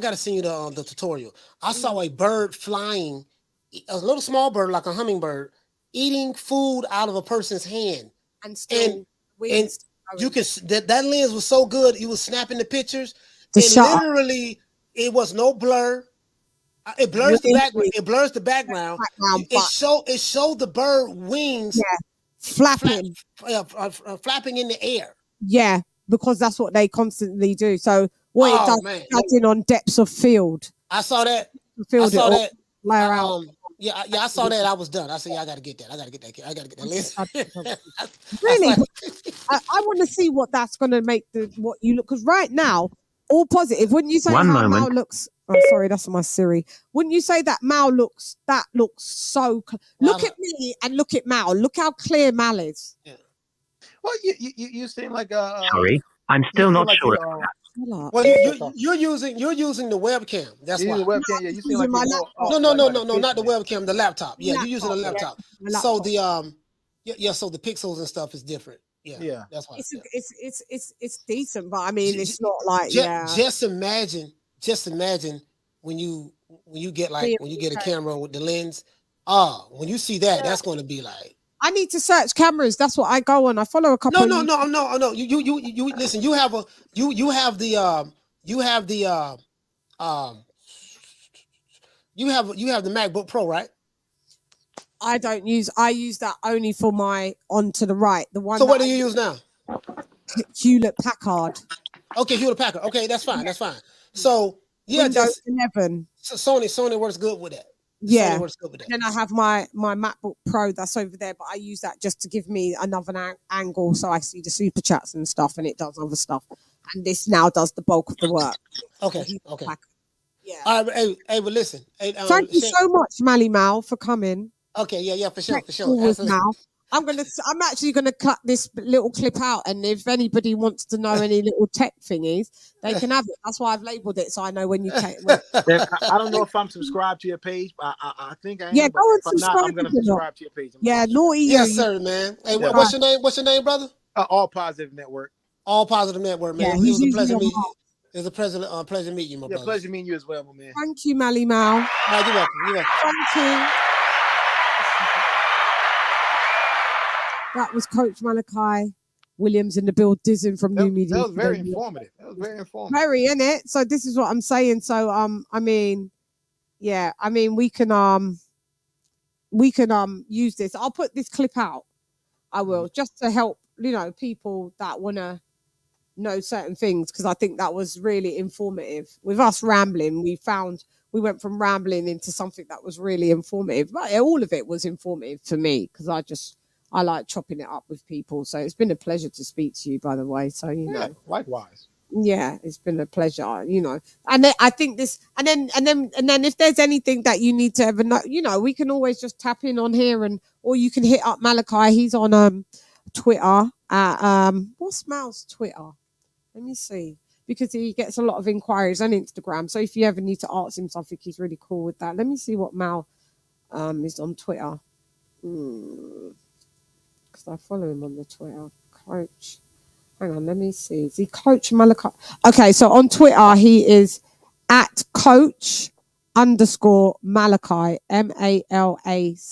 gotta send you the tutorial. I saw a bird flying, a little small bird like a hummingbird, eating food out of a person's hand. And you can that lens was so good, you was snapping the pictures. Literally, it was no blur. It blurs the background. It blurs the background. It showed the bird wings flapping, flapping in the air. Yeah, because that's what they constantly do. So what it does is adding on depths of field. I saw that. I saw that. I saw that. I was done. I said, I gotta get that. I gotta get that list. Really, I want to see what that's gonna make what you look. Because right now, all positive. Wouldn't you say One how moment. Mal looks? Oh, sorry, that's my Siri. Wouldn't you say that Mal looks? That looks so. Look at me and look at Mal. Look how clear Mal is. Yeah. Well, you seem like Sorry, I'm still not like sure. Well, you're using the webcam. That's why. The webcam. Yeah, you seem like my more, laptop. No, not the webcam. The laptop. Yeah, you're using a laptop. Yeah, so the so the pixels and stuff is different. Yeah, that's why. It's decent, but I mean, it's not like Just imagine when you get when you get a camera with the lens. When you see that, that's going to be like. I need to search cameras. That's what I go on. I follow a couple. No. You listen. You have the MacBook Pro, right? I use that only for my on to the right. The one. So what do you use now? Hewlett Packard. Okay, Hewlett Packard. Okay, that's fine. That's fine. So Windows 11. So Sony works good with that. Yeah. Sony works good with that. Then I have my MacBook Pro that's over there, but I use that just to give me another angle, so I see the super chats and stuff, and it does other stuff. And this now does the bulk of the work. Okay. Yeah. All right, hey, but listen. Thank you so much, Mally Mal, for coming. Okay, yeah, for sure. I'm actually gonna cut this little clip out, and if anybody wants to know any little tech thingies, they can have it. That's why I've labeled it, so I know when you take it. I don't know if I'm subscribed to your page. I think I am. Yeah, go and subscribe. I'm going to subscribe to your page. Yeah, naughty. Yes, sir, man. Hey, what's your name? What's your name, brother? All Positive Network. All Positive Network, man. Yeah, it was a pleasure meeting you. It was a pleasure meeting you, my brother. Pleasure meeting you as well, my man. Thank you, Mally Mal. You're welcome. Thank you. That was Coach Malachi Williams in the Bill Dizzin from New Media. That was very informative. Very, innit? So this is what I'm saying. So I mean, yeah, I mean we can use this. I'll put this clip out. I will, just to help, people that want to know certain things, because I think that was really informative. With us rambling, we went from rambling into something that was really informative. But all of it was informative for me, because I like chopping it up with people. So it's been a pleasure to speak to you, by the way. So, likewise. Yeah, it's been a pleasure, And then I think this, and then if there's anything that you need to ever know, we can always just tap in on here, or you can hit up Malachi. He's on Twitter at what's Mal's Twitter? Let me see, because he gets a lot of inquiries on Instagram. So if you ever need to ask him something, he's really cool with that. Let me see what Mal is on Twitter. Because I follow him on the Twitter. Coach. Hang on, let me see. Is he Coach Malachi? Okay, so on Twitter, he is at Coach _ Malachi, MALACHI.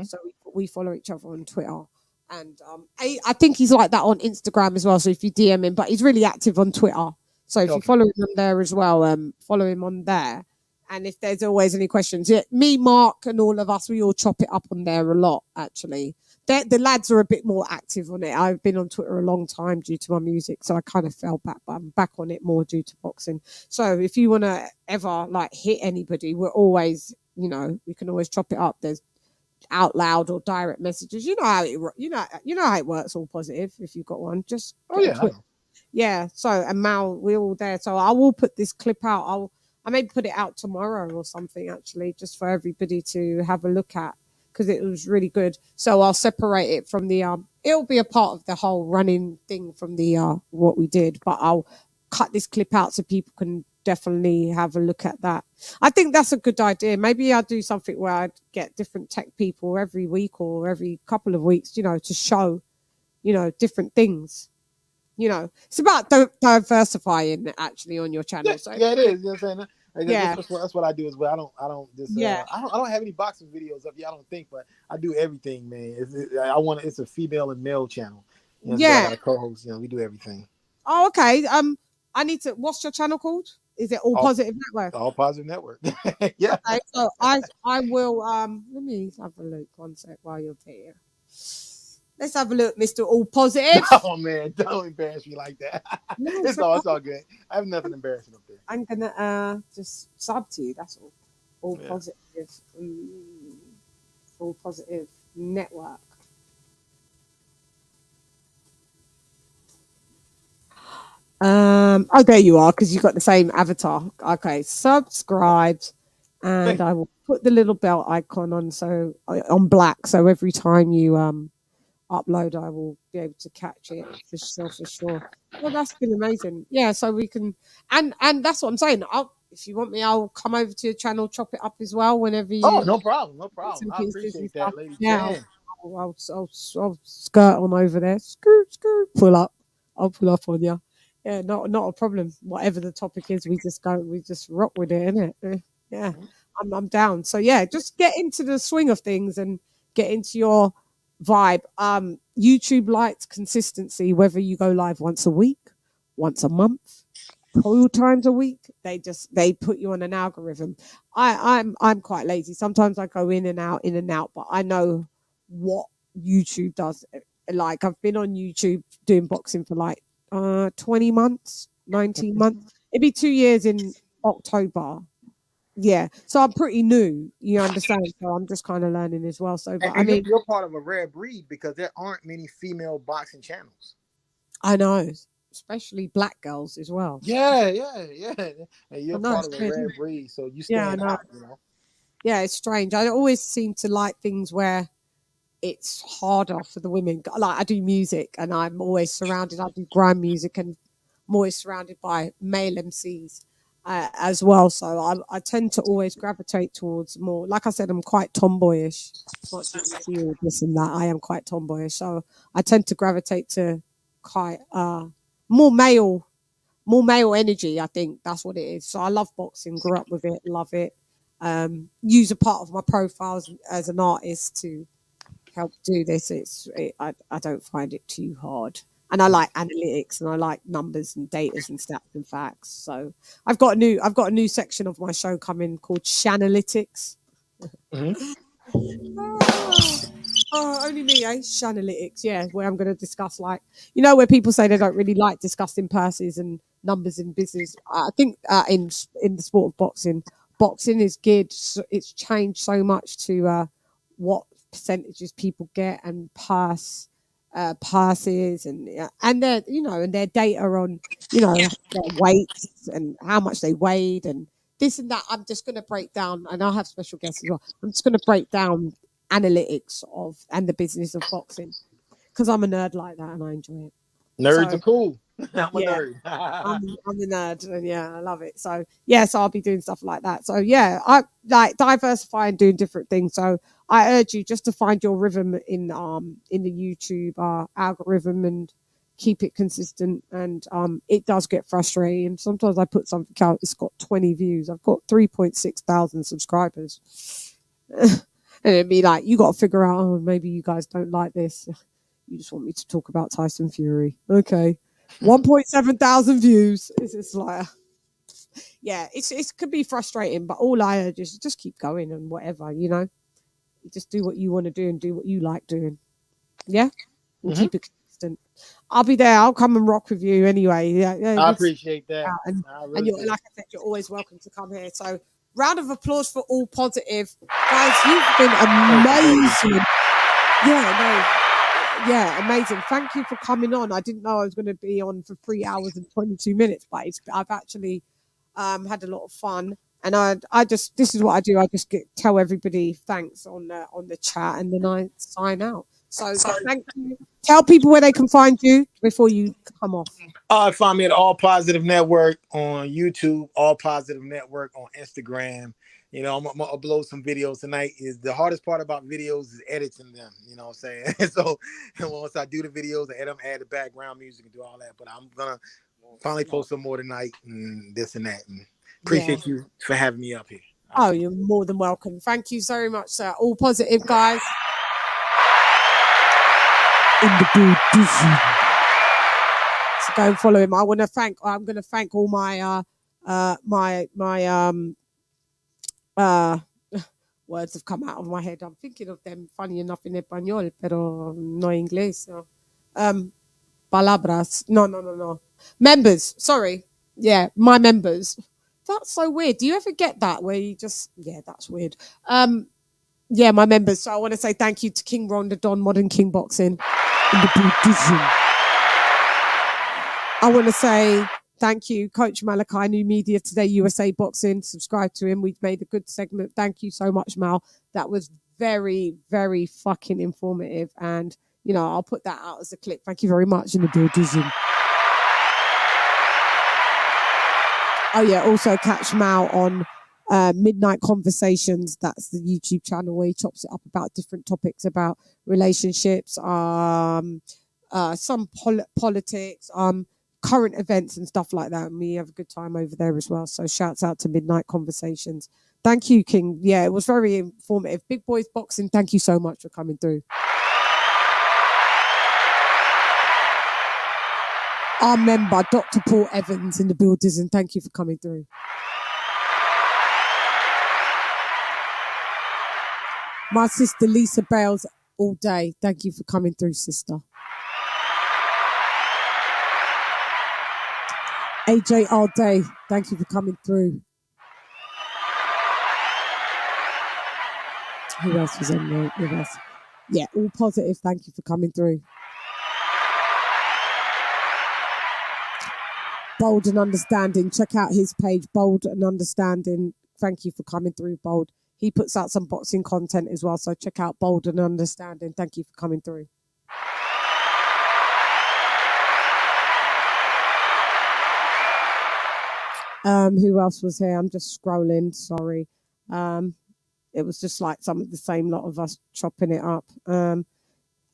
So we follow each other on Twitter. And I think he's like that on Instagram as well. So if you DM him, but he's really active on Twitter. So if you follow him on there as well, follow him on there. And if there's always any questions, me, Mark, and all of us, we all chop it up on there a lot, actually. The lads are a bit more active on it. I've been on Twitter a long time due to my music, so I kind of fell back, but I'm back on it more due to boxing. So if you want to ever hit anybody, we're always, we can always chop it up. There's out loud or direct messages. You know how it works. All positive. If you've got one, just yeah. So and Mal, we're all there. So I will put this clip out. I may put it out tomorrow or something, actually, just for everybody to have a look at, because it was really good. So I'll separate it from the it'll be a part of the whole running thing from the what we did, but I'll cut this clip out so people can definitely have a look at that. I think that's a good idea. Maybe I'll do something where I'd get different tech people every week or every couple of weeks, to show, different things. It's about diversifying actually on your channel. So yeah, it is. You know what I'm saying? That's what I do as well. I don't have any boxing videos up here, I don't think, but I do everything, man. It's a female and male channel. I got a co-host. We do everything. Oh, okay. I need to. What's your channel called? Is it All Positive Network? All Positive Network. Yeah. Okay, so I will. Let me have a look. One sec while you're there. Let's have a look, Mr. All Positive. Oh man, don't embarrass me like that. It's all good. I have nothing embarrassing up there. I'm gonna just sub to you. That's all. All Positive. All Positive Network. Oh, there you are, because you got the same avatar. Okay, subscribed, and I will put the little bell icon on black, so every time you upload, I will be able to catch it for sure, for sure. Well, that's been amazing. Yeah, so we can, and that's what I'm saying. If you want me, I'll come over to your channel, chop it up as well whenever Oh, you. no problem, no problem. Some I pieces and appreciate stuff. that, Lady Yeah, Chan. I'll skirt on over there. Skirt, pull up. I'll pull up on you. Yeah, not a problem. Whatever the topic is, we just rock with it, innit? Yeah, I'm down. So yeah, just get into the swing of things and get into your vibe. YouTube likes consistency, whether you go live once a week, once a month, 2 times a week. They put you on an algorithm. I'm quite lazy. Sometimes I go in and out, but I know what YouTube does. Like I've been on YouTube doing boxing for like 20 months, 19 months. It'd be 2 years in October. Yeah. So I'm pretty new, you understand? So I'm just kind of learning as well. So, but I And mean, you're part of a rare breed because there aren't many female boxing channels. I know, especially black girls as well. Yeah. And you're know, part of a rare breed, so you yeah, I stand know. out, Yeah, it's strange. I always seem to like things where it's harder for the women. Like I do music and I'm always surrounded. I do grime music and I'm always surrounded by male MCs as well. So I tend to always gravitate towards more. Like I said, I'm quite tomboyish. As much as you see all this and that, I am quite tomboyish. So I tend to gravitate to quite more male, more male energy. I think that's what it is. So I love boxing. Grew up with it. Love it. Use a part of my profile as an artist to help do this. I don't find it too hard, and I like analytics and I like numbers and datas and stats and facts. So I've got a new section of my show coming called Channelytics. Only me, eh? Channelytics, yeah, where I'm going to discuss where people say they don't really like discussing purses and numbers in business. I think in the sport of boxing is geared. It's changed so much to what percentages people get and passes and their data on their weights and how much they weighed and this and that. I'm just going to break down, and I'll have special guests as well. I'm just going to break down analytics and the business of boxing because I'm a nerd like that and I enjoy it. Nerds are cool. I'm a nerd. I'm a nerd and I love it. So so I'll be doing stuff like that. So I like diversifying, doing different things. So I urge you just to find your rhythm in the YouTube algorithm and keep it consistent. And it does get frustrating. Sometimes I put something out, it's got 20 views. I've got 3.6 thousand subscribers. And it'd be like, you got to figure out, maybe you guys don't like this. You just want me to talk about Tyson Fury. Okay. 1.7 thousand views. It's just like, it could be frustrating, but all I urge is just keep going and whatever, You just do what you want to do and do what you like doing. Yeah? And keep it consistent. I'll be there. I'll come and rock with you anyway. Yeah, I appreciate that. And you're, like I said, you're always welcome to come here. So, round of applause for All Positive. Guys, you've been amazing. Amazing. Thank you for coming on. I didn't know I was going to be on for 3 hours and 22 minutes, but I've actually had a lot of fun. And this is what I do. I just tell everybody thanks on the chat, and then I sign out. So thank you. Tell people where they can find you before you come off. Find me at All Positive Network on YouTube, All Positive Network on Instagram. I'm gonna upload some videos tonight. Is the hardest part about videos is editing them. You know what I'm saying? So once I do the videos, I edit them, add the background music and do all that. But I'm gonna finally post some more tonight and this and that. And appreciate you for having me up here. Oh, you're more than welcome. Thank you so much, sir. All Positive, guys. In the building. So go and follow him. I'm going to thank all my words have come out of my head. I'm thinking of them, funny enough, in español, pero no inglés. So. Palabras. No. Members. Sorry. Yeah, my members. That's so weird. Do you ever get that where you just... Yeah, that's weird. My members. So I want to say thank you to King Ron, the Don, Modern King Boxing. In the building. I want to say Thank you, Coach Malachi, New Media Today, USA Boxing. Subscribe to him. We've made a good segment. Thank you so much, Mal. That was very, very fucking informative. And, you know, I'll put that out as a clip. Thank you very much in the building. Oh, yeah. Also catch Mal on Midnight Conversations. That's the YouTube channel where he chops it up about different topics about relationships, some politics, current events and stuff like that. And we have a good time over there as well. So shouts out to Midnight Conversations. Thank you, King. Yeah, it was very informative. Big Boys Boxing, thank you so much for coming through. Our member, Dr. Paul Evans in the building, and thank you for coming through. My sister Lisa Bales all day. Thank you for coming through, sister. AJ all day. Thank you for coming through. Who else was on there with us? Yeah, all positive. Thank you for coming through. Bold and Understanding. Check out his page, Bold and Understanding. Thank you for coming through, Bold. He puts out some boxing content as well, so check out Bold and Understanding. Thank you for coming through. Who else was here? I'm just scrolling, sorry. It was just like some of the same lot of us chopping it up.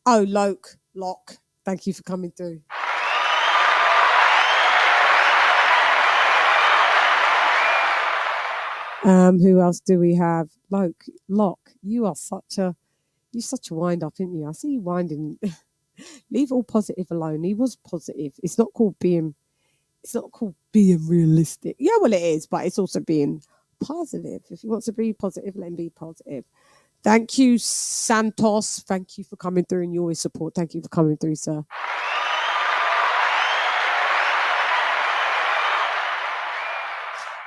Locke. Thank you for coming through. Who else do we have? Locke, you're such a wind up, aren't you? I see you winding. Leave all positive alone. He was positive. It's not called being realistic. Yeah, well it is, but it's also being positive. If he wants to be positive, let him be positive. Thank you, Santos. Thank you for coming through and you always support. Thank you for coming through, sir.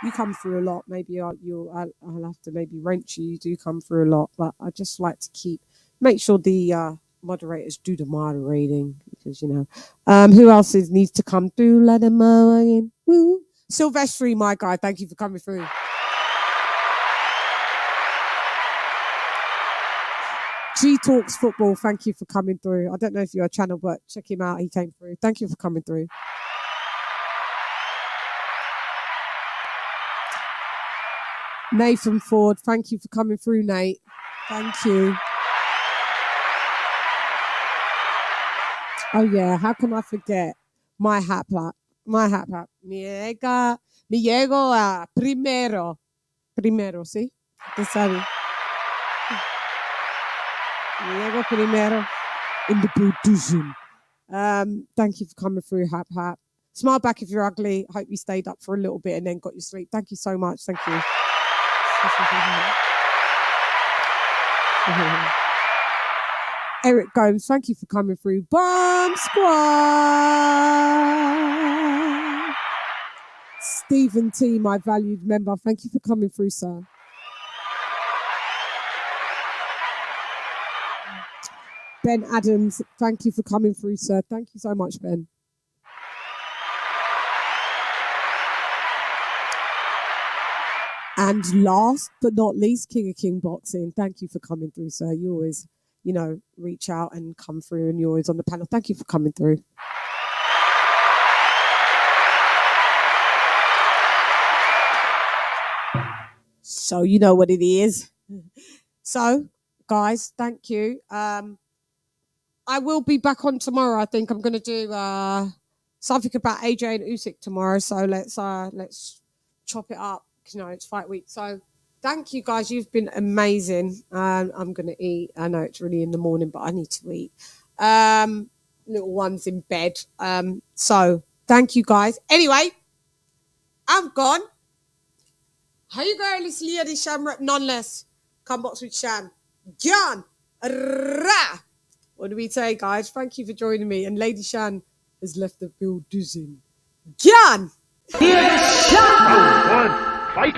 You come through a lot. Maybe I'll have to maybe wrench you. You do come through a lot, but I just like to make sure the moderators do the moderating because, you know, who else needs to come through? Let them in. Woo. Silvestri, my guy. Thank you for coming through. G Talks Football. Thank you for coming through. I don't know if you're a channel, but check him out. He came through. Thank you for coming through. Nathan Ford, thank you for coming through, Nate. Thank you. Oh yeah, how can I forget my hat pack? Me llego a primero, ¿sí? ¿Te sabe? Me llego primero in the building. Thank you for coming through, Hap. Smile back if you're ugly. Hope you stayed up for a little bit and then got your sleep. Thank you so much. Thank you. Eric Gomes, thank you for coming through. Bomb Squad. Stephen T, my valued member, thank you for coming through, sir. Ben Adams, thank you for coming through, sir. Thank you so much, Ben. And last but not least, King of King Boxing. Thank you for coming through, sir. You always, you know, reach out and come through and you're always on the panel. Thank you for coming through. So you know what it is. So, guys, thank you. I will be back on tomorrow. I think I'm going to do something about AJ and Usyk tomorrow. So let's chop it up. You know, it's fight week. So thank you guys. You've been amazing. I'm going to eat. I know it's really in the morning, but I need to eat. Little one's in bed. So thank you guys. Anyway, I'm gone. How you girl? It's LadyChann rep nonetheless. Come box with Chan. Jan. Ra. What do we say, guys? Thank you for joining me. And LadyChann has left the building. Jan. LadyChann. Fight.